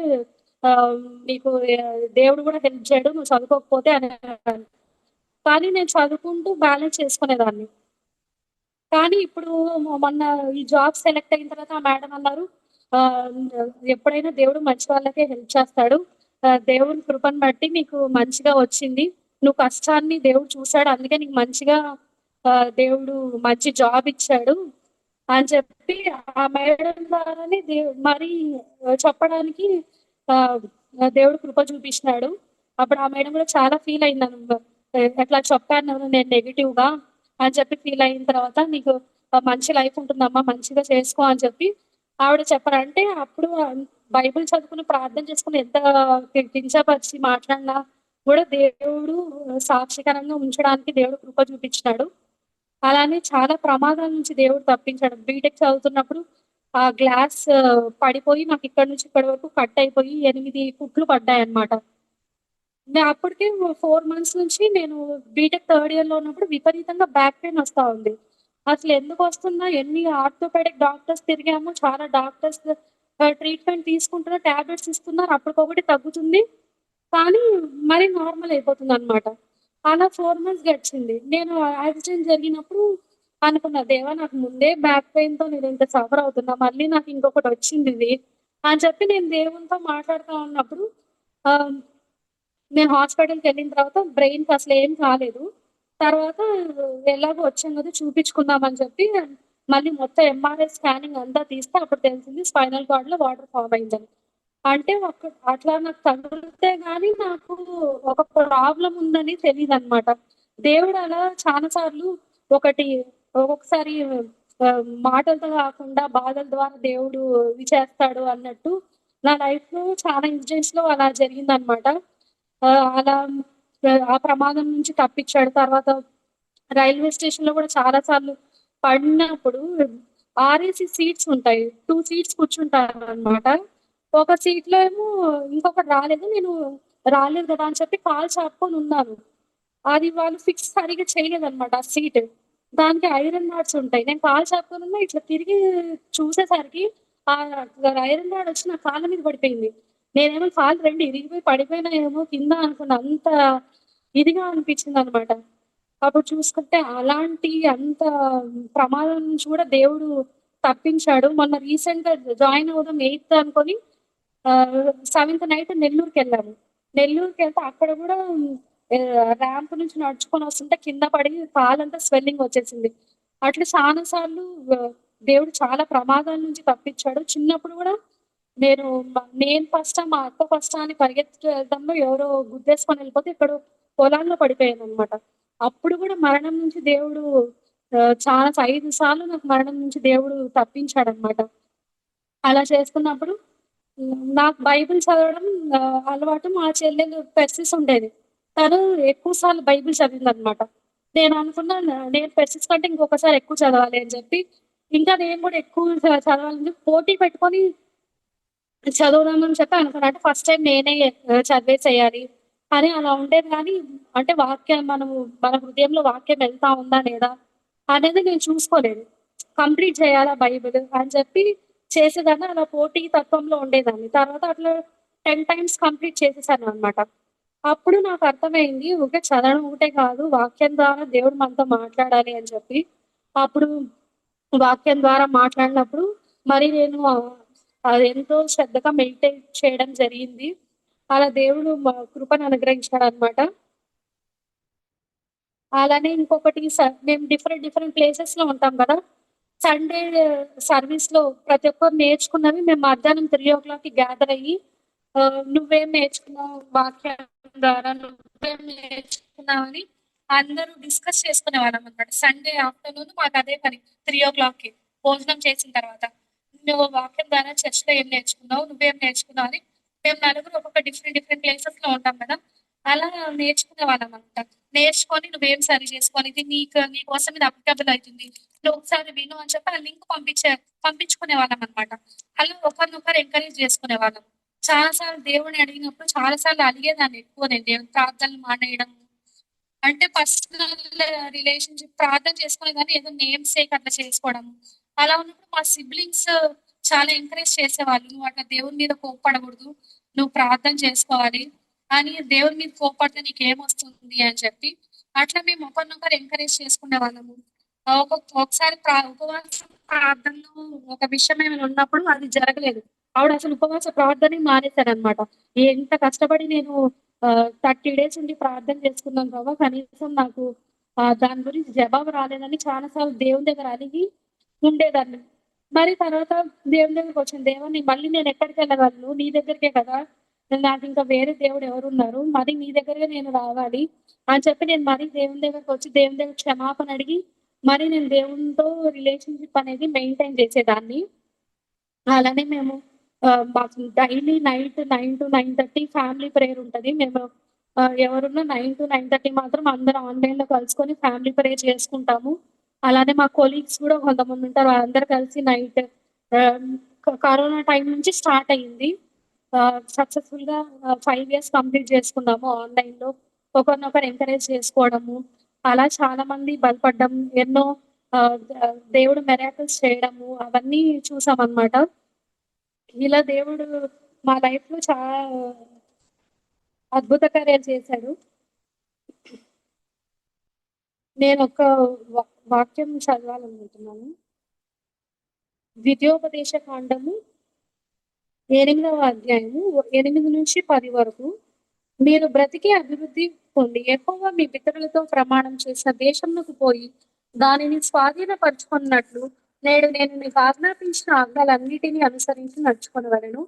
ఆహ్, నీకు దేవుడు గూడా హెల్ప్ చేయడు. నువ్వు చదువుకోకపోతే" అనేవాళ్ళు. కానీ నేను చదువుకుంటూ బ్యాలెన్స్ చేసుకునేదాన్ని. కానీ ఇప్పుడు మొన్న ఈ జాబ్ సెలెక్ట్ అయిన తర్వాత ఆ మేడం అన్నారు, ఆహ్, "ఎప్పుడైనా దేవుడు మంచి వాళ్ళకే హెల్ప్ చేస్తాడు. దేవుని కృపను బట్టి నీకు మంచిగా వచ్చింది. నువ్వు కష్టాన్ని దేవుడు చూసాడు. అందుకే నీకు మంచిగా దేవుడు మంచి జాబ్ ఇచ్చాడు" అని చెప్పి ఆ మేడం ద్వారానే మరి చెప్పడానికి ఆహ్, దేవుడు కృప చూపించినాడు. అప్పుడు ఆ మేడం కూడా చాలా ఫీల్ అయిందనమాట. "ఎట్లా చెప్పాను నేను నెగెటివ్‌గా" అని చెప్పి ఫీల్ అయిన తర్వాత, "నీకు మంచి లైఫ్ ఉంటుందమ్మా. మంచిగా చేసుకో" అని చెప్పి ఆవిడ చెప్పారు. అంటే అప్పుడు బైబిల్ చదువుకుని, ప్రార్థన చేసుకొని ఎంత కించపరిచి మాట్లాడినా కూడా దేవుడు సాక్షికరంగా ఉంచడానికి దేవుడు కృప చూపించినాడు. అలానే చాలా ప్రమాదాల నుంచి దేవుడు తప్పించాడు. బీటెక్ చదువుతున్నప్పుడు ఆ గ్లాస్ పడిపోయి నాకిక్కడి నుంచి ఇక్కడి వరకు కట్ అయిపోయి 8 కుట్లు పడ్డాయన్నమాట. అప్పటికే 4 మంత్స్ నుంచి నేను బీటెక్ థర్డ్ ఇయర్‌లో ఉన్నప్పుడు విపరీతంగా బ్యాక్ పెయిన్ వస్తా ఉంది. అసలెందుకొస్తుందా? ఎన్ని ఆర్థోపెడిక్ డాక్టర్స్ తిరిగాము. చాలా డాక్టర్స్ ట్రీట్‌మెంట్ తీసుకుంటున్నా, టాబ్లెట్స్ ఇస్తున్నారు. అప్పటికొకటి తగ్గుతుంది. కానీ మరీ నార్మల్ అయిపోతుందనమాట. అలా 4 మంత్స్ గడిచింది. నేను యాక్సిడెంట్ జరిగినప్పుడు అనుకున్నా, దేవా నాకు ముందే బ్యాక్ పెయిన్‌తో నేనింత సఫర్ అవుతున్నా. మళ్ళీ నాకు ఇంకొకటొచ్చిందిది అని చెప్పి నేను దేవునితో మాట్లాడుతా ఉన్నప్పుడు ఆహ్, నేను హాస్పిటల్‌కెళ్ళిన తర్వాత బ్రెయిన్‌కి అసలేం కాలేదు. తర్వాత ఎలాగో వచ్చాం కదా! చూపించుకుందాం అని చెప్పి మళ్ళీ మొత్తం ఎంఆర్ఐ స్కానింగ్ అంతా తీస్తే అప్పుడు తెలిసింది స్పైనల్ కార్డ్‌లో వాటర్ ఫార్మ్ అయిందని. అంటే అట్లా నాకు తగిలితే గాని నాకు ఒక ప్రాబ్లమ్ ఉందని తెలీదనమాట. దేవుడు అలా చాలా సార్లు ఒకటి ఒక్కొక్కసారి మాటలతో కాకుండా బాధల ద్వారా దేవుడు ఇది చేస్తాడు అన్నట్టు నా లైఫ్‌లో చాలా ఇన్సిడెంట్స్‌లో అలా జరిగిందనమాట. అలా ఆ ప్రమాదం నుంచి తప్పించాడు. తర్వాత రైల్వే స్టేషన్‌లో కూడా చాలా సార్లు పడినప్పుడు ఆర్ఏసీ సీట్స్ ఉంటాయి. 2 సీట్స్ కూర్చుంటారనమాట. ఒక సీట్‌లో ఏమో ఇంకొకడు రాలేదు. నేను రాలేదు గదా! అని చెప్పి కాలు చాపుకొనున్నాను. అది వాళ్ళు ఫిక్స్ సరిగ్గా చేయలేదనమాట ఆ సీట్. దానికి ఐరన్ రాడ్స్ ఉంటాయి. నేను కాలు చాపుకొనున్నా ఇట్లా తిరిగి చూసేసరికి ఐరన్ రాడ్ వచ్చి నా కాళ్ళ మీద పడిపోయింది. నేనేమో కాళ్ళు 2 ఇరిగిపోయి పడిపోయినాయేమో కింద అనుకున్నా. అంత ఇదిగా అనిపించిందనమాట. అప్పుడు చూసుకుంటే అంత ప్రమాదం నుంచి కూడా దేవుడు తప్పించాడు. మొన్న రీసెంట్‌గా జాయిన్ అవుదాం 8థ్ అనుకోని 7థ్ నైట్ నెల్లూరుకెళ్ళాము. నెల్లూరుకెళ్తే అక్కడ గూడా ర్యాంప్ నుంచి నడుచుకొని వస్తుంటే కింద పడి కాలంతా స్వెల్లింగ్ వచ్చేసింది. అట్లా చాలా సార్లు ఆహ్, దేవుడు చాలా ప్రమాదాల నుంచి తప్పించాడు. చిన్నప్పుడు గూడా నేను నేను ఫస్టా, మా అక్క ఫస్టా అని పరిగెత్తుతూ వెళ్తంలో ఎవరో గుద్దేసుకొని ఎళ్ళిపోతే ఎక్కడో పొలాల్లో పడిపోయాననమాట. అప్పుడు గూడా మరణం నుంచి దేవుడు చాలా 5 సార్లు నాకు మరణం నుంచి దేవుడు తప్పించాడనమాట. అలా చేసుకున్నప్పుడు నాకు బైబిల్ చదవడం అలవాటు. మా చెల్లెలు పెర్సిస్ ఉండేది. తను ఎక్కువ సార్లు బైబిల్ చదివిందనమాట. నేననుకున్నాను నేను పెర్సిస్ కంటే ఇంకొకసారి ఎక్కువ చదవాలి అని చెప్పి, ఇంకా నేను గూడా ఎక్కువ చదవాలని చెప్పి పోటీ పెట్టుకొని చదువుదామని చెప్పి అనుకున్నా. అంటే ఫస్ట్ టైమ్ నేనే చదివేసేయాలి అని అలా ఉండేది గానీ, అంటే మన హృదయంలో వాక్యం వెళ్తా ఉందా లేదా అనేది నేను చూసుకోలేదు. కంప్లీట్ చేయాలా బైబిల్ అని చెప్పి చేసేదాన్ని. అలా పోటీ తత్వంలో ఉండేదాన్ని. తర్వాత అట్లా 10 టైమ్స్ కంప్లీట్ చేసేసాననమాట. అప్పుడు నాకు అర్థమైంది. ఊకే చదవడం ఒకటే కాదు, వాక్యం ద్వారా దేవుడు మనతో మాట్లాడాలి అని చెప్పి. అప్పుడు వాక్యం ద్వారా మాట్లాడినప్పుడు మరి నేను అదెంతో శ్రద్ధగా మెడిటేట్ చేయడం జరిగింది. అలా దేవుడు కృపను అనుగ్రహించాడనమాట. అలానే ఇంకొకటి మేము డిఫరెంట్ డిఫరెంట్ ప్లేసెస్‌లో ఉంటాం గదా! సండే సర్వీస్‌లో ప్రతి ఒక్కరు నేర్చుకున్నవి మేము మధ్యాహ్నం 3:00కి గ్యాదర్ అయ్యి నువ్వేం నేర్చుకున్నావు వాక్యం ద్వారా? నువ్వేం నేర్చుకున్నావని అందరూ డిస్కస్ చేసుకునేవాళ్ళమనమాట. సండే ఆఫ్టర్‌నూన్ మాకు అదే పని 3:00కి భోజనం చేసిన తర్వాత. నువ్వు వాక్యం ద్వారా చర్చ్‌లో ఏం నేర్చుకున్నావు? నువ్వేం నేర్చుకున్నావు? అని మేము నలుగురు ఒక్కొక్క డిఫరెంట్ డిఫరెంట్ ప్లేసెస్‌లో ఉంటాం కదా! అలా నేర్చుకునేవాళ్ళమనమాట. నేర్చుకొని నువ్వేం సరి చేసుకోవాలి. ఇది నీకోసం ఇది అప్లికబుల్ అయితుంది. నువ్వు ఒకసారి విను అని చెప్పి ఆ లింక్ పంపించుకునేవాళ్ళమనమాట. అలా ఒకరినొకరు ఎంకరేజ్ చేసుకునేవాళ్ళం. చాలా సార్లు దేవుడిని అడిగినప్పుడు చాలా సార్లు అలిగేదాన్ని ఎక్కువ నేను దేవుని ప్రార్థనలు మానేయడం. అంటే పర్సనల్ రిలేషన్‌షిప్ ప్రార్థన చేసుకునే గాని ఏదో నేమ్ సేక్ అట్లా చేసుకోవడం. అలా ఉన్నప్పుడు మా సిబ్లింగ్స్ చాలా ఎంకరేజ్ చేసేవాళ్ళు. "నువ్వు అట్లా దేవుని మీద కోప్పడకూడదు. నువ్వు ప్రార్థన చేసుకోవాలి. అని దేవుని మీద కోప్పడితే నీకేమొస్తుంది" అని చెప్పి. అట్లా మేము ఒకరినొకరు ఎంకరేజ్ చేసుకునేవాళ్ళము. ఒకసారి ఉపవాస ప్రార్థనలో ఒక విషయం ఏమైనా ఉన్నప్పుడు అది జరగలేదు. ఆవిడ అసలు ఉపవాస ప్రార్థనే మానేశారనమాట. ఎంత కష్టపడి నేను 30 డేస్ ఉండి ప్రార్థన చేసుకున్నాను ప్రభా! కనీసం నాకు దాని గురించి జవాబు రాలేదని చాలా సార్లు దేవుని దగ్గర అలిగి ఉండేదాన్ని. మరి తర్వాత దేవుని దగ్గరకొచ్చాను. దేవా! మళ్ళీ నేనెక్కడికెళ్ళగలను? నీ దగ్గరికే కదా! నాకింకా వేరే దేవుడు ఎవరున్నారు? మరి నీ దగ్గరకే నేను రావాలి అని చెప్పి నేను మరీ దేవుని దగ్గరకొచ్చి దేవుని దగ్గర క్షమాపణ అడిగి, మరి నేను దేవునితో రిలేషన్‌షిప్ అనేది మెయింటైన్ చేసేదాన్ని. అలానే మేము మాకు డైలీ నైట్ 9-9:30 ఫ్యామిలీ ప్రేయర్ ఉంటది. మేము ఎవరున్నా 9-9:30 మాత్రం అందరం ఆన్‌లైన్‌లో కలుసుకొని ఫ్యామిలీ ప్రేయర్ చేసుకుంటాము. అలానే మా కొలీగ్స్ గూడా కొంతమందుంటారు. అందరూ కలిసి నైట్ ఆహ్, కరోనా టైం నుంచి స్టార్ట్ అయింది. సక్సెస్‌ఫుల్‌గా 5 ఇయర్స్ కంప్లీట్ చేసుకున్నాము ఆన్‌లైన్‌లో. ఒకరినొకరు ఎంకరేజ్ చేసుకోవడము. అలా చాలా మంది బలపడ్డం. ఎన్నో దేవుడు మిరాకిల్స్ చేయడము అవన్నీ చూసామనమాట. ఇలా దేవుడు మా లైఫ్‌లో చాలా అద్భుత కార్యాలు చేశాడు. నేనొక వా వాక్యం చదవాలనుకుంటున్నాను. ద్వితీయోపదేశ కాండము 8వ అధ్యాయము 8-10 వరకు. మీరు బ్రతికి అభివృద్ధి పొంది యెహోవా మీ పితరులతో ప్రమాణం చేసిన దేశంలోకి పోయి దానిని స్వాధీనపరచుకున్నట్లు నేడు నేను నీకు ఆజ్ఞాపించిన ఆజ్ఞలన్నిటినీ అనుసరించి నడుచుకొనవలెను.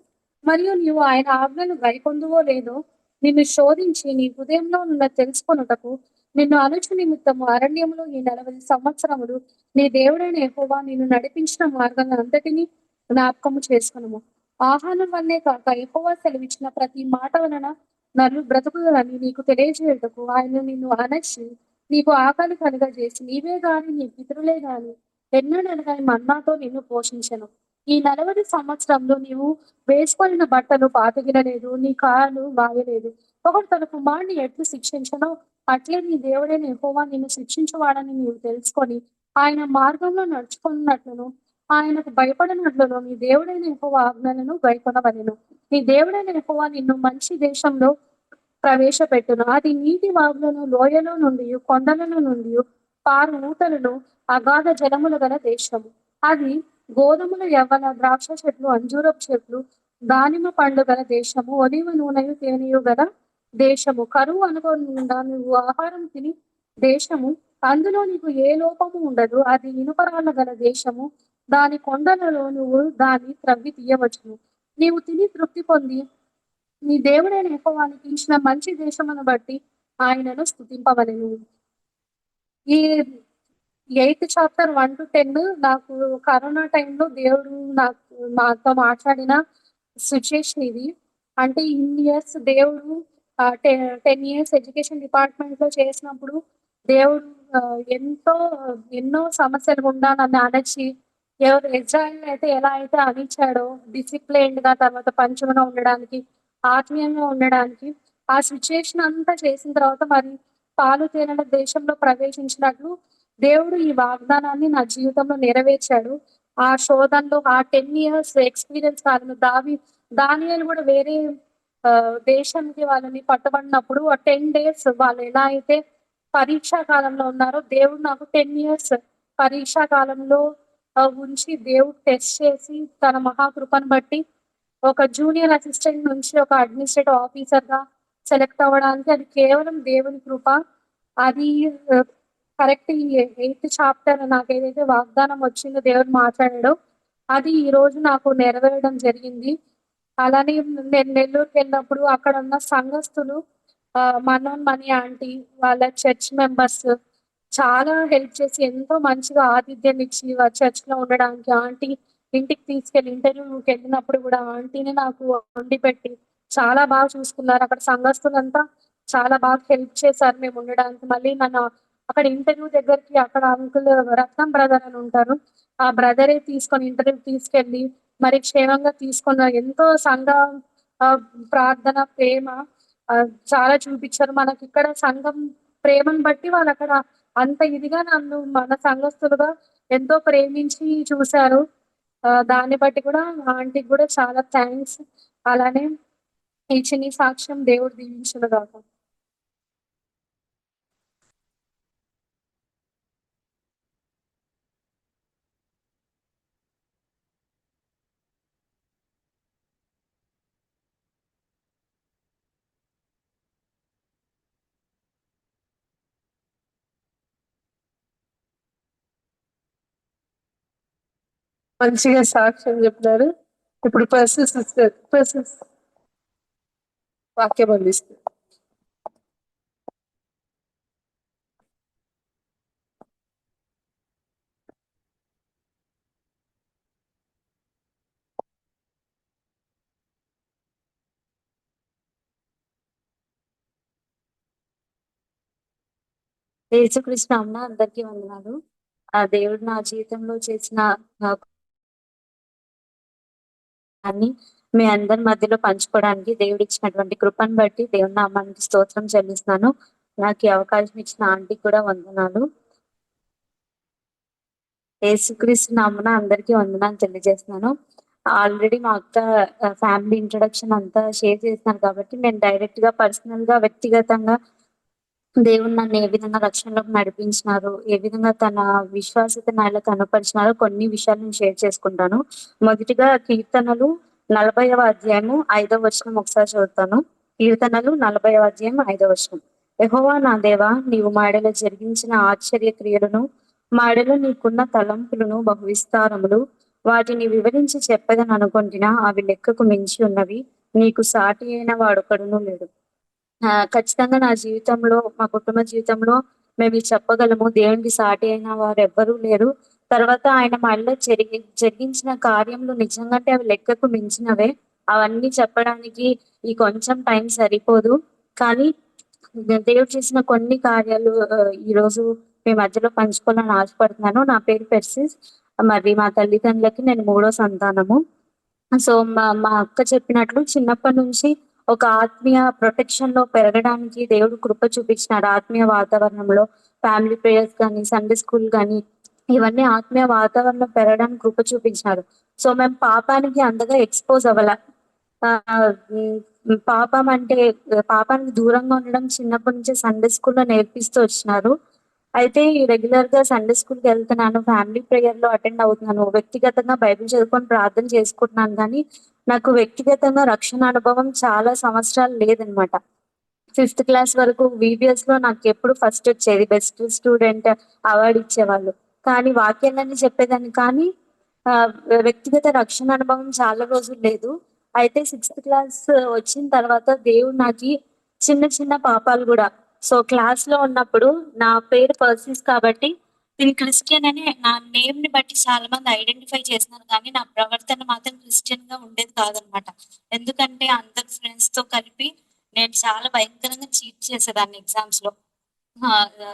మరియు నీవు ఆయన ఆజ్ఞలు గైకొందువో లేదో నిన్ను శోధించి నీ హృదయంలో ఉన్నది తెలుసుకొనుటకు నిన్ను అనుచు నిమిత్తము అరణ్యములో ఈ 40 సంవత్సరములు నీ దేవుడైన యెహోవా నిన్ను నడిపించిన మార్గములంతటినీ జ్ఞాపకము చేసుకొనుము. ఆహారం వల్లే కాక యెహోవా సెలవిచ్చిన ప్రతి మాట వలన బ్రతుకుదురని నీకు తెలియజేయుటకు ఆయన నిన్ను అణచి నీకు ఆకలి కలుగజేసి నీవే గాని నీ పితరులే గాని ఎన్నడనగాని మన్నాతో నిన్ను పోషించెను. ఈ 40 సంవత్సరంలో నీవు వేసుకొనిన బట్టలు పాతగిలలేదు, నీ కాలు వాయలేదు. ఒకడు తన కుమారుని ఎట్లు శిక్షించెనో అట్లే నీ దేవుడైన యెహోవా నిన్ను శిక్షించువాడని నీవు తెలుసుకొని ఆయన మార్గంలో నడుచుకున్నట్లును ఆయనకు భయపడినట్లును నీ దేవుడైన యెహోవా ఆజ్ఞలను గైకొనవలెను. నీ దేవుడైన యెహోవా నిన్ను మంచి దేశంలో ప్రవేశపెట్టును. అది నీటి వాగులను, లోయలో నుండియు, కొండలలో నుండియు పారు ఊటలను, అగాధ జలములు గల దేశము. అది గోధుమల యవ్వన ద్రాక్ష చెట్లు, అంజూరపు చెట్లు, దానిమ్మ పండ్లు గల దేశము, ఒలీవ నూనెయు తేనెయు గల దేశము. కరువు అనుకోకుండా నువ్వు ఆహారం తిని దేశము, అందులో నీకు ఏ లోపము ఉండదు. అది ఇనుపరాళ్ళ గల దేశము. దాని కొండలలో నువ్వు దాన్ని త్రవ్వి తీయవచ్చును. నీవు తిని తృప్తి పొంది నీ దేవుడైన యెహోవా నీకిచ్చిన మంచి దేశమును బట్టి ఆయనను స్తుతింపవలెను. ఈ 8th చాప్టర్ 1-10 నాకు కరోనా టైంలో దేవుడు మాతో మాట్లాడిన సిట్యుయేషన్ ఇది. అంటే ఇన్ని ఇయర్స్ దేవుడు 10 ఇయర్స్ ఎడ్యుకేషన్ డిపార్ట్‌మెంట్‌లో చేసినప్పుడు దేవుడు ఎన్నో సమస్యల గుండా నన్ను అణచి ఇజ్రాయెల్‌ని అయితే ఎలా అయితే అణిచాడో డిసిప్లైన్డ్‌గా తర్వాత పంచుగా ఉండడానికి, ఆత్మీయంగా ఉండడానికి ఆ సిట్యుయేషన్ అంతా చేసిన తర్వాత మరి పాలు తేనెల దేశంలో ప్రవేశించినట్లు దేవుడు ఈ వాగ్దానాన్ని నా జీవితంలో నెరవేర్చాడు. ఆ శోధనలో ఆ 10 ఇయర్స్ ఎక్స్‌పీరియన్స్ కాలంలో దానియేలు గూడా వేరే దేశానికి వాళ్ళని పట్టబడినప్పుడు ఆ 10 డేస్ వాళ్ళు ఎలా అయితే పరీక్షా కాలంలో ఉన్నారో దేవుడు నాకు 10 ఇయర్స్ పరీక్షా కాలంలో ఉంచి దేవుడు టెస్ట్ చేసి తన మహాకృపను బట్టి ఒక జూనియర్ అసిస్టెంట్ నుంచి ఒక అడ్మినిస్ట్రేటివ్ ఆఫీసర్‌గా సెలెక్ట్ అవ్వడానికి అది కేవలం దేవుని కృప. అది కరెక్ట్ ఈ 8th చాప్టర్ నాకేదైతే వాగ్దానం వచ్చిందో దేవుడు మాట్లాడాడో, అది ఈరోజు నాకు నెరవేరడం జరిగింది. అలానే నేను నెల్లూరుకెళ్ళినప్పుడు అక్కడున్న సంఘస్థులు మనోన్ మనీ ఆంటీ వాళ్ళ చర్చ్ మెంబర్స్ చాలా హెల్ప్ చేసి ఎంతో మంచిగా ఆతిథ్యం ఇచ్చి చర్చ్‌లో ఉండడానికి ఆంటీ ఇంటికి తీసుకెళ్ళి ఇంటర్వ్యూకి వెళ్ళినప్పుడు కూడా ఆంటీని నాకు వండి పెట్టి చాలా బాగా చూసుకున్నారు. అక్కడ సంఘస్థులంతా చాలా బాగా హెల్ప్ చేశారు మేము ఉండడానికి. మళ్ళీ నన్ను అక్కడ ఇంటర్వ్యూ దగ్గరికి అక్కడ అంకుల్ రత్నం బ్రదర్ అని ఉంటారు. ఆ బ్రదరే తీసుకొని ఇంటర్వ్యూ తీసుకెళ్ళి మరి క్షేమంగా తీసుకున్న ఎంతో సంఘ ప్రార్థన, ప్రేమ చాలా చూపించారు. మనకి ఇక్కడ సంఘం ప్రేమను బట్టి వాళ్ళు అక్కడ అంత ఇదిగా నన్ను మన సంఘస్థులుగా ఎంతో ప్రేమించి చూశారు. దాన్ని బట్టి కూడా ఆంటీకి కూడా చాలా థ్యాంక్స్. అలానే ఈ చిన్ని సాక్ష్యం దేవుడు దీవించునుగాక. మంచిగా సాక్ష్యం చెప్పినారు. ఇప్పుడు ప్రసెస్ వాక్యం అందిస్తుంది. యేసుకృష్ణ అమ్మ అందరికీ వందనాలు. ఆ దేవుడు నా జీవితంలో చేసిన అన్ని మీ అందరి మధ్యలో పంచుకోవడానికి దేవుడు ఇచ్చినటువంటి కృపను బట్టి దేవుని నామానికి స్తోత్రం చెల్లిస్తున్నాను. నాకు ఈ అవకాశం ఇచ్చిన ఆంటీకి కూడా వందనాలు. యేసుక్రీస్తు నామమున అందరికీ వందనాలు తెలియజేస్తున్నాను. ఆల్రెడీ మా అక్క ఫ్యామిలీ ఇంట్రొడక్షన్ అంతా షేర్ చేసినారు కాబట్టి నేను డైరెక్ట్ గా పర్సనల్ గా వ్యక్తిగతంగా దేవుడు నన్ను ఏ విధంగా రక్షణలోకి నడిపించినారు, ఏ విధంగా తన విశ్వాసత నాలో కనపరిచినారో కొన్ని విషయాలు నేను షేర్ చేసుకుంటాను. మొదటిగా కీర్తనలు 40వ అధ్యాయము 5వ వచనం ఒకసారి చదువుతాను. కీర్తనలు 40వ అధ్యాయం 5వ వచనం. యెహోవా నా దేవా, నీవు మాడలో జరిగించిన ఆశ్చర్య క్రియలను, మాడలో నీకున్న తలంపులను బహు విస్తారములు. వాటిని వివరించి చెప్పదని అనుకుంటున్నా, అవి లెక్కకు మించి ఉన్నవి. నీకు సాటి అయిన వాడొకడును లేడు. ఖచ్చితంగా నా జీవితంలో, మా కుటుంబ జీవితంలో మేము ఇది చెప్పగలము. దేవునికి సాటి అయిన వారు ఎవ్వరూ లేరు. తర్వాత ఆయన మళ్ళీ జరిగించిన కార్యములు నిజంగా అంటే అవి లెక్కకు మించినవే. అవన్నీ చెప్పడానికి ఈ కొంచెం టైం సరిపోదు. కానీ దేవుడు చేసిన కొన్ని కార్యాలు ఈ రోజు మీ మధ్యలో పంచుకోవాలని ఆశపడుతున్నాను. నా పేరు పెర్సిస్. మరి మా తల్లిదండ్రులకి నేను 3వ సంతానము. సో మా అక్క చెప్పినట్లు చిన్నప్పటి నుంచి ఒక ఆత్మీయ ప్రొటెక్షన్ లో పెరగడానికి దేవుడు కృప చూపించినాడు. ఆత్మీయ వాతావరణంలో ఫ్యామిలీ ప్రేయర్స్ కానీ, సండే స్కూల్ కానీ, ఇవన్నీ ఆత్మీయ వాతావరణంలో పెరగడానికి కృప చూపించినారు. సో మేము పాపానికి అంతగా ఎక్స్పోజ్ అవ్వాల. పాపం అంటే పాపానికి దూరంగా ఉండడం చిన్నప్పటి నుంచే సండే స్కూల్లో నేర్పిస్తూ వచ్చినారు. అయితే రెగ్యులర్ గా సండే స్కూల్ కి వెళ్తున్నాను, ఫ్యామిలీ ప్రేయర్ లో అటెండ్ అవుతున్నాను, వ్యక్తిగతంగా బైబిల్ చదువుకొని ప్రార్థన చేసుకుంటున్నాను. కానీ నాకు వ్యక్తిగతంగా రక్షణ అనుభవం చాలా సంవత్సరాలు లేదనమాట. 5th క్లాస్ వరకు VBS లో నాకు ఎప్పుడు ఫస్ట్ వచ్చేది, బెస్ట్ స్టూడెంట్ అవార్డు ఇచ్చేవాళ్ళు. కానీ వాక్యాలన్నీ చెప్పేదాన్ని, కానీ వ్యక్తిగత రక్షణ అనుభవం చాలా రోజులు లేదు. అయితే 6th క్లాస్ వచ్చిన తర్వాత దేవుడు నాకు చిన్న చిన్న పాపాలు కూడా, సో క్లాస్ లో ఉన్నప్పుడు నా పేరు పర్సిస్ కాబట్టి నేను క్రిస్టియన్ అని నా నేమ్ ని బట్టి చాలా మంది ఐడెంటిఫై చేస్తున్నారు, కానీ నా ప్రవర్తన మాత్రం క్రిస్టియన్ గా ఉండేది కాదనమాట. ఎందుకంటే అందరు ఫ్రెండ్స్ తో కలిపి నేను చాలా భయంకరంగా చీట్ చేసేదాన్ని ఎగ్జామ్స్ లో.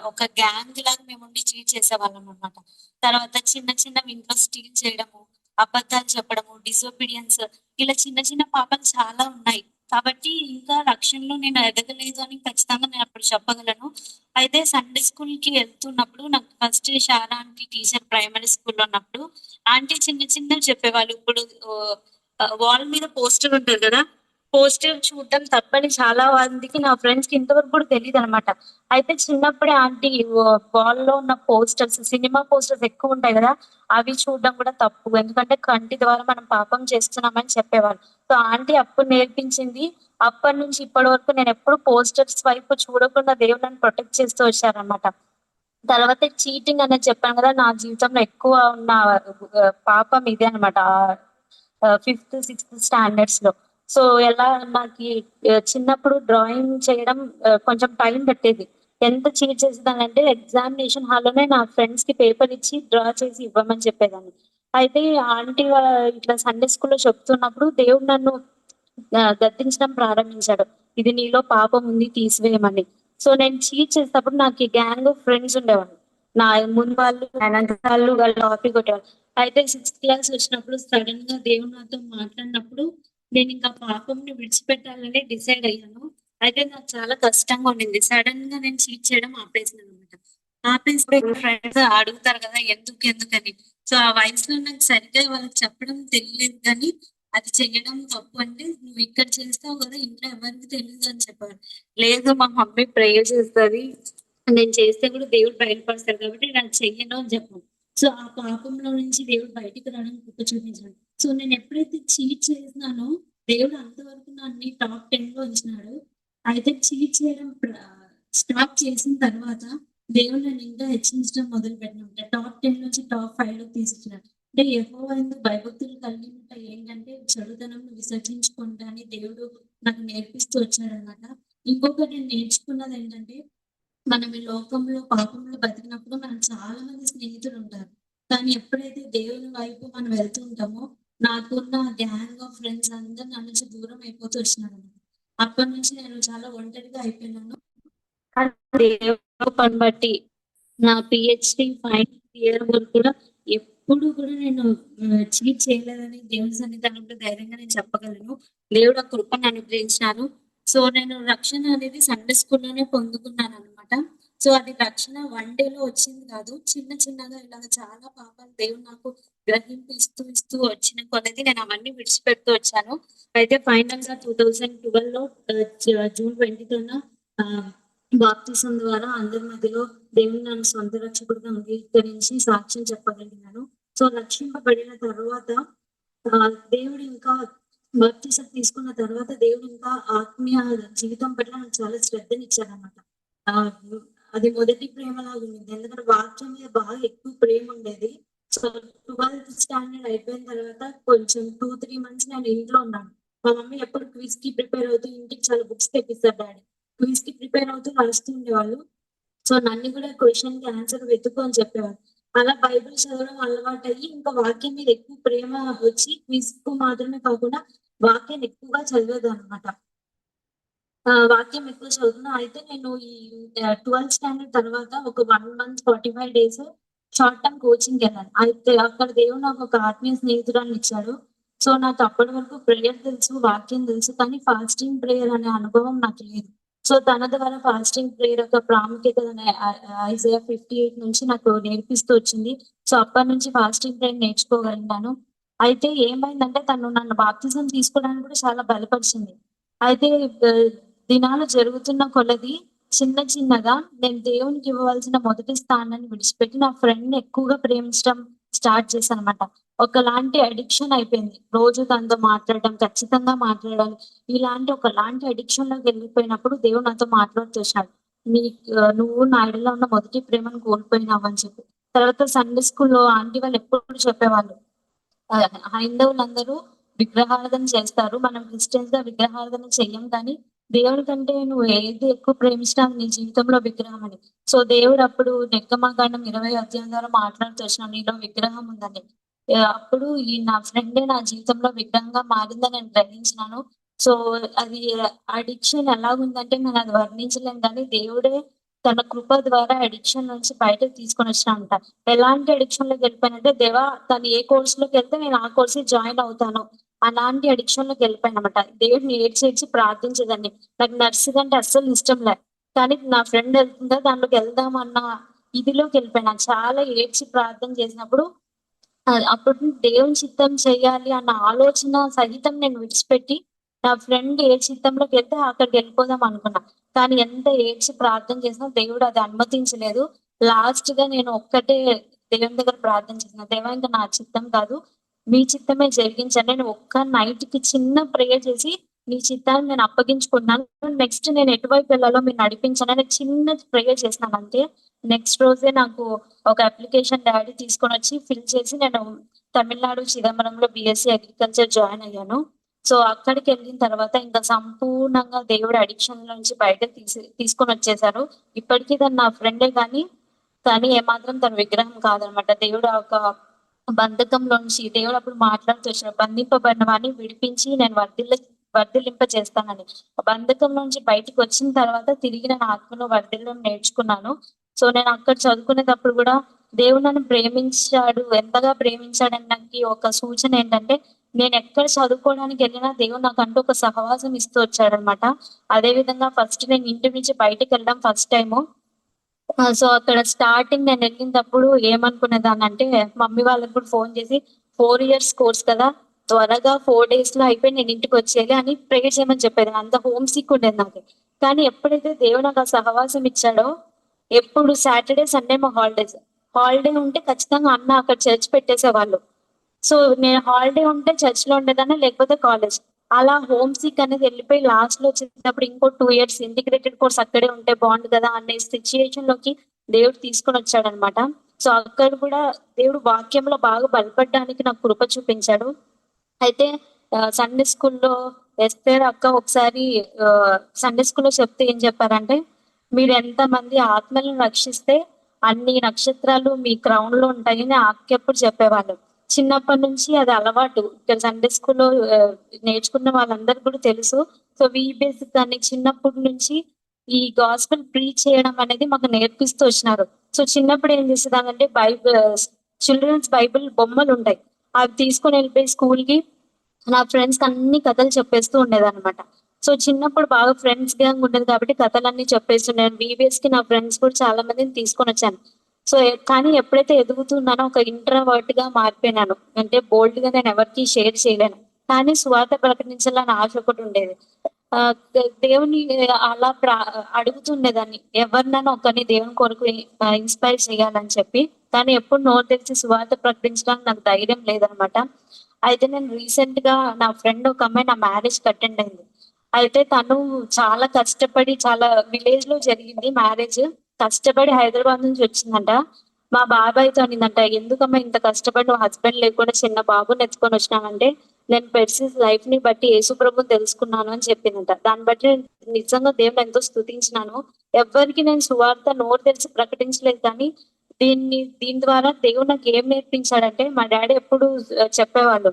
ఒక గ్యాంగ్ లాగా మేము ఉండి చీట్ చేసేవాళ్ళం అనమాట. తర్వాత చిన్న చిన్న ఇంట్లో స్టీల్ చేయడము, అబద్ధాలు చెప్పడము, డిసోబీడియన్స్, ఇలా చిన్న చిన్న పాపాలు చాలా ఉన్నాయి. కాబట్టి ఇంకా రక్షణలో నేను ఎదగలేదు అని ఖచ్చితంగా నేను అప్పుడు చెప్పగలను. అయితే సండే స్కూల్ కి వెళ్తున్నప్పుడు నాకు first Sarah aunty teacher primary స్కూల్లో ఉన్నప్పుడు ఆంటీ చిన్న చిన్నవి చెప్పేవాళ్ళు. ఇప్పుడు వాల్ మీద పోస్టర్ ఉంటుంది కదా, పోస్టర్ చూడడం తప్పని చాలా మందికి, నా ఫ్రెండ్స్ కి ఇంతవరకు కూడా తెలియదు అనమాట. అయితే చిన్నప్పుడే ఆంటీ వాల్ లో ఉన్న పోస్టర్స్, సినిమా పోస్టర్స్ ఎక్కువ ఉంటాయి కదా, అవి చూడడం కూడా తప్పు, ఎందుకంటే కంటి ద్వారా మనం పాపం చేస్తున్నామని చెప్పేవాళ్ళు. సో ఆంటీ అప్పుడు నేర్పించింది. అప్పటి నుంచి ఇప్పటి వరకు నేను ఎప్పుడు పోస్టర్స్ వైపు చూడకుండా దేవుడు నన్ను ప్రొటెక్ట్ చేస్తూ వచ్చారనమాట. తర్వాత చీటింగ్ అనేది చెప్పాను కదా, నా జీవితంలో ఎక్కువ ఉన్న పాపం ఇదే అనమాట. 5th 6th స్టాండర్డ్స్ లో. సో ఎలా నాకు చిన్నప్పుడు డ్రాయింగ్ చేయడం కొంచెం టైం పట్టేది. ఎంత చీట్ చేసేదానంటే ఎగ్జామినేషన్ హాల్లోనే నా ఫ్రెండ్స్ కి పేపర్ ఇచ్చి డ్రా చేసి ఇవ్వమని చెప్పేదాన్ని. అయితే ఆంటీ ఇట్లా సండే స్కూల్‌లో చెప్తున్నప్పుడు దేవుడు నన్ను గద్దించడం ప్రారంభించాడు. ఇది నీలో పాపం ఉంది తీసివేయమని. సో నేను చీట్ చేసేటప్పుడు నాకు ఈ గ్యాంగ్ ఆఫ్ ఫ్రెండ్స్ ఉండేవాళ్ళు. నా ముందు వాళ్ళు, వెనకాల వాళ్ళు కాపీ కొట్టేవాళ్ళు. అయితే సిక్స్త్ క్లాస్ వచ్చినప్పుడు సడెన్‌గా దేవుడు నాతో మాట్లాడినప్పుడు నేను ఇంకా పాపంని విడిచిపెట్టాలని డిసైడ్ అయ్యాను. అయితే నాకు చాలా కష్టంగా ఉండింది. సడెన్‌గా నేను చీట్ చేయడం ఆపేసాననమాట. ఆపేసినప్పుడు ఫ్రెండ్స్ అడుగుతారు కదా! ఎందుకని. సో ఆ వయసులో నాకు సరిగ్గా వాళ్ళకి చెప్పడం తెలియలేదు కానీ అది చెయ్యడం తప్పు అంటే నువ్వు ఇక్కడ చేస్తావు కదా ఇంట్లో ఎవరికి తెలియదు అని చెప్పారు. లేదు మా మమ్మీ ప్రేయర్ చేస్తది. నేను చేస్తే కూడా దేవుడు బయటపడతాడు కాబట్టి నేను అది చెయ్యను అని చెప్పాను. సో ఆ పాపంలో నుంచి దేవుడు బయటికి రావడానికి కృప చూపించాడు. సో నేను ఎప్పుడైతే చీట్ చేసినానో దేవుడు అంతవరకు నన్ను టాప్ 10 లో ఉంచినాడు. అయితే చీట్ చేయడం స్టాప్ చేసిన తర్వాత దేవుడు నన్ను ఇంకా హెచ్చించడం మొదలు పెట్టినమాట. టాప్ 10 నుంచి టాప్ 5 లోకి తీసుకొచ్చినాడు. అంటే యెహోవా యందు భయభక్తులు కలిగి ఉంటే ఏంటంటే చెడుతనంను విసర్జించుకుంటా అని దేవుడు నాకు నేర్పిస్తూ వచ్చాడనమాట. ఇంకొకటి నేను నేర్చుకున్నది ఏంటంటే మనం ఈ లోకంలో పాపంలో బతికినప్పుడు మనకు చాలా మంది స్నేహితులు ఉంటారు. కానీ ఎప్పుడైతే దేవుని వైపు మనం వెళ్తూ ఉంటామో నాకున్న గ్యాంగ్ ఆఫ్ ఫ్రెండ్స్ అందరూ నా నుంచి దూరం అయిపోతూ వచ్చినారనమాట. అప్పటి నుంచి నేను చాలా ఒంటరిగా అయిపోయినాను. కానీ దేవుని కృపను బట్టి నా పిహెచ్‌డి ఫైనల్ ఇయర్ వరకు కూడా ఎప్పుడు కూడా నేను చీట్ చేయలేదని దేవుని సన్నిధానంలో ధైర్యంగా నేను చెప్పగలను. దేవుడు ఆ కృపను అనుగ్రహించినారు. సో నేను రక్షణ అనేది సండే స్కూల్‌లోనే పొందుకున్నాననమాట. సో అది రక్షణ వన్ డేలో వచ్చింది కాదు. చిన్నగా ఇలాగ చాలా పాపాలు దేవుడు నాకు గ్రహింపు ఇస్తూ వచ్చిన కొలది నేను అవన్నీ విడిచిపెడుతూ వచ్చాను. అయితే ఫైనల్‌గా 2012లో జూన్ 20థ్‌న ఆహ్, బాప్తిసం ద్వారా అందరి మధ్యలో దేవుడు నన్ను సొంత రక్షకుడిగా అంగీకరించి సాక్ష్యం చెప్పగలిగినాను. సో రక్షింపబడిన తర్వాత దేవుడు ఇంకా బాప్తిసం తీసుకున్న తర్వాత దేవుడు ఇంకా ఆత్మీయ జీవితం పట్ల నాకు చాలా శ్రద్ధనిచ్చాడనమాట. ఆహ్, అది మొదటి ప్రేమలాగా ఉండింది. ఎందుకంటే వాక్యం మీద బాగా ఎక్కువ ప్రేమ ఉండేది. సో 12థ్ స్టాండర్డ్ అయిపోయిన తర్వాత కొంచెం 2, 3 మంత్స్ నేను ఇంట్లో ఉన్నాను. మా మమ్మీ ఎప్పుడు క్విజ్‌కి ప్రిపేర్ అవుతూ ఇంటికి చాలా బుక్స్ తెప్పిస్తారు డాడీ. క్విజ్‌కి ప్రిపేర్ అవుతూ రాస్తూ ఉండేవాళ్ళు. సో నన్ను కూడా క్వెషన్‌కి ఆన్సర్ వెతుక్కో అని చెప్పేవారు. అలా బైబిల్ చదవడం అలవాటయ్యి ఇంకా వాక్యం మీద ఎక్కువ ప్రేమ వచ్చి క్విజ్‌కు మాత్రమే కాకుండా వాక్యాన్ని ఎక్కువగా చదివేదాన్నమాట. వాక్యం ఎక్కువ చదువుతున్నా. అయితే నేను ఈ 12థ్ స్టాండర్డ్ తర్వాత ఒక 1 మంత్ 45 డేస్ షార్ట్ టర్మ్ కోచింగ్‌కెళ్ళాను. అయితే అక్కడ దేవుడు నాకు ఒక ఆత్మీయ స్నేహితురాలినిచ్చాడు. సో నాకు అప్పటి వరకు ప్రేయర్ తెలుసు, వాక్యం తెలుసు. కానీ ఫాస్టింగ్ ప్రేయర్ అనే అనుభవం నాకు లేదు. సో తన ద్వారా ఫాస్టింగ్ ప్రేయర్ యొక్క ప్రాముఖ్యతని ఐజైయా 58 నుంచి నాకు నేర్పిస్తూ వచ్చింది. సో అప్పటినుంచి ఫాస్టింగ్ ప్రేయర్ నేర్చుకోగలిగాను. అయితే ఏమైందంటే తను నన్ను బాప్తిజం తీసుకోవడానికి కూడా చాలా బలపరిచింది. అయితే ఆహ్, దినాలు జరుగుతున్న కొలది చిన్నగా నేను దేవునికి ఇవ్వవలసిన మొదటి స్థానాన్ని విడిచిపెట్టి నా ఫ్రెండ్‌ని ఎక్కువగా ప్రేమించడం స్టార్ట్ చేశానన్నమాట. ఒకలాంటి అడిక్షన్ అయిపోయింది. రోజు తనతో మాట్లాడడం, ఖచ్చితంగా మాట్లాడాలి. ఇలాంటి ఒకలాంటి అడిక్షన్‌లోకి వెళ్ళిపోయినప్పుడు దేవుడు నాతో మాట్లాడుతూ వచ్చాడు. నువ్వు నా ఎడల ఉన్న మొదటి ప్రేమను కోల్పోయినావు అని చెప్పి. తర్వాత సండే స్కూల్‌లో ఆంటీ వాళ్ళు ఎప్పుడు చెప్పేవాళ్ళు. హైందవులందరూ విగ్రహారాధన చేస్తారు. మనం క్రిస్టియన్స్‌గా విగ్రహారాధన చెయ్యం కానీ, దేవుని కంటే నువ్వు ఏది ఎక్కువ ప్రేమించినా అది నీ జీవితంలో విగ్రహం అని. సో, దేవుడు అప్పుడు నిర్గమకాండం 20 అధ్యాయం ద్వారా మాట్లాడుతూ వచ్చినాడు. నీలో విగ్రహం ఉందని. అప్పుడు ఈ నా ఫ్రెండే నా జీవితంలో విగ్రహంగా మారిందని నేను గ్రహించినాను. సో, అది అడిక్షన్ ఎలాగుందంటే నేను అది వర్ణించలేను కానీ, దేవుడే తన కృప ద్వారా అడిక్షన్ నుంచి బయటకి తీసుకొనొచ్చినాడంట. ఎలాంటి అడిక్షన్‌లోకి వెళ్ళిపోయానంటే, దేవా తను ఏ కోర్స్‌లోకెళ్తే నేను ఆ కోర్స్‌కి జాయిన్ అవుతాను. అలాంటి అడిక్షన్‌లోకి వెళ్ళిపోయానన్నమాట. దేవుడిని ఏడ్చి ప్రార్థించేదాన్ని. నాకు నర్సింగ్ అంటే అస్సలు ఇష్టం లే. కానీ నా ఫ్రెండ్ ఎళ్తుంటే దాంట్లోకి వెళ్దాం అన్న ఇదిలోకెళ్ళిపోయాను. చాలా ఏడ్చి ప్రార్థన చేసినప్పుడు అప్పుడు దేవుని చిత్తం చేయాలి అన్న ఆలోచన సహితం నేను విడిచిపెట్టి, నా ఫ్రెండ్ ఏ చిత్తంలోకెళ్తే అక్కడికెళ్ళిపోదాం అనుకున్నా. కానీ ఎంత ఏడ్చి ప్రార్థన చేసినా దేవుడు అది అనుమతించలేదు. లాస్ట్‌గా నేను ఒక్కటే దేవుని దగ్గర ప్రార్థన చేసిన. దేవా ఇంక నా చిత్తం కాదు. మీ చిత్తమే జరిగించండి. నేను ఒక్క నైట్‌కి చిన్న ప్రేయర్ చేసి, మీ చిత్తాన్ని నేను అప్పగించుకున్నాను. నెక్స్ట్ నేను ఎటువైపు వెళ్ళాలో మీరు నడిపించండి అని చిన్న ప్రేయర్ చేసినాను అంతే. నెక్స్ట్ రోజే నాకు ఒక అప్లికేషన్ డాడీ తీసుకొనొచ్చి ఫిల్ చేసి నేను తమిళనాడు చిదంబరంలో బీఎస్సీ అగ్రికల్చర్ జాయిన్ అయ్యాను. సో, అక్కడికెళ్ళిన తర్వాత ఇంకా సంపూర్ణంగా దేవుడు అడిక్షన్ నుంచి బయటకి తీసుకొనొచ్చేసారు. ఇప్పటికి తను నా ఫ్రెండే కానీ ఏమాత్రం తన విగ్రహం కాదనమాట. దేవుడు ఒక బంధకంలో నుంచి దేవుడు అప్పుడు మాట్లాడుతూ వచ్చాడు, బంధింపబడిన వాడిని విడిపించి నేను వర్ధిల్లింప చేస్తానని. ఆ బంధకం నుంచి బయటికి వచ్చిన తర్వాత తిరిగి నేను ఆత్మలో వర్ధిల్లడం నేర్చుకున్నాను. సో నేను అక్కడ చదువుకునేటప్పుడు కూడా దేవుడు నన్ను ప్రేమించాడు, ఎంతగా ప్రేమించాడని నాకు ఒక సూచన ఏంటంటే, నేను ఎక్కడ చదువుకోవడానికి వెళ్ళినా దేవుడు నాకంటూ ఒక సహవాసం ఇస్తూ వచ్చాడనమాట. అదే విధంగా ఫస్ట్ నేను ఇంటి నుంచి బయటకు వెళ్ళడం ఫస్ట్ టైము. సో అక్కడ స్టార్టింగ్ నేను వెళ్ళినప్పుడు ఏమనుకునేదాన్నంటే, మమ్మీ వాళ్ళకి కూడా ఫోన్ చేసి 4 ఇయర్స్ కోర్స్ కదా! త్వరగా 4 డేస్‌లో అయిపోయి నేను ఇంటికొచ్చేయాలి అని ప్రేయర్ చేయమని చెప్పేదాన్ని. అంత హోమ్ సిక్ ఉండేది నాకు. కానీ ఎప్పుడైతే దేవుడు నాకు ఆ సహవాసం ఇచ్చాడో, ఎప్పుడు సాటర్‌డే, సండే మాకు హాలిడేస్. హాలిడే ఉంటే ఖచ్చితంగా అన్న అక్కడ చర్చ్ పెట్టేసేవాళ్ళు. సో నేను హాలిడే ఉంటే చర్చ్‌లో ఉండేదాన్ని, లేకపోతే కాలేజ్. అలా హోమ్ సిక్ అనేది వెళ్ళిపోయి లాస్ట్‌లో వచ్చేటప్పుడు ఇంకో 2 ఇయర్స్ ఇంటిగ్రేటెడ్ కోర్స్ అక్కడే ఉంటే బాగుండు కదా అనే సిట్యుయేషన్‌లోకి దేవుడు తీసుకొనొచ్చాడనమాట. సో అక్కడ కూడా దేవుడు వాక్యంలో బాగా బలపడ్డానికి నాకు కృప చూపించాడు. అయితే సండే స్కూల్‌లో ఎస్తేర్ అక్క ఒకసారి సండే స్కూల్‌లో చెప్తే ఏం చెప్పారంటే, "మీరెంతమంది ఆత్మలను రక్షిస్తే అన్ని నక్షత్రాలు మీ క్రౌన్‌లో ఉంటాయని" ఆ అక్క ఎప్పుడు చెప్పేవాళ్ళు. చిన్నప్పటి నుంచి అది అలవాటు. ఇక్కడ సండే స్కూల్‌లో నేర్చుకున్న వాళ్ళందరికి కూడా తెలుసు. సో బేసిక్ కానీ చిన్నప్పటి నుంచి ఈ గాస్పెల్ ప్రీచ్ చేయడం అనేది మాకు నేర్పిస్తూ వచ్చినారు. సో చిన్నప్పుడు ఏం చేసేదాన్నంటే చిల్డ్రన్స్ బైబిల్ బొమ్మలుంటాయి. అవి తీసుకొని వెళ్ళిపోయి స్కూల్‌కి నా ఫ్రెండ్స్‌కి అన్ని కథలు చెప్పేస్తూ ఉండేదన్నమాట. సో చిన్నప్పుడు బాగా ఫ్రెండ్స్ గ్యాంగ్ ఉండేది కాబట్టి కథలన్నీ చెప్పేస్తుండేదాన్ని. వీవీఎస్‌కి నా ఫ్రెండ్స్ కూడా చాలా మందిని తీసుకొనొచ్చాను. సో కానీ ఎప్పుడైతే ఎదుగుతున్నానో ఒక ఇంట్రోవర్ట్‌గా మారిపోయినాను. అంటే బోల్డ్‌గా నేను ఎవరికీ షేర్ చేయలేను. కానీ సువార్త ప్రకటించాలని ఆశ ఒకటుండేది. దేవుని అలా అడుగుతుండేదాన్ని. ఎవరినైనా ఒకరిని దేవుని కొరకు ఇన్‌స్పైర్ చేయాలని చెప్పి. కానీ ఎప్పుడు నోరు తెరిచి సువార్త ప్రకటించడానికి నాకు ధైర్యం లేదనమాట. అయితే నేను రీసెంట్‌గా నా ఫ్రెండ్ ఒక అమ్మాయి నా మ్యారేజ్‌కి అటెండ్ అయింది. అయితే తను చాలా కష్టపడి చాలా విలేజ్‌లో జరిగింది మ్యారేజ్. కష్టపడి హైదరాబాద్ నుంచి వచ్చిందంట. మా బాబాయ్‌తో అనిందంట, "ఎందుకమ్మా ఇంత కష్టపడి నువ్వు హస్బెండ్ లేకుండా చిన్న బాబుని ఎత్తుకొని వచ్చినావంటే, నేను పెర్సీస్ లైఫ్‌ని బట్టి యేసు ప్రభువుని తెలుసుకున్నాను" అని చెప్పిందంట. దాన్ని బట్టి నేను నిజంగా దేవుడిని ఎంతో స్తుతించినాను. ఎవ్వరికి నేను సువార్త నోరు తెరిచి ప్రకటించలేదు కానీ, దీని ద్వారా దేవుడు నాకు ఏం నేర్పించాడంటే, మా డ్యాడీ ఎప్పుడు చెప్పేవాళ్ళు.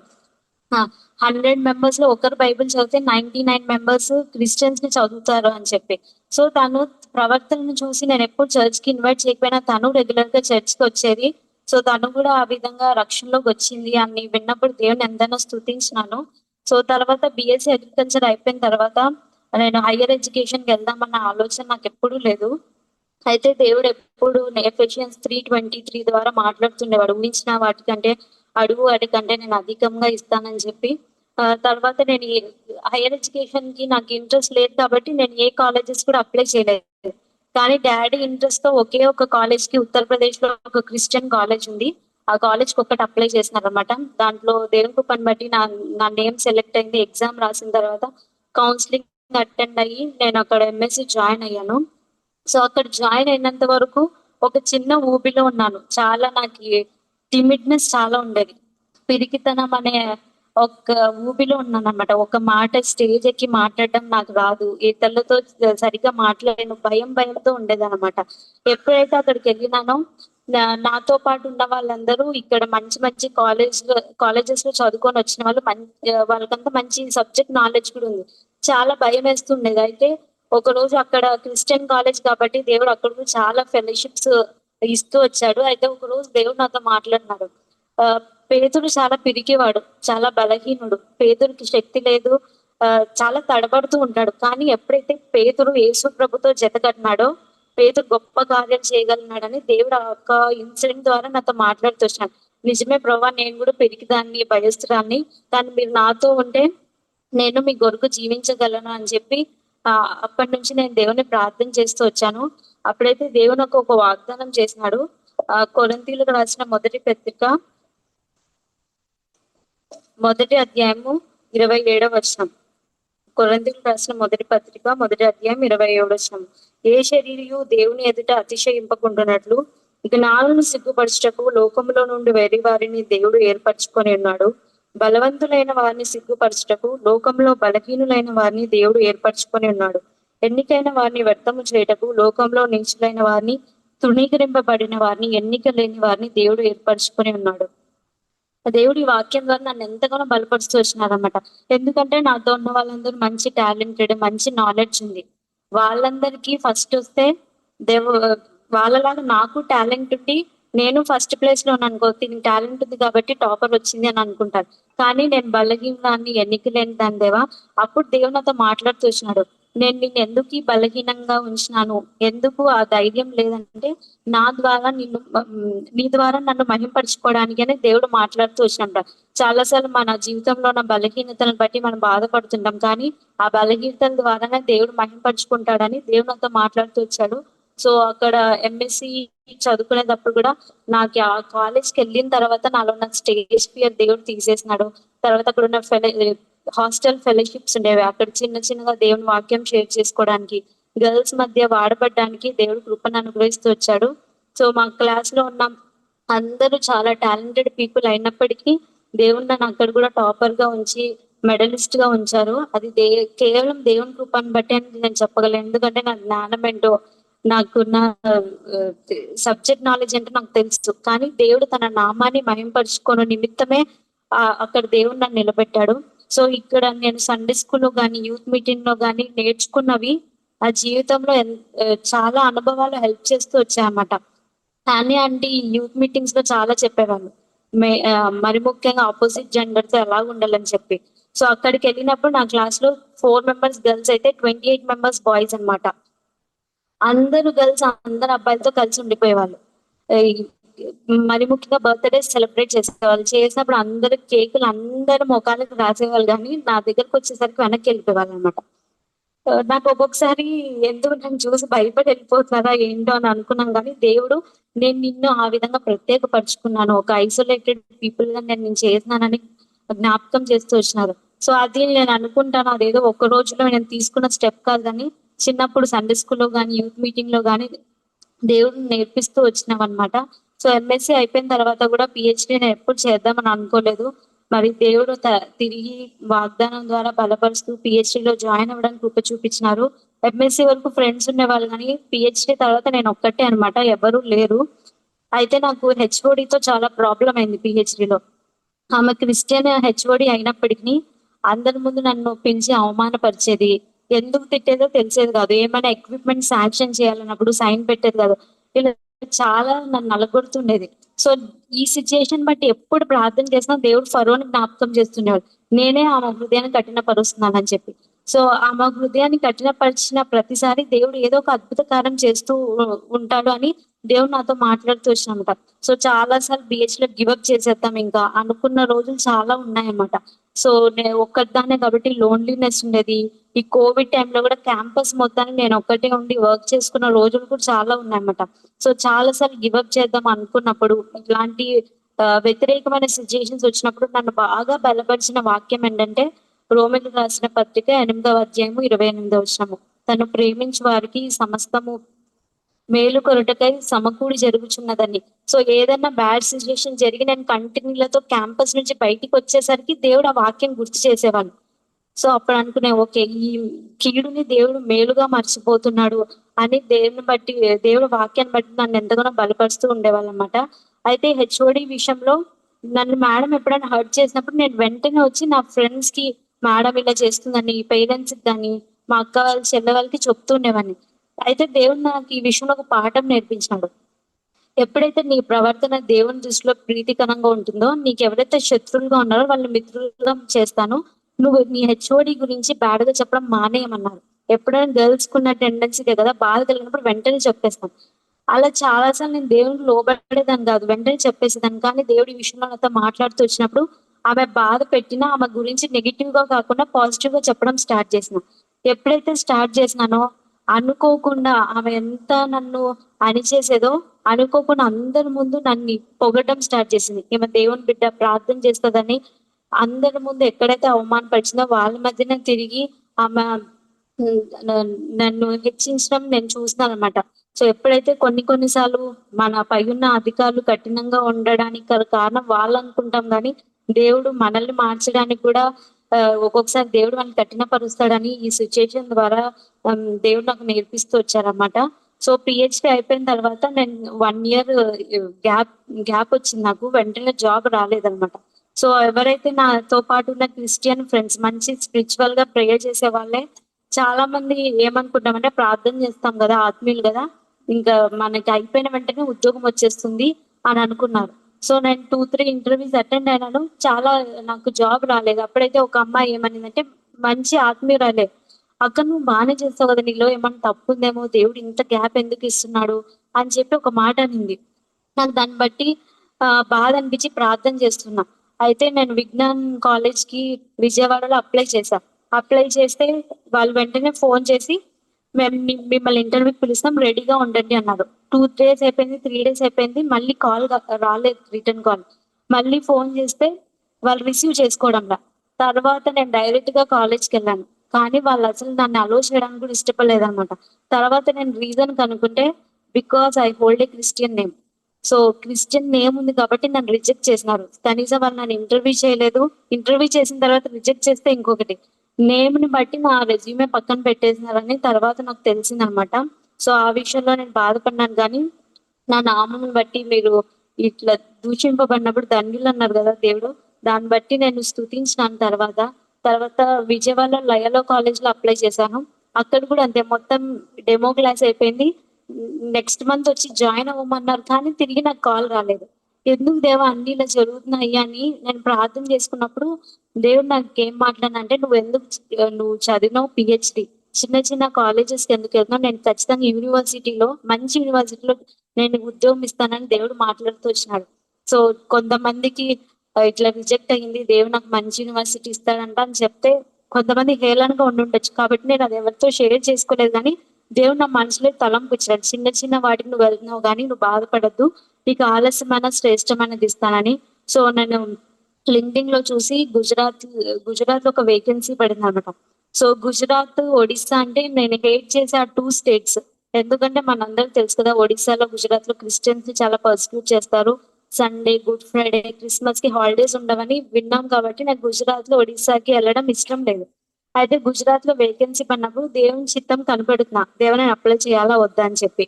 ఆ! 100 మెంబర్స్‌లో ఒకరు బైబిల్ చదివితే 99 మెంబర్స్ క్రిస్టియన్స్‌ని చదువుతారు అని చెప్పి. సో, తను ప్రవర్తనను చూసి నేనెప్పుడు చర్చ్‌కి ఇన్వైట్ చేయకపోయినా తను రెగ్యులర్‌గా చర్చ్‌కొచ్చేది. సో, తను కూడా ఆ విధంగా రక్షణలోకొచ్చింది అని విన్నప్పుడు దేవుడిని ఎంతైనా స్తుతించినాను. సో, తర్వాత బీఎస్సీ అగ్రికల్చర్ అయిపోయిన తర్వాత నేను హైయర్ ఎడ్యుకేషన్‌కెళ్దామన్న ఆలోచన నాకెప్పుడూ లేదు. అయితే దేవుడెప్పుడు ఎఫెసియన్స్ 3:23 ద్వారా మాట్లాడుతుండేవాడు. ఊహించిన వాటికంటే, అడుగు వాటికంటే నేను అధికంగా ఇస్తానని చెప్పి. తర్వాత నేను హైయర్ ఎడ్యుకేషన్‌కి నాకు ఇంట్రెస్ట్ లేదు కాబట్టి నేను ఏ కాలేజెస్ కూడా అప్లై చేయలేదు. కానీ డ్యాడీ ఇంట్రెస్ట్‌తో ఒకే ఒక కాలేజ్‌కి ఉత్తరప్రదేశ్‌లో ఒక క్రిస్టియన్ కాలేజ్ ఉంది. ఆ కాలేజ్‌కి ఒక్కటి అప్లై చేసినారనమాట. దాంట్లో దేవుని కృపను బట్టి నా నా నేమ్ సెలెక్ట్ అయింది. ఎగ్జామ్ రాసిన తర్వాత కౌన్సెలింగ్ అటెండ్ అయ్యి నేను అక్కడ ఎంఎస్‌సి జాయిన్ అయ్యాను. సో, అక్కడ జాయిన్ అయినంత వరకు ఒక చిన్న ఊబిలో ఉన్నాను. చాలా నాకి టిమిడ్‌నెస్ చాలా ఉండేది. పిరికితనం అనే ఒక ఊబిలో ఉన్నానన్నమాట. ఒక మాట స్టేజ్ ఎక్కి మాట్లాడడం నాకు రాదు. ఇతరులతో సరిగ్గా మాట్లాడలేను. భయంతో ఉండేదన్నమాట. ఎప్పుడైతే అక్కడికెళ్ళినానో నాతో పాటు ఉన్న వాళ్ళందరూ ఇక్కడ మంచి మంచి కాలేజెస్‌లో చదువుకొనొచ్చిన వాళ్ళు వాళ్ళకంతా మంచి సబ్జెక్ట్ నాలెడ్జ్ కూడా ఉంది. చాలా భయమేస్తుండేది. అయితే ఒకరోజు అక్కడ క్రిస్టియన్ కాలేజ్ కాబట్టి దేవుడు అక్కడ కూడా చాలా ఫెలోషిప్స్ ఇస్తూ వచ్చాడు. అయితే ఒకరోజు దేవుడు నాతో మాట్లాడినాడు. ఆహ్, పేతురు చాలా పిరికివాడు. చాలా బలహీనుడు. పేతురుకి శక్తి లేదు. చాలా తడబడుతూ ఉంటాడు. కానీ ఎప్పుడైతే పేతురు యేసు ప్రభుతో జతకట్టినాడో, పేతురు గొప్ప కార్యాలు చేయగలిగినాడని దేవుడు ఆ ఒక్క ఇన్సిడెంట్ ద్వారా నాతో మాట్లాడుతూ వచ్చాడు. నిజమే ప్రభా! నేను కూడా పిరికిదాన్ని, భయస్తురాలిని. కానీ మీరు నాతో ఉంటే నేను మీ కొరకు జీవించగలను అని చెప్పి అప్పటినుంచి నేను దేవుడిని ప్రార్థన చేస్తూ వచ్చాను. అప్పుడైతే దేవుడు నాకు ఒక వాగ్దానం చేసినాడు. కొరింథీయులకు రాసిన మొదటి పత్రిక మొదటి అధ్యాయము 27వ వచనం. కొరింథీయులకు రాసిన మొదటి పత్రిక మొదటి అధ్యాయం 27వ వచనం. ఏ శరీరియు దేవుని ఎదుట అతిశయింపకుండునట్లు జ్ఞానులను సిగ్గుపరచుటకు లోకములో నుండి వేరే వారిని దేవుడు ఏర్పరచుకొని ఉన్నాడు. బలవంతులైన వారిని సిగ్గుపరచుటకు లోకంలో బలహీనులైన వారిని దేవుడు ఏర్పరచుకొని ఉన్నాడు. ఎన్నికైన వారిని వ్యర్థము చేయుటకు లోకంలో నీచులైన వారిని, తృణీకరింపబడిన వారిని, ఎన్నిక లేని వారిని దేవుడు ఏర్పరచుకొని ఉన్నాడు. దేవుడు ఈ వాక్యం ద్వారా నన్ను ఎంతగానో బలపరుస్తూ వచ్చినారనమాట. ఎందుకంటే నాతో ఉన్న వాళ్ళందరూ మంచి టాలెంటెడ్, మంచి నాలెడ్జ్ ఉంది. వాళ్ళందరికీ ఫస్ట్ వస్తే దేవు వాళ్ళలాగా నాకు టాలెంట్ ఉండి నేను ఫస్ట్ ప్లేస్ లో ఉన్నాను. దీనికి టాలెంట్ ఉంది కాబట్టి టాపర్ వచ్చింది అని అనుకుంటారు. కానీ నేను బలహీనాన్ని ఎన్నికలేని దాని దేవా. అప్పుడు దేవుడు నాతో మాట్లాడుతూ వచ్చినాడు. నేను నిన్ను ఎందుకు ఈ బలహీనంగా ఉంచినాను, ఎందుకు ఆ ధైర్యం లేదంటే నా ద్వారా నీ ద్వారా నన్ను మహింపరచుకోవడానికనే దేవుడు మాట్లాడుతూ వచ్చినప్పుడు చాలా సార్లు మన జీవితంలో ఉన్న బలహీనతలను బట్టి మనం బాధపడుతుంటాం. కానీ ఆ బలహీనతల ద్వారానే దేవుడు మహింపరచుకుంటాడని దేవుడు నాతో మాట్లాడుతూ వచ్చాడు. సో అక్కడ ఎంఎస్సి చదువుకునేటప్పుడు కూడా నాకు ఆ కాలేజ్కి వెళ్ళిన తర్వాత నాలో ఉన్న స్టేజ్ ఫియర్ దేవుడు తీసేసినాడు. తర్వాత అక్కడ ఉన్న హాస్టల్ ఫెలోషిప్స్ ఉండేవి. అక్కడ చిన్న చిన్నగా దేవుని వాక్యం షేర్ చేసుకోవడానికి, గర్ల్స్ మధ్య వాడబడ్డానికి దేవుడు కృపను అనుగ్రహిస్తూ వచ్చాడు. సో మా క్లాస్ లో ఉన్న అందరూ చాలా టాలెంటెడ్ పీపుల్ అయినప్పటికీ దేవుడు నన్ను అక్కడ కూడా టాపర్ గా ఉంచి మెడలిస్ట్ గా ఉంచారు. అది కేవలం దేవుని కృపను బట్టి అని నేను చెప్పగలను. ఎందుకంటే నా జ్ఞానం ఏంటో, నాకున్న సబ్జెక్ట్ నాలెడ్జ్ ఏంటో నాకు తెలుసు. కానీ దేవుడు తన నామాన్ని మహింపరుచుకోని నిమిత్తమే అక్కడ దేవుడు నన్ను నిలబెట్టాడు. సో ఇక్కడ నేను సండే స్కూల్లో కానీ యూత్ మీటింగ్ లో కానీ నేర్చుకున్నవి ఆ జీవితంలో చాలా అనుభవాలు హెల్ప్ చేస్తూ వచ్చాయన్నమాట. కానీ అంటే ఈ యూత్ మీటింగ్స్ లో చాలా చెప్పేవాళ్ళు. మరి ముఖ్యంగా ఆపోజిట్ జెండర్ తో ఎలా ఉండాలని చెప్పి. సో అక్కడికి వెళ్ళినప్పుడు నా క్లాస్ లో 4 మెంబర్స్ గర్ల్స్ అయితే 28 మెంబర్స్ బాయ్స్ అన్నమాట. అందరూ గర్ల్స్ అందరు అబ్బాయిలతో కలిసి ఉండిపోయేవాళ్ళు. ఈ మరి ముఖ్యంగా బర్త్‌డే సెలబ్రేట్ చేసేవాళ్ళు. చేసినప్పుడు అందరూ కేకులు అందరి మొఖాలకు రాసేవాళ్ళు గానీ, నా దగ్గరకు వచ్చేసరికి వెనక్కి వెళ్ళిపోయేవాళ్ళనమాట. నాకు ఒక్కొక్కసారి ఎందుకు నన్ను చూసి భయపడి వెళ్ళిపోతున్నారా ఏంటో అని అనుకున్నాను గానీ, దేవుడు నేను నిన్ను ఆ విధంగా ప్రత్యేకపరుచుకున్నాను. ఒక ఐసోలేటెడ్ పీపుల్‌గా నేను చేసినానని జ్ఞాపకం చేస్తూ వచ్చినారు. సో అది నేను అనుకుంటాను. అదేదో ఒక్క రోజులో నేను తీసుకున్న స్టెప్ కాదు గానీ, చిన్నప్పుడు సండే స్కూల్‌లో గానీ, యూత్ మీటింగ్‌లో గానీ దేవుడు నేర్పిస్తూ వచ్చినామనమాట. సో ఎంఎస్సీ అయిపోయిన తర్వాత కూడా పీహెచ్‌డీ నేను ఎప్పుడు చేద్దామని అనుకోలేదు. మరి దేవుడు తిరిగి వాగ్దానం ద్వారా బలపరుస్తూ పీహెచ్‌డీలో జాయిన్ అవ్వడానికి కృప చూపించినారు. ఎంఎస్సీ వరకు ఫ్రెండ్స్ ఉండేవాళ్ళు కానీ పీహెచ్‌డీ తర్వాత నేను ఒక్కటే అనమాట. ఎవరు లేరు. అయితే నాకు హెచ్ఓడితో చాలా ప్రాబ్లమ్ అయింది పీహెచ్‌డీలో. ఆమె క్రిస్టియన్ హెచ్ఓడి అయినప్పటికీ అందరి ముందు నన్ను పిలిచి అవమానపరిచేది. ఎందుకు తిట్టేదో తెలిసేది కాదు. ఏమైనా ఎక్విప్మెంట్ శాంక్షన్ చేయాలన్నప్పుడు సైన్ పెట్టేది కాదు. ఇలా చాలా నన్ను నలగొడుతుండేది. సో ఈ సిచ్యుయేషన్ బట్టి ఎప్పుడు ప్రార్థన చేసినా దేవుడు ఫరోని జ్ఞాపకం చేస్తుండేవాడు. నేనే ఆమె హృదయాన్ని కఠినపరుస్తున్నానని చెప్పి. సో ఆమె హృదయాన్ని కఠినపరిచిన ప్రతిసారి దేవుడు ఏదో ఒక అద్భుత కార్యం చేస్తూ ఉంటాడు అని దేవుడు నాతో మాట్లాడుతూ వచ్చినమాట. సో చాలా సార్లు బిహెచ్ లో గివప్ చేసేద్దాం ఇంకా అనుకున్న రోజులు చాలా ఉన్నాయన్నమాట. సో నేను ఒక్కదాన్నే కాబట్టి లోన్లీనెస్ ఉండేది. ఈ కోవిడ్ టైంలో కూడా క్యాంపస్ మొత్తాన్ని నేను ఒక్కటే ఉండి వర్క్ చేసుకున్న రోజులు కూడా చాలా ఉన్నాయన్నమాట. సో చాలా సార్లు గివప్ చేద్దాం అనుకున్నప్పుడు ఇలాంటి వ్యతిరేకమైన సిచ్యుయేషన్స్ వచ్చినప్పుడు నన్ను బాగా బలపరిచిన వాక్యం ఏంటంటే రోమిలకు రాసిన పత్రిక 8వ అధ్యాయము 28వ వచనము. తను ప్రేమించు వారికి సమస్తము మేలు కొరటకై సమకూడి జరుగుచున్నదని. సో ఏదైనా బ్యాడ్ సిచ్యుయేషన్ జరిగి నేను కంటిన్యూలతో క్యాంపస్ నుంచి బయటికి వచ్చేసరికి దేవుడు ఆ వాక్యం గుర్తు చేసేవాళ్ళు. సో అప్పుడు అనుకునే ఓకే ఈ కీడుని దేవుడు మేలుగా మర్చిపోతున్నాడు అని దేవుని బట్టి దేవుడు వాక్యాన్ని బట్టి నన్ను ఎంతగానో బలపరుస్తూ ఉండేవాళ్ళు అనమాట. అయితే హెచ్ఓడి విషయంలో నన్ను మేడం ఎప్పుడైనా హర్ట్ చేసినప్పుడు నేను వెంటనే వచ్చి నా ఫ్రెండ్స్ కి మేడం ఇలా చేస్తుందని, పేరెంట్స్ కి కానీ మా అక్క వాళ్ళ చెల్లె వాళ్ళకి చెప్తూ ఉండేవాడిని. అయితే దేవుడు నాకు ఈ విషయంలో ఒక పాఠం నేర్పించాడు. ఎప్పుడైతే నీ ప్రవర్తన దేవుని దృష్టిలో ప్రీతికరంగా ఉంటుందో, నీకు ఎవరైతే శత్రువులుగా ఉన్నారో వాళ్ళని మిత్రులుగా చేస్తాను. నువ్వు నీ హెచ్ఓడి గురించి బ్యాడ్ గా చెప్పడం మానేయమన్నారు. ఎప్పుడైనా గర్ల్స్ కున్న టెండెన్సీ కదా, బాధ కలిగినప్పుడు వెంటనే చెప్పేస్తాను. అలా చాలా సార్లు నేను దేవునికి లోబడేదాన్ని కాదు, వెంటనే చెప్పేసేదాన్ని. కానీ దేవుడు ఈ విషయంలో నాతో మాట్లాడుతూ వచ్చినప్పుడు ఆమె బాధ పెట్టినా ఆమె గురించి నెగిటివ్ గా కాకుండా పాజిటివ్ గా చెప్పడం స్టార్ట్ చేసిన. ఎప్పుడైతే స్టార్ట్ చేసినానో అనుకోకుండా ఆమె ఎంత నన్ను అణిచేసేదో అనుకోకుండా అందరి ముందు నన్ను పొగడడం స్టార్ట్ చేసింది. ఈమె దేవుని బిడ్డ ప్రార్థన చేస్తుందని అందరి ముందు ఎక్కడైతే అవమానపరిచిందో వాళ్ళ మధ్యనే తిరిగి ఆమె నన్ను హెచ్చించడం నేను చూస్తున్నాను అనమాట. సో ఎప్పుడైతే కొన్నిసార్లు మన పైన అధికారులు కఠినంగా ఉండడానికి కారణం వాళ్ళు అనుకుంటాం కానీ దేవుడు మనల్ని మార్చడానికి కూడా ఒక్కొక్కసారి దేవుడు మనల్ని కఠినపరుస్తాడని ఈ సిచ్యుయేషన్ ద్వారా దేవుడు నాకు నేర్పిస్తూ వచ్చారన్నమాట. సో పిహెచ్డి అయిపోయిన తర్వాత నేను 1 ఇయర్ గ్యాప్ వచ్చింది నాకు. వెంటనే జాబ్ రాలేదన్నమాట. సో ఎవరైతే నాతో పాటు ఉన్న క్రిస్టియన్ ఫ్రెండ్స్ మంచి స్పిరిచువల్ గా ప్రేయర్ చేసే వాళ్ళే చాలా మంది ఏమనుకుంటామంటే ప్రార్థన చేస్తాం కదా, ఆత్మీయులు కదా, ఇంకా మనకి అయిపోయిన వెంటనే ఉద్యోగం వచ్చేస్తుంది అని అనుకున్నారు. సో నేను 2-3 ఇంటర్వ్యూస్ అటెండ్ అయినాను. చాలా నాకు జాబ్ రాలేదు. అప్పుడైతే ఒక అమ్మాయి ఏమనిందంటే, మంచి ఆత్మీయురాలే, అక్క నువ్వు బాగానే చేస్తావు కదా, నీలో ఏమన్నా తప్పు ఉందేమో, దేవుడు ఇంత గ్యాప్ ఎందుకు ఇస్తున్నాడు అని చెప్పి ఒక మాట అనింది. నాకు దాన్ని బట్టి బాధ అనిపించి ప్రార్థన చేస్తున్నా. అయితే నేను విజ్ఞాన్ కాలేజ్ కి విజయవాడలో అప్లై చేశా. అప్లై చేస్తే వాళ్ళు వెంటనే ఫోన్ చేసి, మేము మిమ్మల్ని ఇంటర్వ్యూకి పిలుస్తాం, రెడీగా ఉండండి అన్నారు. 2 days అయిపోయింది, 3 days అయిపోయింది, మళ్ళీ కాల్ రాలేదు, రిటర్న్ కాల్. మళ్ళీ ఫోన్ చేస్తే వాళ్ళు రిసీవ్ చేసుకోవడంలా. తర్వాత నేను డైరెక్ట్ గా కాలేజ్కి వెళ్ళాను. కానీ వాళ్ళు అసలు నన్ను అలో చేయడానికి కూడా ఇష్టపడలేదన్నమాట. తర్వాత నేను రీజన్ కనుక్కుంటే, because I hold a Christian name. So Christian name ఉంది కాబట్టి నన్ను రిజెక్ట్ చేసినారు. కనీసం వాళ్ళు నన్ను ఇంటర్వ్యూ చేయలేదు. ఇంటర్వ్యూ చేసిన తర్వాత రిజెక్ట్ చేస్తే ఇంకొకటి, నేమ్ ని బట్టి నా రెజ్యూమే పక్కన పెట్టేసినారని తర్వాత నాకు తెలిసిందనమాట. సో ఆ విషయంలో నేను బాధపడినాను. కానీ నా నామం బట్టి మీరు ఇట్లా దూషింపబడినప్పుడు ధన్యులు అన్నారు కదా దేవుడు, దాన్ని బట్టి నేను స్తుతించినాను. తర్వాత విజయవాడలో లయలో కాలేజ్ లో అప్లై చేశాను. అక్కడ కూడా అంతే, మొత్తం డెమో క్లాస్ అయిపోయింది. నెక్స్ట్ మంత్ వచ్చి జాయిన్ అవ్వమన్నారు, కానీ తిరిగి నాకు కాల్ రాలేదు. ఎందుకు దేవా అన్ని ఇలా జరుగుతున్నాయి అని నేను ప్రార్థన చేసుకున్నప్పుడు దేవుడు నాకు ఏం మాట్లాడినంటే, నువ్వు చదివినావు పిహెచ్డి, చిన్న చిన్న కాలేజెస్ కి ఎందుకు వెళ్తున్నావు, నేను ఖచ్చితంగా యూనివర్సిటీలో, మంచి యూనివర్సిటీలో నేను ఉద్యోగం ఇస్తానని దేవుడు మాట్లాడుతూ వచ్చినాడు. సో కొంతమందికి ఇట్లా రిజెక్ట్ అయ్యింది, దేవుడు నాకు మంచి యూనివర్సిటీ ఇస్తాడంట అని చెప్తే కొంతమంది హేళనగా ఉండుండొచ్చు. కాబట్టి నేను అది ఎవరితో షేర్ చేసుకోలేదు. కానీ దేవుడు నా మనసులో తలంపు ఇచ్చాడు, చిన్న చిన్న వాటికి నువ్వు వెళ్తున్నావు కానీ నువ్వు బాధపడద్దు, నీకు ఆలస్యమైన శ్రేష్టమైనది ఇస్తానని. సో నేను లింక్డ్ఇన్ లో చూసి గుజరాత్ లో ఒక వేకెన్సీ పడింది అనమాట. సో గుజరాత్, ఒడిస్సా అంటే నేను హేట్ చేసే ఆ 2 states. ఎందుకంటే మనందరికి తెలుసు కదా, ఒడిస్సాలో గుజరాత్ లో క్రిస్టియన్స్ ని చాలా పర్సిక్యూట్ చేస్తారు. సండే, గుడ్ ఫ్రైడే, క్రిస్మస్ కి హాలిడేస్ ఉండవని విన్నాం. కాబట్టి నాకు గుజరాత్ లో ఒడిస్సాకి వెళ్ళడం ఇష్టం లేదు. అయితే గుజరాత్ లో వేకెన్సీ పడినప్పుడు దేవుని చిత్తం కనపడుతున్నా, దేవుని అప్లై చేయాలా వద్దా అని చెప్పి.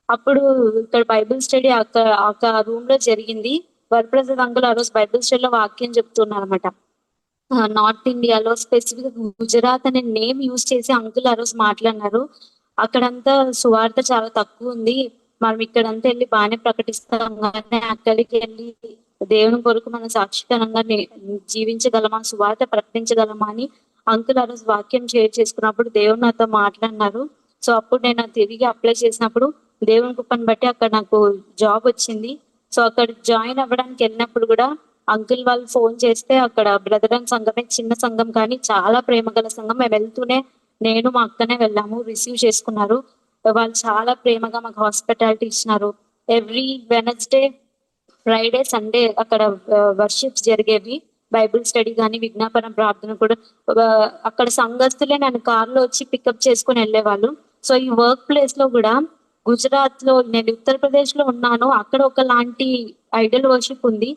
అప్పుడు ఇక్కడ బైబిల్ స్టడీ ఒక రూమ్ లో జరిగింది. వరప్రసాద్ అంకుల్ ఆ రోజు బైబిల్ స్టడీలో వాక్యం చెప్తున్నారు అనమాట. నార్త్ ఇండియాలో స్పెసిఫిక్ గుజరాత్ అనే నేమ్ యూజ్ చేసి అంకుల్ ఆ రోజు మాట్లాడినారు. అక్కడంతా సువార్త చాలా తక్కువ ఉంది, మనం ఇక్కడంతా వెళ్ళి బాగానే ప్రకటిస్తాం, కానీ అక్కడికి వెళ్ళి దేవుని కొరకు మనం సాక్షికరంగా జీవించగలమా, సువార్త ప్రకటించగలమా అని అంకుల్ ఆ రోజు వాక్యం షేర్ చేసుకున్నప్పుడు దేవుడు నాతో మాట్లాడినారు. సో అప్పుడు నేను తిరిగి అప్లై చేసినప్పుడు దేవుని కృపను బట్టి అక్కడ నాకు జాబ్ వచ్చింది. సో అక్కడ జాయిన్ అవ్వడానికి వెళ్ళినప్పుడు కూడా అంకుల్ వాళ్ళు ఫోన్ చేస్తే, అక్కడ బ్రదర్ అండ్ సంఘమే, చిన్న సంఘం కానీ చాలా ప్రేమ గల సంఘం. మేము వెళ్తూనే నేను మా అక్కనే వెళ్ళాము, రిసీవ్ చేసుకున్నారు. వాళ్ళు చాలా ప్రేమగా మాకు హాస్పిటాలిటీ ఇచ్చినారు. ఎవ్రీ వెనస్డే, ఫ్రైడే, సండే అక్కడ వర్షిప్స్ జరిగేవి. బైబిల్ స్టడీ కానీ విజ్ఞాపన ప్రార్థన కూడా అక్కడ సంఘస్థులే నన్ను కార్లో వచ్చి పికప్ చేసుకుని వెళ్ళేవాళ్ళు. సో ఈ వర్క్ ప్లేస్ లో కూడా, గుజరాత్ లో నేను ఉత్తరప్రదేశ్ లో ఉన్నాను, అక్కడ ఒకలాంటి ఐడల్ వర్షిప్ ఉంది.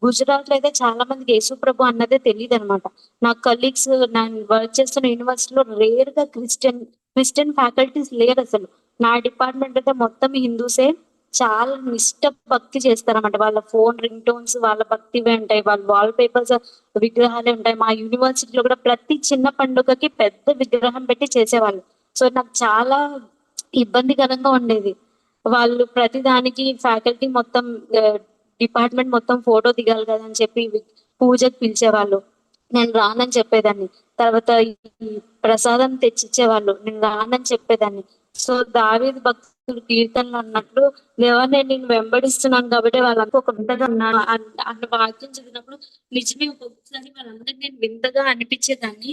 గుజరాత్ లో అయితే చాలా మందికి యేసు ప్రభు అన్నదే తెలియదు అనమాట. నా కలీగ్స్, నేను వర్క్ చేస్తున్న యూనివర్సిటీలో రేర్ గా క్రిస్టియన్ ఫ్యాకల్టీస్ లేరు అసలు. నా డిపార్ట్మెంట్ అయితే మొత్తం హిందూసే. చాలా నిష్ట భక్తి చేస్తారన్నమాట. వాళ్ళ ఫోన్ రింగ్ టోన్స్ వాళ్ళ భక్తివే ఉంటాయి, వాళ్ళ వాల్ పేపర్స్ విగ్రహాలే ఉంటాయి. మా యూనివర్సిటీలో కూడా ప్రతి చిన్న పండుగకి పెద్ద విగ్రహం పెట్టి చేసేవాళ్ళు. సో నాకు చాలా ఇబ్బందికరంగా ఉండేది. వాళ్ళు ప్రతి దానికి ఫ్యాకల్టీ మొత్తం, డిపార్ట్మెంట్ మొత్తం ఫోటో దిగాలి కదా అని చెప్పి పూజకు పిలిచేవాళ్ళు, నేను రానని చెప్పేదాన్ని. తర్వాత ఈ ప్రసాదం తెచ్చిచ్చేవాళ్ళు, నేను రానని చెప్పేదాన్ని. సో దావీదు భక్తుడు కీర్తనలు అన్నట్లు, దేవా నేను నిన్ను వెంబడిస్తున్నాను కాబట్టి వాళ్ళంతా ఒక వింతగా ఉన్నారు అన్న వాక్యం చదివినప్పుడు నిజమే, ఒక్కొక్కసారి వాళ్ళందరికీ నేను వింతగా అనిపించేదాన్ని.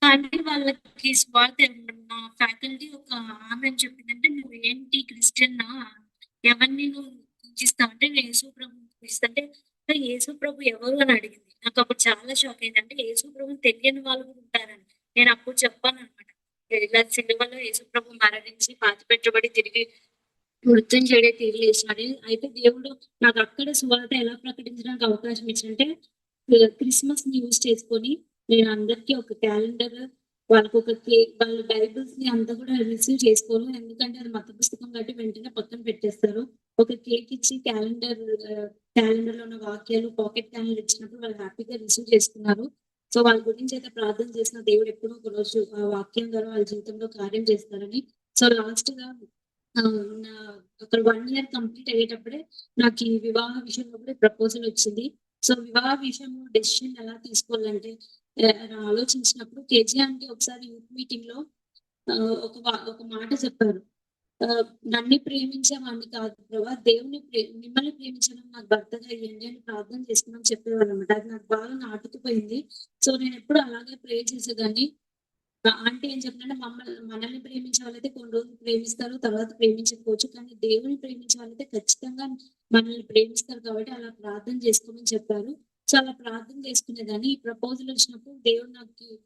కానీ వాళ్ళకి స్వార్థ, నా ఫ్యాకల్టీ ఒక ఆమె అని చెప్పిందంటే, నువ్వు ఏంటి క్రిస్టియన్నా, ఎవరిని నువ్వు పూజిస్తావు అంటే, నేను యేసు ప్రభు పూజిస్తుంటే, యేసు ప్రభు ఎవరు అని అడిగింది. నాకు అప్పుడు చాలా షాక్ అయింది. అంటే యేసు ప్రభు తెలియని వాళ్ళు కూడా ఉంటారని నేను అప్పుడు చెప్పాను అనమాట. ఇలా సిలువలో యేసు ప్రభు మరణించి పాతి పెట్టబడి తిరిగి మృత్యుంజయుడే తిరిగి లేచినాడు. అయితే దేవుడు నాకు అక్కడ సువార్త ఎలా ప్రకటించడానికి అవకాశం ఇచ్చిందంటే, క్రిస్మస్ ని యూజ్ చేసుకొని నేను అందరికీ ఒక క్యాలెండర్ వాళ్ళకి ఒక కేక్ వాళ్ళ బైబిల్స్ ని అంతా కూడా రిసీవ్ చేసుకోరు. ఎందుకంటే అది మత పుస్తకం కాబట్టి వెంటనే పక్కన పెట్టేస్తారు. ఒక కేక్ ఇచ్చి క్యాలెండర్ లో ఉన్న వాక్యాలు పాకెట్ క్యాలెండర్ ఇచ్చినప్పుడు వాళ్ళు హ్యాపీగా రిసీవ్ చేసుకున్నారు. సో వాళ్ళ గురించి అయితే ప్రార్థన చేసిన దేవుడు ఎప్పుడో ఒక రోజు ఆ వాక్యం ద్వారా వాళ్ళ జీవితంలో కార్యం చేస్తారని. సో లాస్ట్ గా నా అక్కడ 1 ఇయర్ కంప్లీట్ అయ్యేటప్పుడే నాకు ఈ వివాహ విషయంలో కూడా ప్రపోజల్ వచ్చింది. సో వివాహ విషయంలో డెసిషన్ ఎలా తీసుకోవాలంటే ఆలోచించినప్పుడు కేజీ ఆంటీ ఒకసారి యూత్ మీటింగ్ లో ఒక మాట చెప్పారు. నన్ను ప్రేమించేవాడిని కాదు ప్రభా, మిమ్మల్ని ప్రేమించడం నాకు భర్తగా అయ్యండి అని ప్రార్థన చేసుకున్నాను చెప్పేవాళ్ళు అనమాట. అది నాకు బాగా నాటుకుపోయింది. సో నేను ఎప్పుడు అలాగే ప్రే చేసేదాన్ని. ఆంటీ ఏం చెప్పినంటే మనల్ని ప్రేమించే వాళ్ళైతే కొన్ని రోజులు ప్రేమిస్తారు, తర్వాత ప్రేమించకపోవచ్చు. కానీ దేవుని ప్రేమించే వాళ్ళైతే ఖచ్చితంగా మనల్ని ప్రేమిస్తారు కాబట్టి అలా ప్రార్థన చేసుకోమని చెప్పారు. సో అలా ప్రార్థన చేసుకునేదాన్ని. ఈ ప్రపోజల్ వచ్చినప్పుడు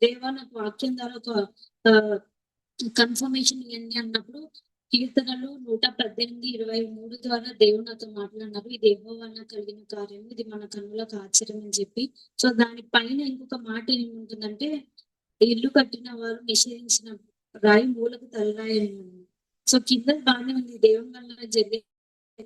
దేవా నాకు వాక్యం ద్వారా ఒక కన్ఫర్మేషన్ ఇవ్వండి అన్నప్పుడు కీర్తనలు 118:23 ద్వారా దేవుడు నాతో మాట్లాడినారు. ఇది యెహోవా వలన కలిగిన కార్యం, ఇది మన కన్నులకు ఆశ్చర్యం అని చెప్పి. సో దాని పైన ఇంకొక మాట ఏముంటుందంటే, ఇల్లు కట్టిన వారు నిషేధించిన రాయి మూలకు తలరాయి అని ఉంది. సో కింద బాగానే ఉంది, దేవుని వల్ల జరిగే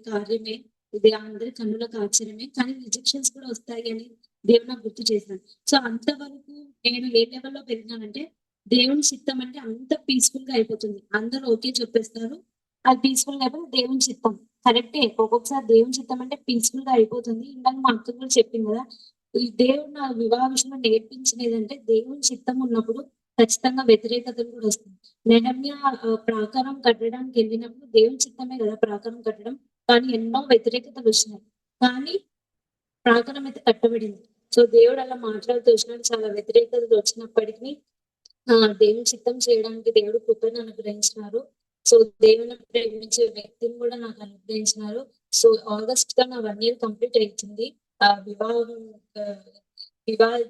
కార్యమే, ఇది అందరి కన్నులకు ఆశ్చర్యమే, కానీ రిజెక్షన్స్ కూడా వస్తాయి అని దేవుడు నాకు గుర్తు చేశాడు. సో అంతవరకు నేను ఏ లెవెల్లో పెరిగినానంటే, దేవుని చిత్తం అంటే అంత పీస్‌ఫుల్‌గా అయిపోతుంది. అందరూ ఓకే చెప్పేస్తారు. అది పీస్‌ఫుల్‌గా అయిపోతే దేవుని చిత్తం. కరెక్టే. ఒక్కొక్కసారి దేవుని చిత్తం అంటే పీస్‌ఫుల్‌గా అయిపోతుంది. ఇందాక మా అక్క కూడా చెప్పింది కదా! ఈ దేవుడు నా వివాహ విషయంలో నేర్పించినదేంటంటే, దేవుని చిత్తం ఉన్నప్పుడు ఖచ్చితంగా వ్యతిరేకతలు కూడా వస్తాయి. నెహెమ్యా ప్రాకారం కట్టడానికి వెళ్ళినప్పుడు దేవుని చిత్తమే కదా ప్రాకారం కట్టడం. కానీ ఎన్నో వ్యతిరేకతలొచ్చినాయి. కానీ ప్రాకారం అయితే కట్టబడింది. సో దేవుడు అలా మాట్లాడుతూ వచ్చినాడు. చాలా వ్యతిరేకతలు వచ్చినప్పటికీ దేవుని చిత్తం చేయడానికి దేవుడు కృపను అనుగ్రహించినారు. సో దేవుని ప్రేమించే వ్యక్తిని కూడా నాకు అనుగ్రహించినారు. సో ఆగస్ట్‌గా నా 1 ఇయర్ కంప్లీట్ అయితుంది. వివాహం ఆహ్,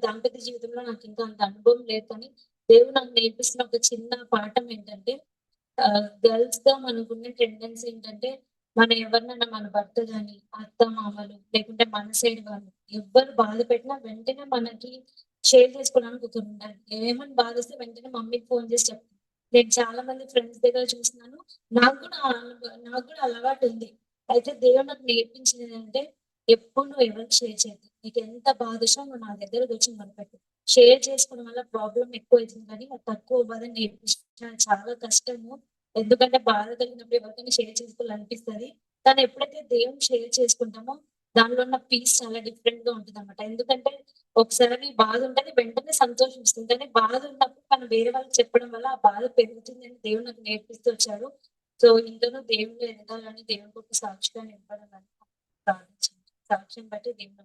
దాంపత్య జీవితంలో నాకింకా అంత అనుభవం లేదు కానీ, దేవుడు నాకు నేర్పిస్తున్న ఒక చిన్న పాఠం ఏంటంటే, గర్ల్స్‌గా మనకున్న టెండెన్సీ ఏంటంటే, మనం ఎవరినైనా మన భర్త గాని, అత్త-మామలు లేకుంటే మన సైడ్ వాళ్ళు ఎవ్వరు బాధ పెట్టినా వెంటనే మనకి షేర్ చేసుకోవడానికి ఒకరుండాలి. ఏమని బాధొస్తే వెంటనే మమ్మీకి ఫోను చేసి చెప్తాం. నేను చాలా మంది ఫ్రెండ్స్ దగ్గర చూస్తున్నాను. నాకు కూడా అలవాటుంది. అయితే దేవుడు నాకు నేర్పించిందేంటంటే, ఎప్పుడు నువ్వు ఎవరికి షేర్ చేయొద్దు. నీకెంత బాధొచ్చినా నువ్వు నా దగ్గరకొచ్చి మొరపెట్టు. షేర్ చేసుకోవడం వల్ల ప్రాబ్లమ్ ఎక్కువైతుంది కానీ, అది తక్కువ అవ్వదని నేర్పించారు. చాలా కష్టము. ఎందుకంటే బాధ కలిగినప్పుడు ఎవరికైనా షేర్ చేసుకోవాలనిపిస్తది. కానీ ఎప్పుడైతే దేవునికి షేర్ చేసుకుంటామో, దానిలో ఉన్న పీస్ చాలా డిఫరెంట్‌గా ఉంటదన్నమాట. ఎందుకంటే ఒకసారి బాధ ఉంటది. వెంటనే సంతోషిస్తుంది. కానీ బాధ ఉన్నప్పుడు మనం వేరే వాళ్ళకి చెప్పడం వల్ల ఆ బాధ పెరుగుతుందని దేవుడు నాకు నేర్పిస్తూ వచ్చారు. సో ఇందులో దేవుడిలో ఎదగాలని, దేవునికి ఒక సాక్షిగా నిలబడాలని ప్రార్థించాను. సాక్ష్యం బట్టి దేవుడు